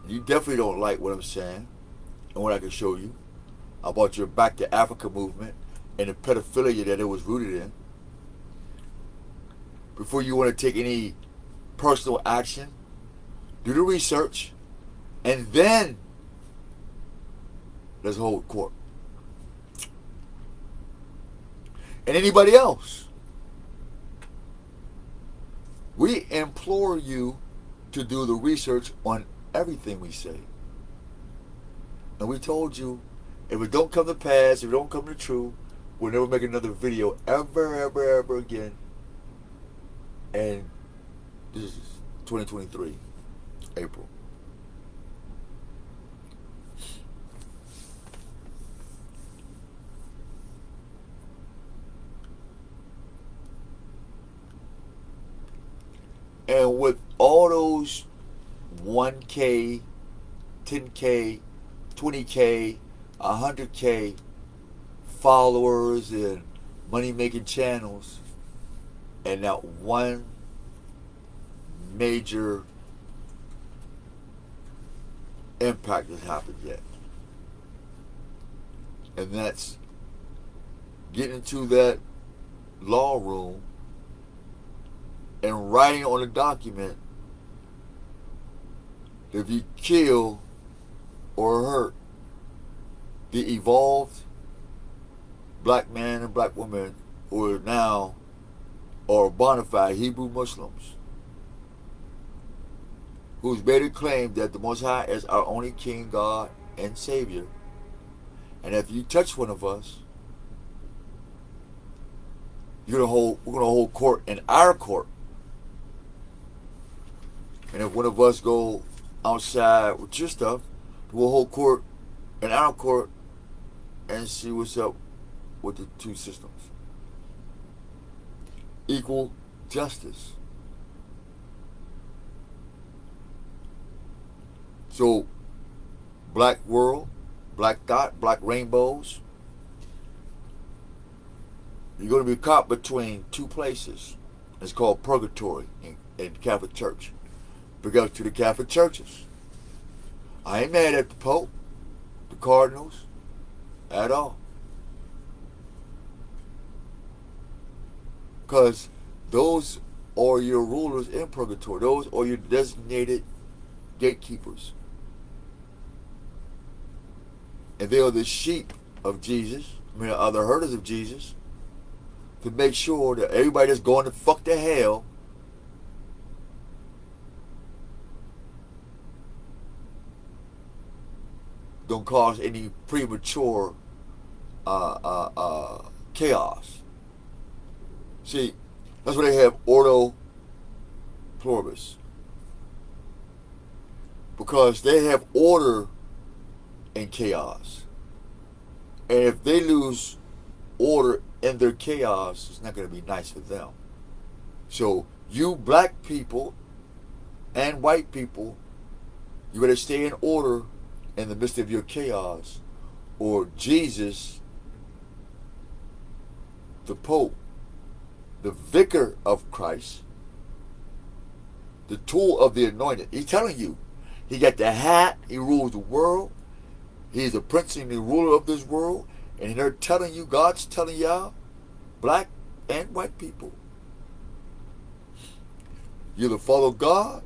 You definitely don't like what I'm saying, and what I can show you about your Back to Africa movement and the pedophilia that it was rooted in. Before you want to take any personal action, do the research, and then let's hold court. And anybody else, we implore you to do the research on everything we say. And we told you, if it don't come to pass, if it don't come to true, we'll never make another video ever again. And this is 2023, April. And with all those 1K, 10K, 20K, 100K followers and money-making channels, and not one major impact has happened yet. And that's getting into that law room and writing on a document that if you kill or hurt the evolved black man and black woman who are now or bona fide Hebrew Muslims who's made a claim that the Most High is our only King, God, and Savior, and if you touch one of us, we're gonna hold court in our court. And if one of us go outside with your stuff, we'll hold court in our court and see what's up with the two systems. equal justice. So, black world, black dot, black rainbows, you're going to be caught between two places. It's called purgatory in Catholic Church. Because to the Catholic churches, I ain't mad at the Pope, the Cardinals, at all. Because those are your rulers in purgatory. Those are your designated gatekeepers. And they are the sheep of Jesus, are the herders of Jesus, to make sure that everybody that's going to fuck to hell don't cause any premature chaos. See, that's why they have ordo pluribus. Because they have order in chaos. And if they lose order in their chaos, it's not going to be nice for them. So, you black people and white people, you better stay in order in the midst of your chaos, or Jesus, the Pope, the vicar of Christ, the tool of the anointed. He's telling you, he got the hat, he rules the world, he's the prince and the ruler of this world, and they're telling you, God's telling y'all, black and white people, you either follow God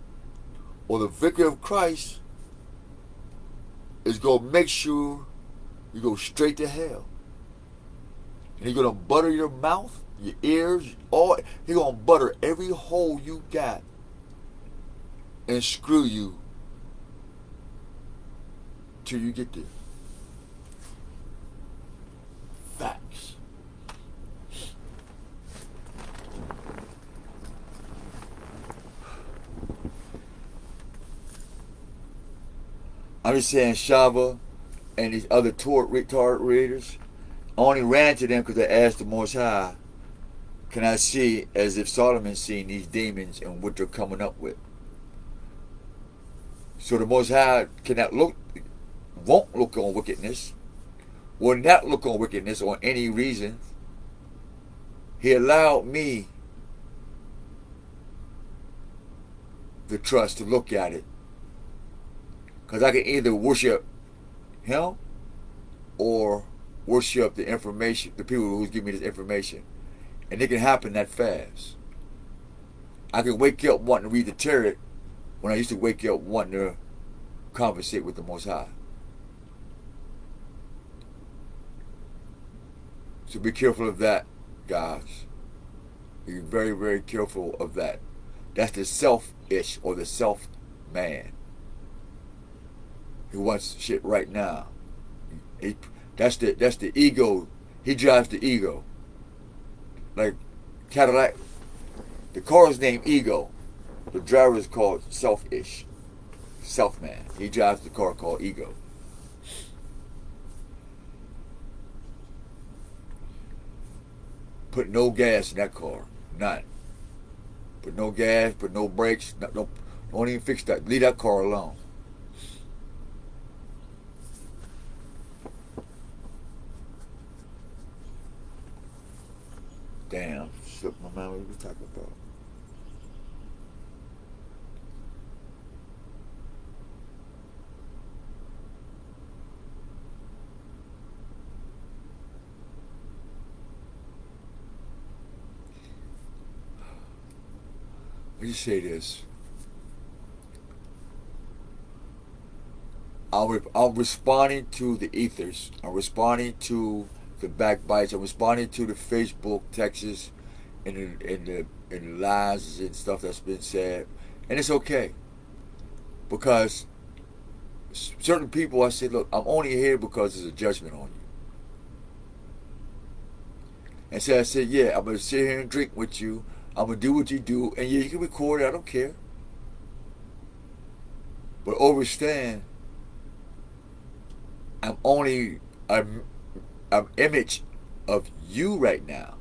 or the vicar of Christ is going to make sure you go straight to hell. And he's going to butter your mouth, your ears, all. He's going to butter every hole you got and screw you till you get there. Facts. I'm just saying, Shava and these other retard readers, I only ran to them because I asked the Most High, can I see as if Solomon's seen these demons and what they're coming up with? So the Most High won't look on wickedness, will not look on wickedness on any reason. He allowed me the trust to look at it. Because I can either worship him or worship the information, the people who's giving me this information. And it can happen that fast. I can wake up wanting to read the Tarot when I used to wake up wanting to conversate with the Most High. So be careful of that, guys. Be very, very careful of that. That's the selfish or the self-man. He wants shit right now. That's the ego. He drives the ego. Like Cadillac, the car is named Ego. The driver is called Selfish. Self-man. He drives the car called Ego. Put no gas in that car. None. Put no gas, put no brakes. Don't even fix that. Leave that car alone. Damn, slipped my mind what we was talking about. Let me say this. I'm responding to the ethers. I'm responding to the backbites. I'm responding to the Facebook texts and the lies and stuff that's been said, and it's okay because certain people, I said, look, I'm only here because there's a judgment on you. And so I said, yeah, I'm gonna sit here and drink with you. I'm gonna do what you do, and yeah, you can record it. I don't care, but understand, I'm only an image of you right now.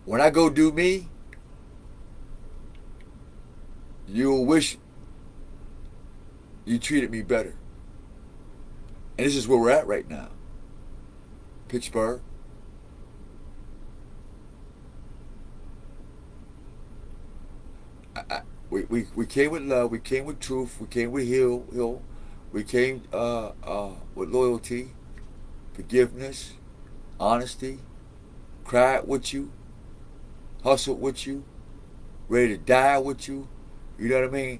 when I go do me, you'll wish you treated me better. And this is where we're at right now. Pittsburgh. We came with love, we came with truth, we came with heal, we came with loyalty, forgiveness, honesty, cried with you, hustled with you, ready to die with you. You know what I mean?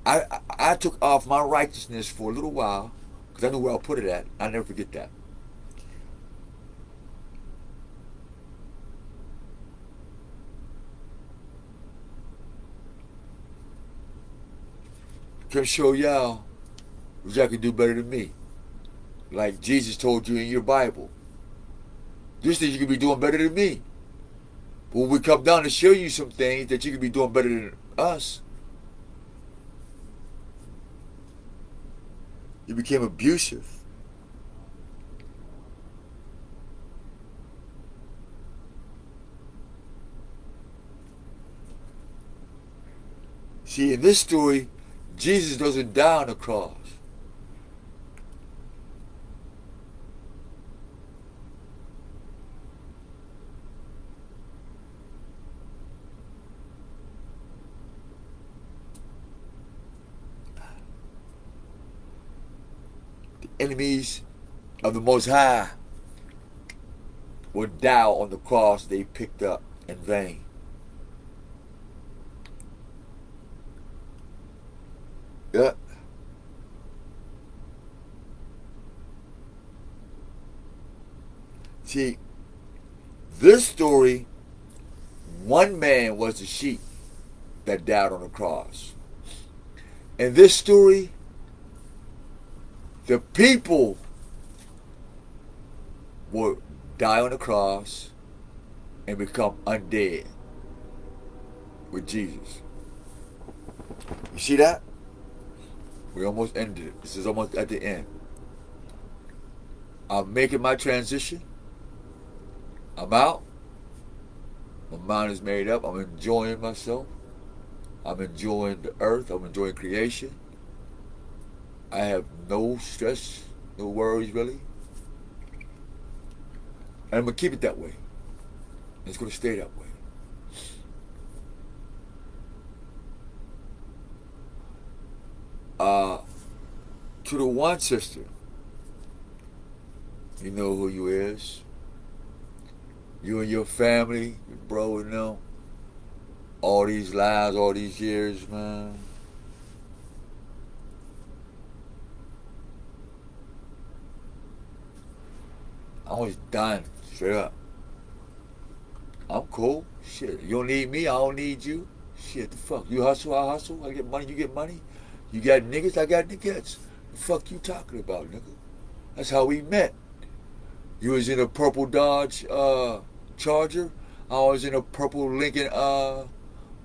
I took off my righteousness for a little while because I knew where I put it at. I'll never forget that. Come show y'all what y'all can do better than me. Like Jesus told you in your Bible. This thing you can be doing better than me. But when we come down to show you some things that you can be doing better than us, you became abusive. See, in this story, Jesus doesn't die on the cross. The enemies of the Most High will die on the cross they picked up in vain. Yeah. See, this story, one man was the sheep that died on the cross. In this story, the people will die on the cross and become undead with Jesus. You see that? We almost ended it. This is almost at the end. I'm making my transition. I'm out. My mind is made up. I'm enjoying myself. I'm enjoying the earth. I'm enjoying creation. I have no stress, no worries really. And I'm going to keep it that way. It's going to stay that way. To the one sister, you know who you is. You and your family, your bro, you know. All these lies, all these years, man. I was done, straight up. I'm cool. Shit, you don't need me, I don't need you. Shit, the fuck? You hustle, I hustle. I get money, you get money. You got niggas, I got niggas. The fuck you talking about, nigga? That's how we met. You was in a purple Dodge Charger. I was in a purple Lincoln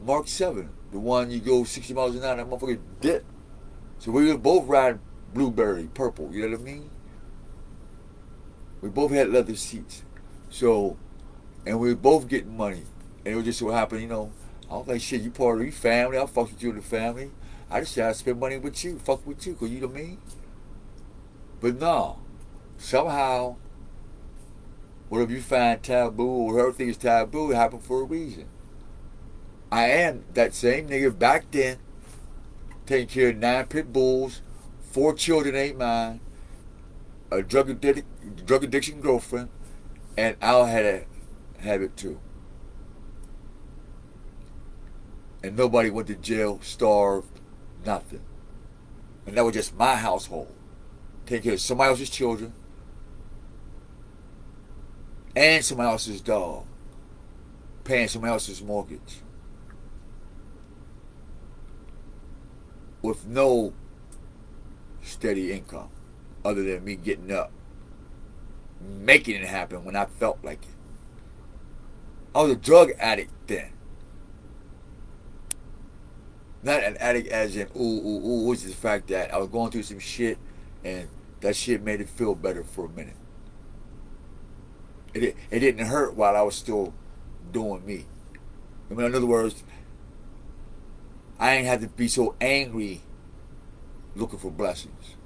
Mark 7. The one you go 60 miles an hour, that motherfucker dip. So we were both riding blueberry, purple, you know what I mean? We both had leather seats. So, and we were both getting money. And it was just so happened, you know, I was like, shit, you part of your family, I'll fuck with you in the family. I just said I'd spend money with you, fuck with you, cause you know what I mean? But no, somehow, whatever you find taboo or whatever thing is taboo, it happened for a reason. I am that same nigga back then, taking care of 9 pit bulls, 4 children ain't mine, a drug addiction girlfriend, and Al had a habit too. And nobody went to jail, starved, nothing. And that was just my household. Taking care of somebody else's children and somebody else's dog. Paying somebody else's mortgage. With no steady income other than me getting up, making it happen when I felt like it. I was a drug addict then. Not an addict as in which is the fact that I was going through some shit and that shit made it feel better for a minute. It didn't hurt while I was still doing me. I mean, in other words, I ain't had to be so angry looking for blessings.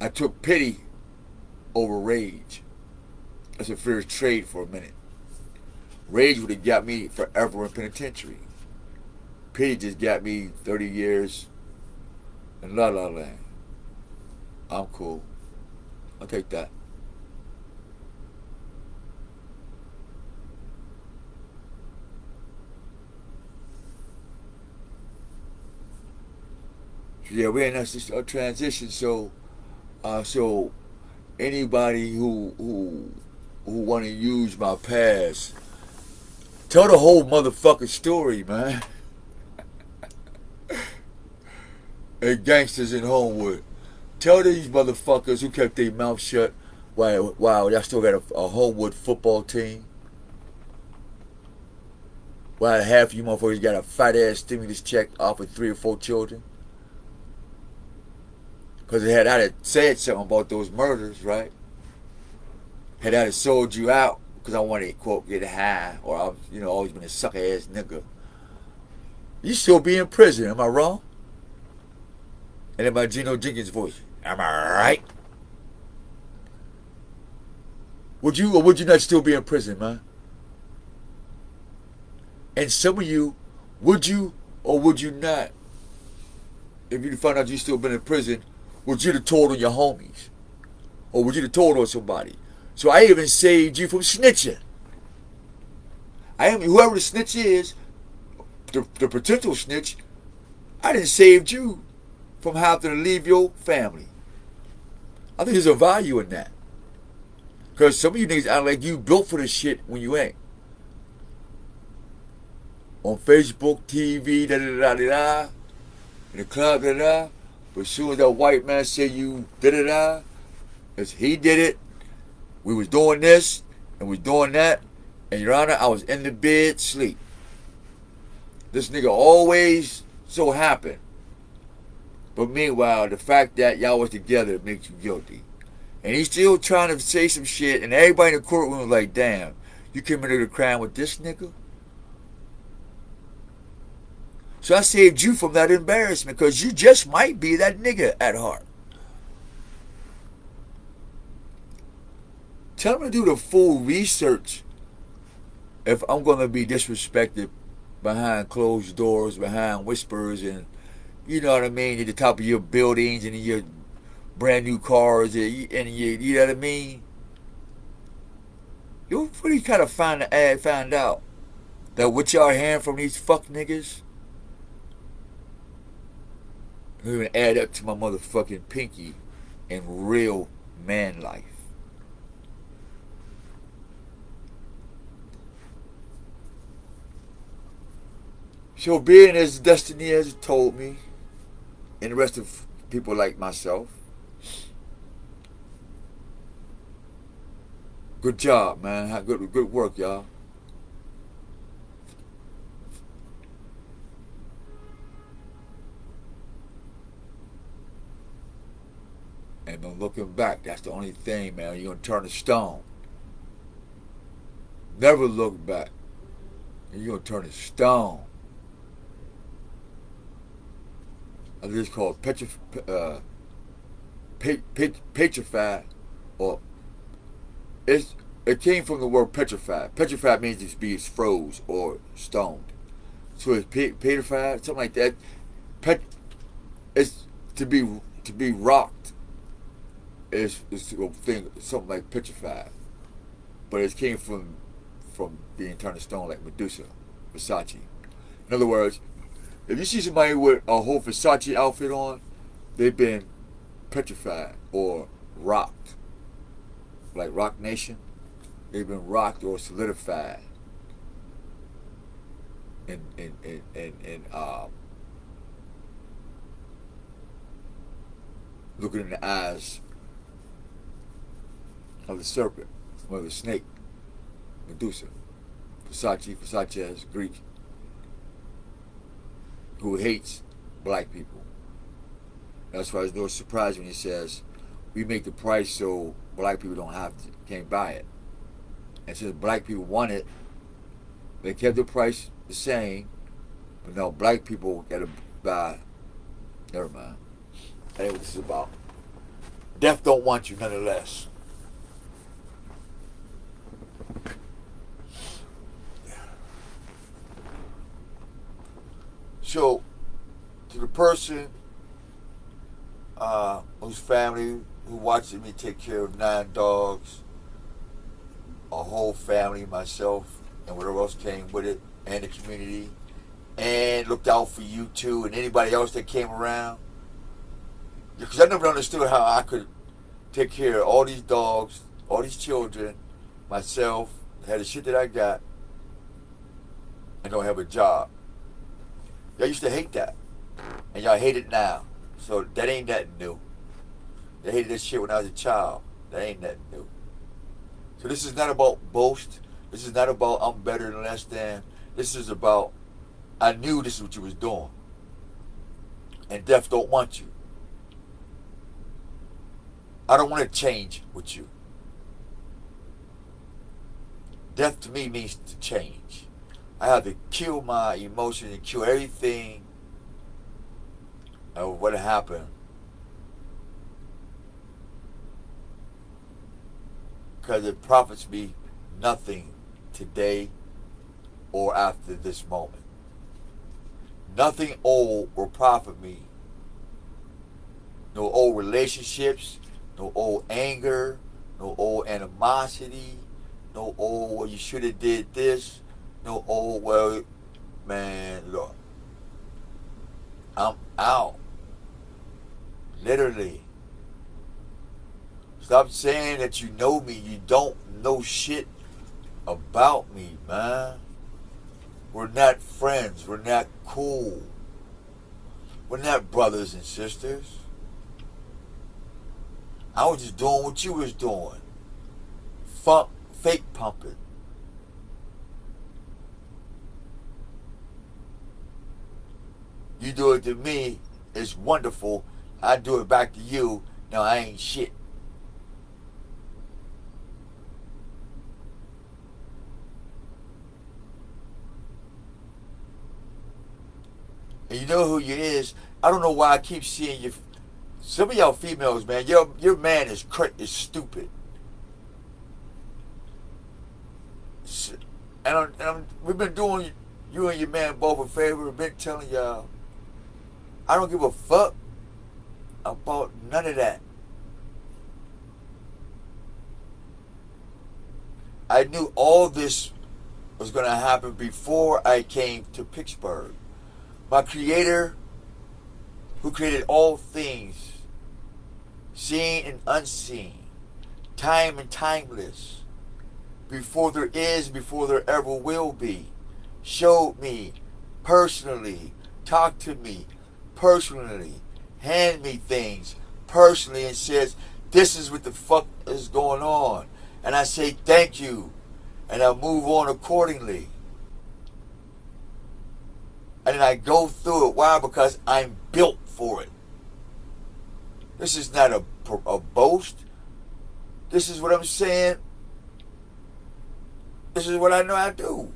I took pity over rage. That's a fair trade for a minute. Rage would have got me forever in penitentiary. Pity just got me 30 years in La La Land. I'm cool. I'll take that. Yeah, we're in a transition. So anybody who want to use my past, tell the whole motherfucking story, man. Hey, gangsters in Homewood, tell these motherfuckers who kept their mouth shut while y'all still got a Homewood football team. While half of you motherfuckers got a fat ass stimulus check off of 3 or 4 children. Because I'd have said something about those murders, right? I'd have sold you out because I wanted to, quote, get high, or I've, always been a sucker ass nigga. You still be in prison, am I wrong? And in my Geno Jenkins voice, am I right? Would you or would you not still be in prison, man? And some of you, would you or would you not? If you found out you still been in prison, would you have told on your homies? Or would you have told on somebody? So I even saved you from snitching. Whoever the snitch is, the potential snitch, I done saved you from having to leave your family. I think there's a value in that. Because some of you niggas act like you built for this shit when you ain't. On Facebook, TV, da-da-da-da-da, in the club, da-da-da. But as soon as that white man said you da-da-da, as he did it, we was doing this, and we doing that, and Your Honor, I was in the bed, sleep. This nigga always so happened. But meanwhile, the fact that y'all was together makes you guilty. And he's still trying to say some shit, and everybody in the courtroom was like, damn, you committed a crime with this nigga? So I saved you from that embarrassment, because you just might be that nigga at heart. Tell me to do the full research if I'm going to be disrespected behind closed doors, behind whispers, and you know what I mean, at the top of your buildings and in your brand new cars, and you know what I mean? You'll really kind of find out that what y'all hearing from these fuck niggas don't even add up to my motherfucking pinky in real man life. So being as destiny has told me, and the rest of people like myself, good job, man. Good work, y'all. And then looking back, that's the only thing, man. You're gonna turn to stone. Never look back. You're gonna turn to stone. I just call it petrified, or it came from the word petrified. Petrified means to be froze or stoned. So it's petrified, something like that. It's to be rocked. It's a thing, something like petrified, but it came from being turned to stone, like Medusa, Versace. In other words, if you see somebody with a whole Versace outfit on, they've been petrified or rocked. Like Rock Nation, they've been rocked or solidified. And looking in the eyes of the serpent, or the snake, Medusa, Versace as Greek, who hates black people. That's why it's no surprise when he says, we make the price so black people can't buy it. And since black people want it, they kept the price the same, but now black people gotta buy. Never mind. That ain't what this is about. Death don't want you nonetheless. So, to the person whose family, who watches me take care of 9 dogs, a whole family, myself, and whatever else came with it, and the community, and looked out for you too, and anybody else that came around. Because I never understood how I could take care of all these dogs, all these children, myself, had the shit that I got, and don't have a job. Y'all used to hate that. And y'all hate it now. So that ain't nothing new. They hated this shit when I was a child. That ain't nothing new. So this is not about boast. This is not about I'm better than less than. This is about I knew this is what you was doing. And death don't want you. I don't want to change with you. Death to me means to change. I have to kill my emotions and kill everything of what happened. Because it profits me nothing today or after this moment. Nothing old will profit me. No old relationships, no old anger, no old animosity, no old, well, you should have did this, no old, well, man, look, I'm out. Literally. Stop saying that you know me. You don't know shit about me, man. We're not friends. We're not cool. We're not brothers and sisters. I was just doing what you was doing. Fake pumping. You do it to me, it's wonderful. I do it back to you. No, I ain't shit. And you know who you is. I don't know why I keep seeing you. Some of y'all females, man, your man is stupid. And we've been doing you and your man both a favor. We've been telling y'all, I don't give a fuck about none of that. I knew all this was going to happen before I came to Pittsburgh. My creator, who created all things, seen and unseen, time and timeless, before there is, before there ever will be, showed me personally, talked to me personally, hand me things personally, and says, this is what the fuck is going on. And I say thank you, and I move on accordingly. And then I go through it. Why? Because I'm built for it. This is not a boast. This is what I'm saying. This is what I know I do.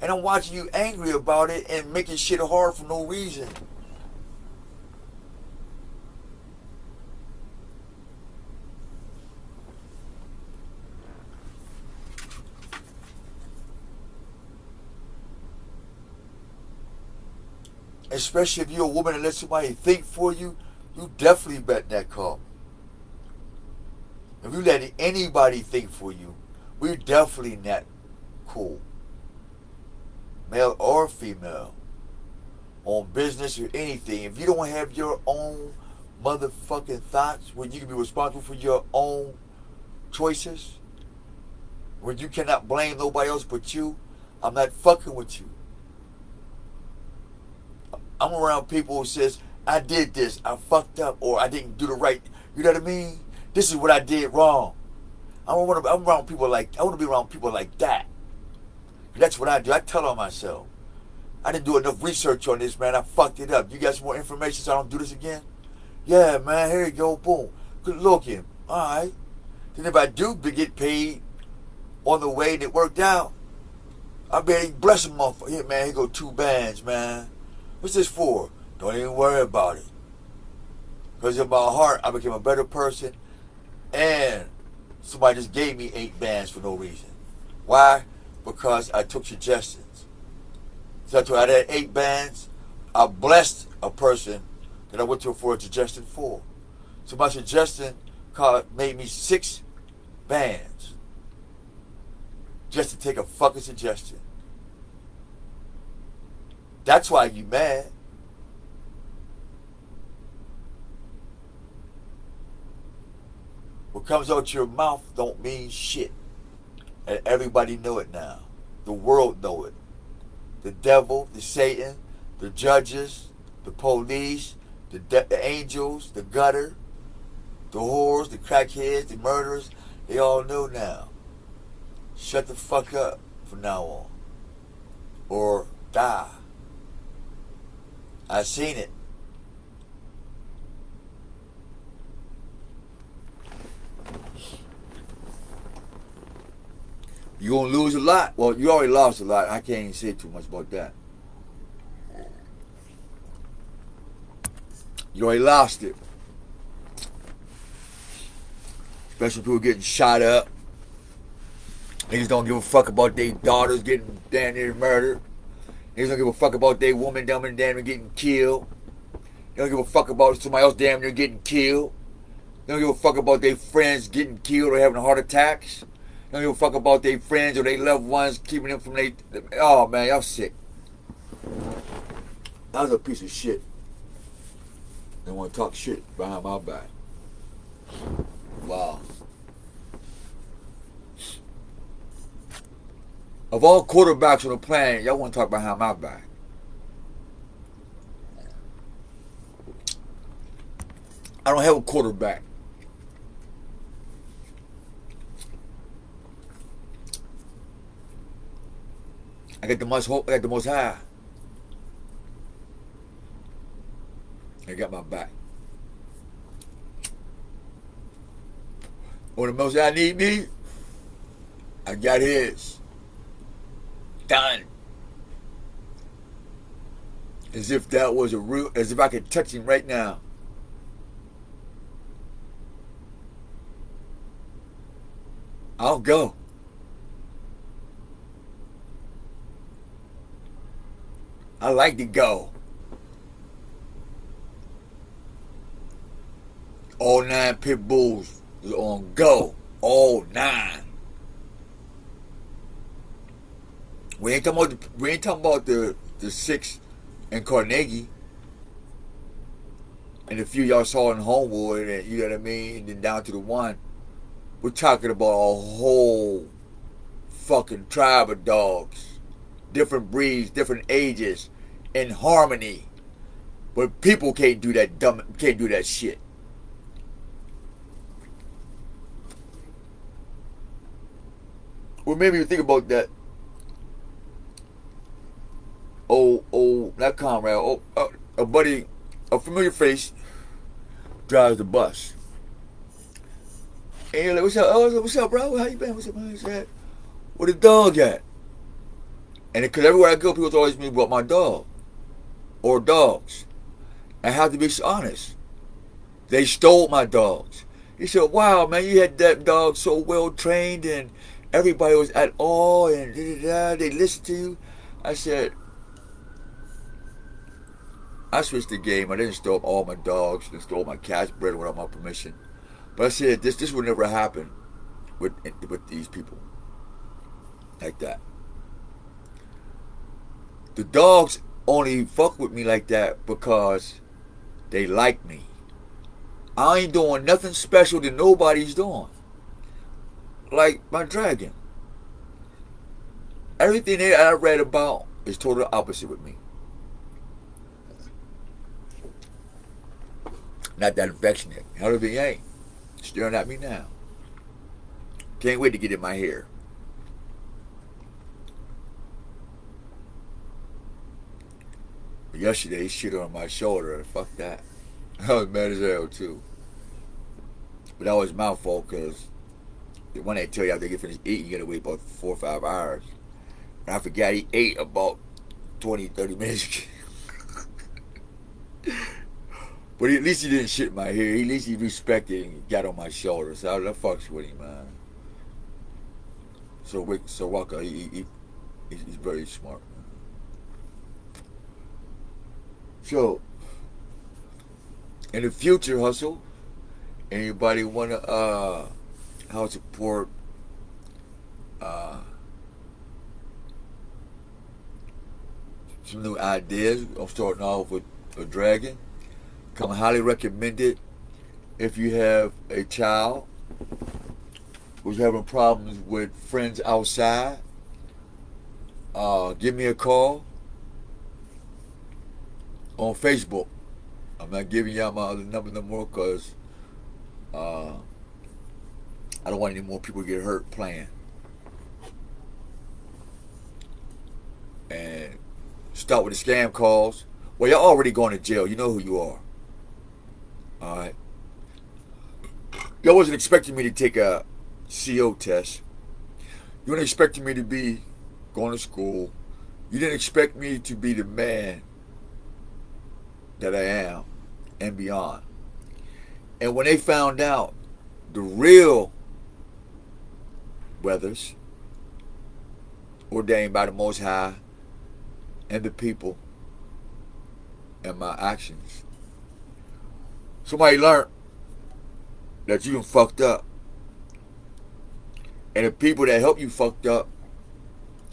And I'm watching you angry about it and making shit hard for no reason. Especially if you're a woman and let somebody think for you, you definitely bet that come. If you let anybody think for you, we're definitely not cool. Male or female. On business or anything. If you don't have your own motherfucking thoughts, where you can be responsible for your own choices, where you cannot blame nobody else but you, I'm not fucking with you. I'm around people who says, I did this, I fucked up, or I didn't do the right, you know what I mean? This is what I did wrong. I'm around people like, I want to be around people like that. That's what I do. I tell on myself. I didn't do enough research on this, man. I fucked it up. You got some more information so I don't do this again? Yeah, man, here you go, boom. Good looking. Alright. Then if I do get paid on the way and it worked out, I better bless him motherfucker. Here, man, here go 2 bands, man. What's this for? Don't even worry about it. Because in my heart, I became a better person, and somebody just gave me 8 bands for no reason. Why? Because I took suggestions. So I had 8 bands. I blessed a person that I went to for a suggestion for. So my suggestion made me 6 bands just to take a fucking suggestion. That's why you mad. What comes out your mouth don't mean shit. And everybody know it now. The world know it. The devil, the Satan, the judges, the police, the angels, the gutter, the whores, the crackheads, the murderers, they all know now. Shut the fuck up from now on. Or die. I seen it. You're going to lose a lot. Well, you already lost a lot. I can't even say too much about that. You already lost it. Especially people getting shot up. Niggas don't give a fuck about their daughters getting damn near murdered. Niggas don't give a fuck about their woman damn near getting killed. They don't give a fuck about somebody else damn near getting killed. They don't give a fuck about their friends getting killed or having heart attacks. They don't give a fuck about their friends or their loved ones keeping them from their... Oh, man, y'all sick. That was a piece of shit. They want to talk shit behind my back. Wow. Of all quarterbacks on the planet, y'all want to talk behind my back. I don't have a quarterback. I got the most high. I got my back. When the most high need me, I got his. Done. As if that was as if I could touch him right now. I'll go. I like to go. All 9 pit bulls is on go. All 9. We ain't talking about the 6 in Carnegie. And the few y'all saw in Homewood, and you know what I mean, and then down to the 1. We're talking about a whole fucking tribe of dogs. Different breeds, different ages, in harmony. But people can't do that shit. Well, maybe you think about that. Not comrade. A buddy, a familiar face, drives the bus. And you're like, what's up? Oh, what's up, bro? How you been? What's up, man? Where the dog at? And because everywhere I go, people always me about my dog or dogs. I have to be honest. They stole my dogs. He said, wow, man, you had that dog so well trained and everybody was at awe and they listened to you. I said, I switched the game. I didn't steal all my dogs and stole my cat's bread without my permission. But I said, this would never happen with these people like that. The dogs only fuck with me like that because they like me. I ain't doing nothing special that nobody's doing. Like my dragon. Everything that I read about is total opposite with me. Not that affectionate. Hell if he ain't. Staring at me now. Can't wait to get in my hair. But yesterday he shit on my shoulder. Fuck that. I was mad as hell too. But that was my fault because when they tell you after you finish eating, you gotta wait about 4 or 5 hours. And I forgot he ate about 20, 30 minutes. But at least he didn't shit my hair. At least he respected it and got on my shoulder. So that fucks with him, man. So Waka, he's very smart. So, in the future, Hustle, anybody want to help support some new ideas? I'm starting off with a dragon. Come highly recommended if you have a child who's having problems with friends outside. Give me a call on Facebook. I'm not giving y'all my other number no more because I don't want any more people to get hurt playing. And start with the scam calls. Well, y'all already going to jail. You know who you are. Alright. Y'all wasn't expecting me to take a CO test. You weren't expecting me to be going to school. You didn't expect me to be the man that I am and beyond. And when they found out the real weathers ordained by the Most High and the people and my actions, somebody learned that you done fucked up. And the people that help you fucked up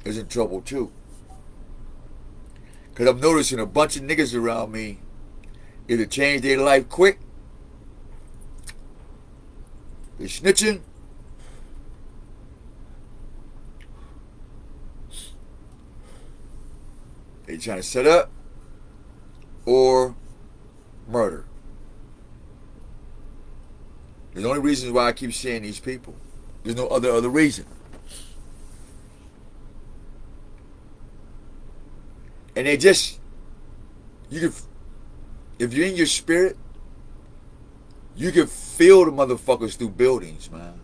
is in trouble too. Because I'm noticing a bunch of niggas around me either change their life quick, they snitching, they trying to set up, or murder. There's only reasons why I keep seeing these people. There's no other reason. And they just, you can, if you're in your spirit, you can feel the motherfuckers through buildings, man.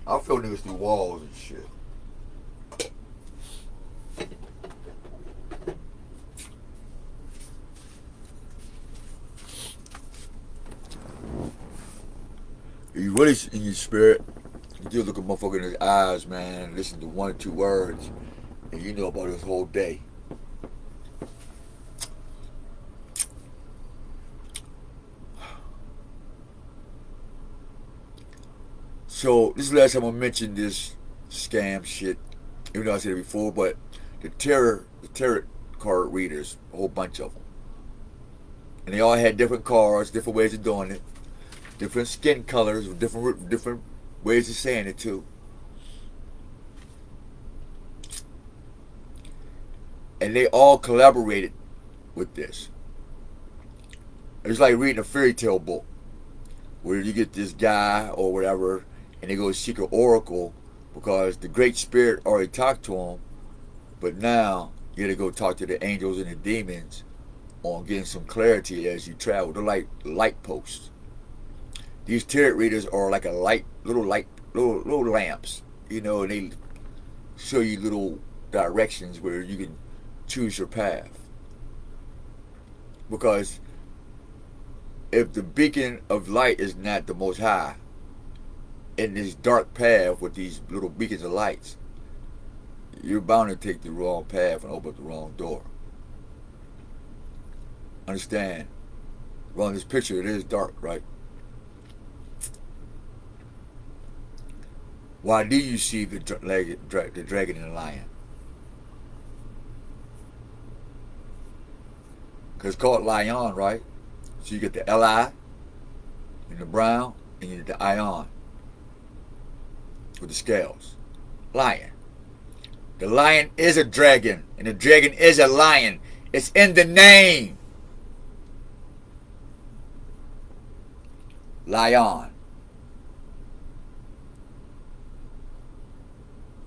I feel niggas through walls and shit. If you really in your spirit, you just look a motherfucker in his eyes, man, and listen to 1 or 2 words, and you know about his whole day. So this is the last time I mentioned this scam shit, even though I said it before, but the tarot card readers, a whole bunch of them. And they all had different cards, different ways of doing it, different skin colors, different ways of saying it too. And they all collaborated with this. It's like reading a fairy tale book where you get this guy or whatever and they go seek an oracle because the Great Spirit already talked to him, but now you gotta go talk to the angels and the demons on getting some clarity as you travel. They're like light posts. These tarot readers are like little lamps, you know, and they show you little directions where you can choose your path. Because if the beacon of light is not the Most High, in this dark path with these little beacons of lights, you're bound to take the wrong path and open up the wrong door. Understand? Well, in this picture, it is dark, right? Why do you see the dragon and the lion? Because it's called lion, right? So you get the Li and the brown, and you get the ion with the scales. Lion. The lion is a dragon, and the dragon is a lion. It's in the name. Lion.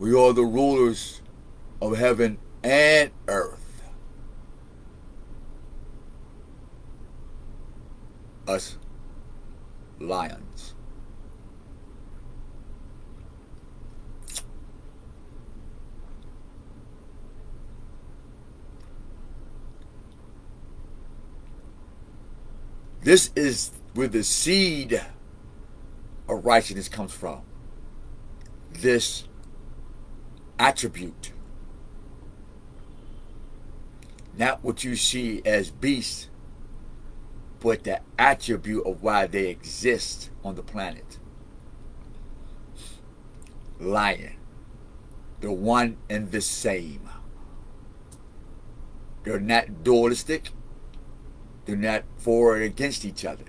We are the rulers of heaven and earth. Us lions. This is where the seed of righteousness comes from. This attribute. Not what you see as beasts, but the attribute of why they exist on the planet. Lion. They're one and the same. They're not dualistic. They're not for or against each other.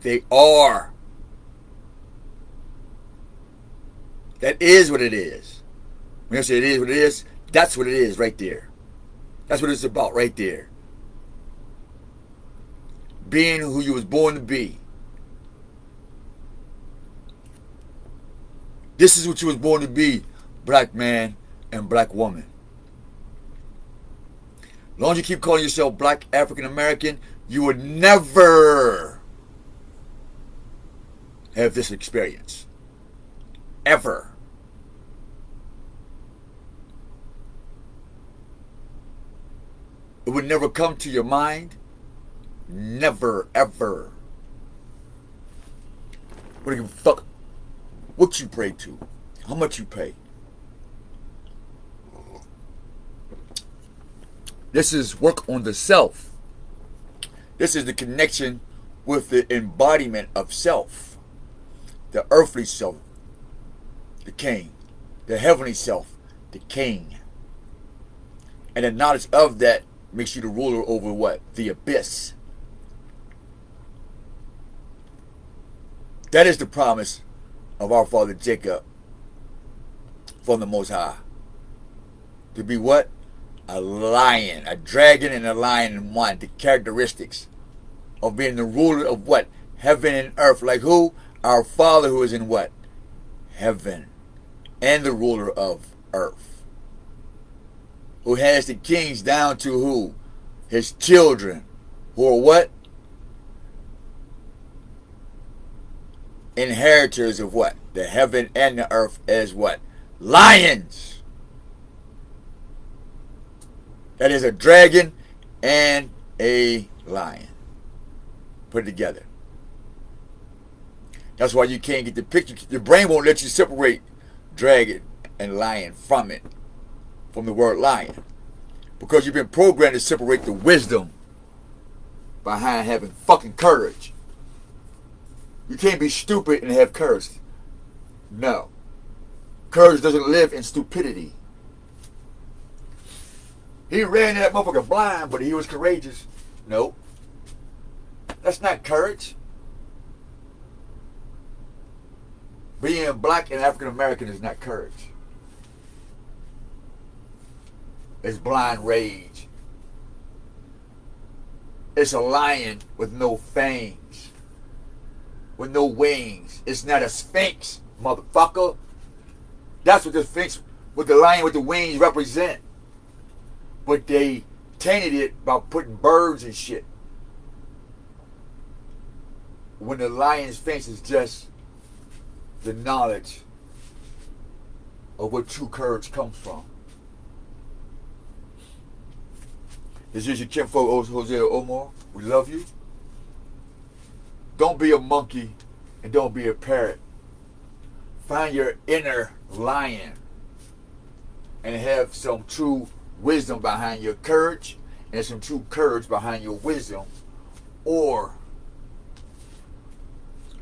They are. That is what it is. When I say it is what it is, that's what it is right there. That's what it's about right there. Being who you was born to be. This is what you was born to be, black man and black woman. As long as you keep calling yourself black African American, you would never have this experience. Ever. It would never come to your mind. Never, ever. What do you fuck? What you pray to? How much you pay? This is work on the self. This is the connection with the embodiment of self. The earthly self, the king. The heavenly self, the king. And the knowledge of that makes you the ruler over what? The abyss. That is the promise of our father Jacob from the Most High. To be what? A lion, a dragon and a lion in one. The characteristics of being the ruler of what? Heaven and earth. Like who? Our Father who is in what? Heaven. And the ruler of earth. Who has the kings down to who? His children. Who are what? Inheritors of what? The heaven and the earth as what? Lions. That is a dragon and a lion. Put it together. That's why you can't get the picture. Your brain won't let you separate dragon and lion from it. From the word lion. Because you've been programmed to separate the wisdom behind having fucking courage. You can't be stupid and have courage. No. Courage doesn't live in stupidity. He ran that motherfucker blind, but he was courageous. Nope. That's not courage. Being black and African American is not courage. It's blind rage. It's a lion with no fangs. With no wings. It's not a sphinx, motherfucker. That's what the sphinx, what the lion with the wings represent. But they tainted it by putting birds and shit. When the lion's face is just the knowledge of where true courage comes from. This is your kinfolk, Jose Omar. We love you. Don't be a monkey and don't be a parrot. Find your inner lion and have some true wisdom behind your courage and some true courage behind your wisdom, or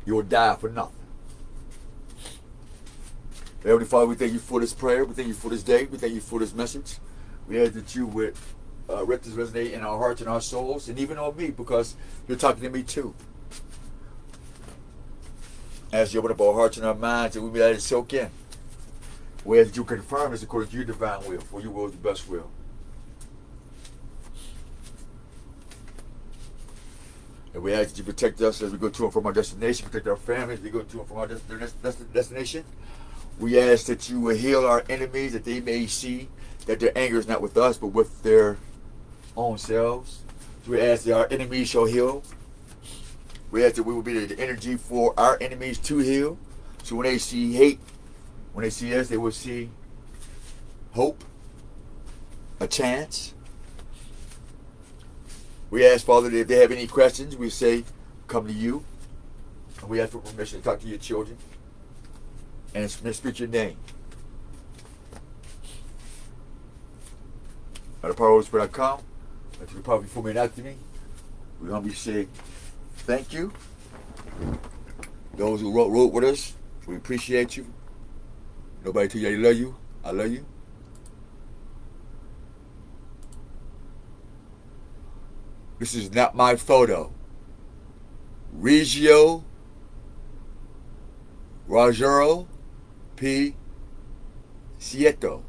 you'll die for nothing. Heavenly Father, we thank you for this prayer. We thank you for this day. We thank you for this message. We ask that you would let this resonate in our hearts and our souls, and even on me, because you're talking to me too. As you open up our hearts and our minds, and we may let it soak in. We ask that you confirm this according to your divine will, for your will is the best will. And we ask that you protect us as we go to and from our destination, protect our families as we go to and from our destination. We ask that you will heal our enemies, that they may see that their anger is not with us, but with their own selves. So we ask that our enemies shall heal. We ask that we will be the energy for our enemies to heal. So when they see hate, when they see us, they will see hope, a chance. We ask, Father, that if they have any questions, we say, come to you. And we ask for permission to talk to your children and speak your name. By the power of the Holy Spirit I come, that you probably before me and after me. We're going to be saying thank you. Those who wrote with us, we appreciate you. Nobody tell you they love you. I love you. This is not my photo. Regio Rogero P. Sieto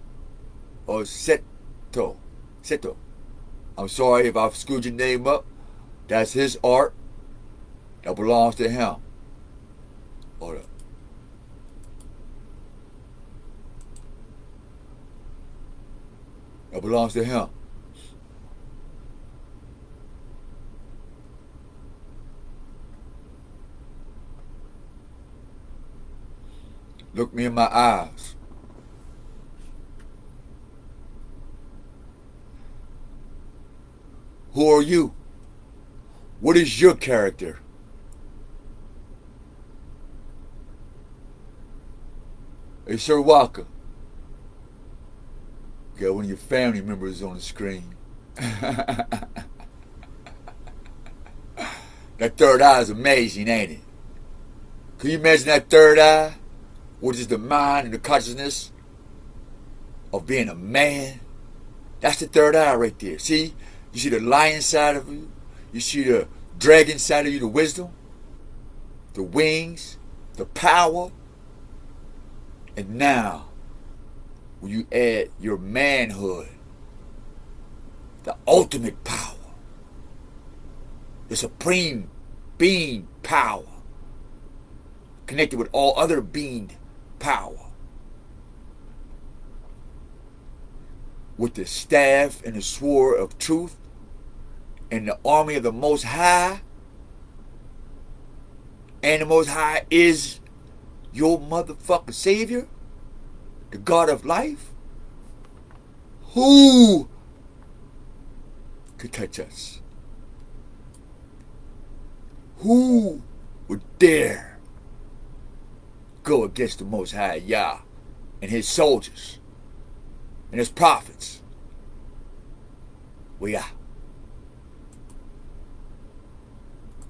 or Seto. I'm sorry if I've screwed your name up. That's his art. That belongs to him. Hold up. That belongs to him. Look me in my eyes. Who are you? What is your character? Hey, Sir Walker. Got one of your family members on the screen. That third eye is amazing, ain't it? Can you imagine that third eye? Which is the mind and the consciousness of being a man. That's the third eye right there. See? You see the lion side of you. You see the dragon side of you, the wisdom, the wings, the power. And now, when you add your manhood, the ultimate power, the supreme being power, connected with all other being power, with the staff and the sword of truth and the army of the Most High, and the Most High is your motherfucking Savior, the God of life. Who could touch us? Who would dare go against the Most High Yah and his soldiers and his prophets? We are.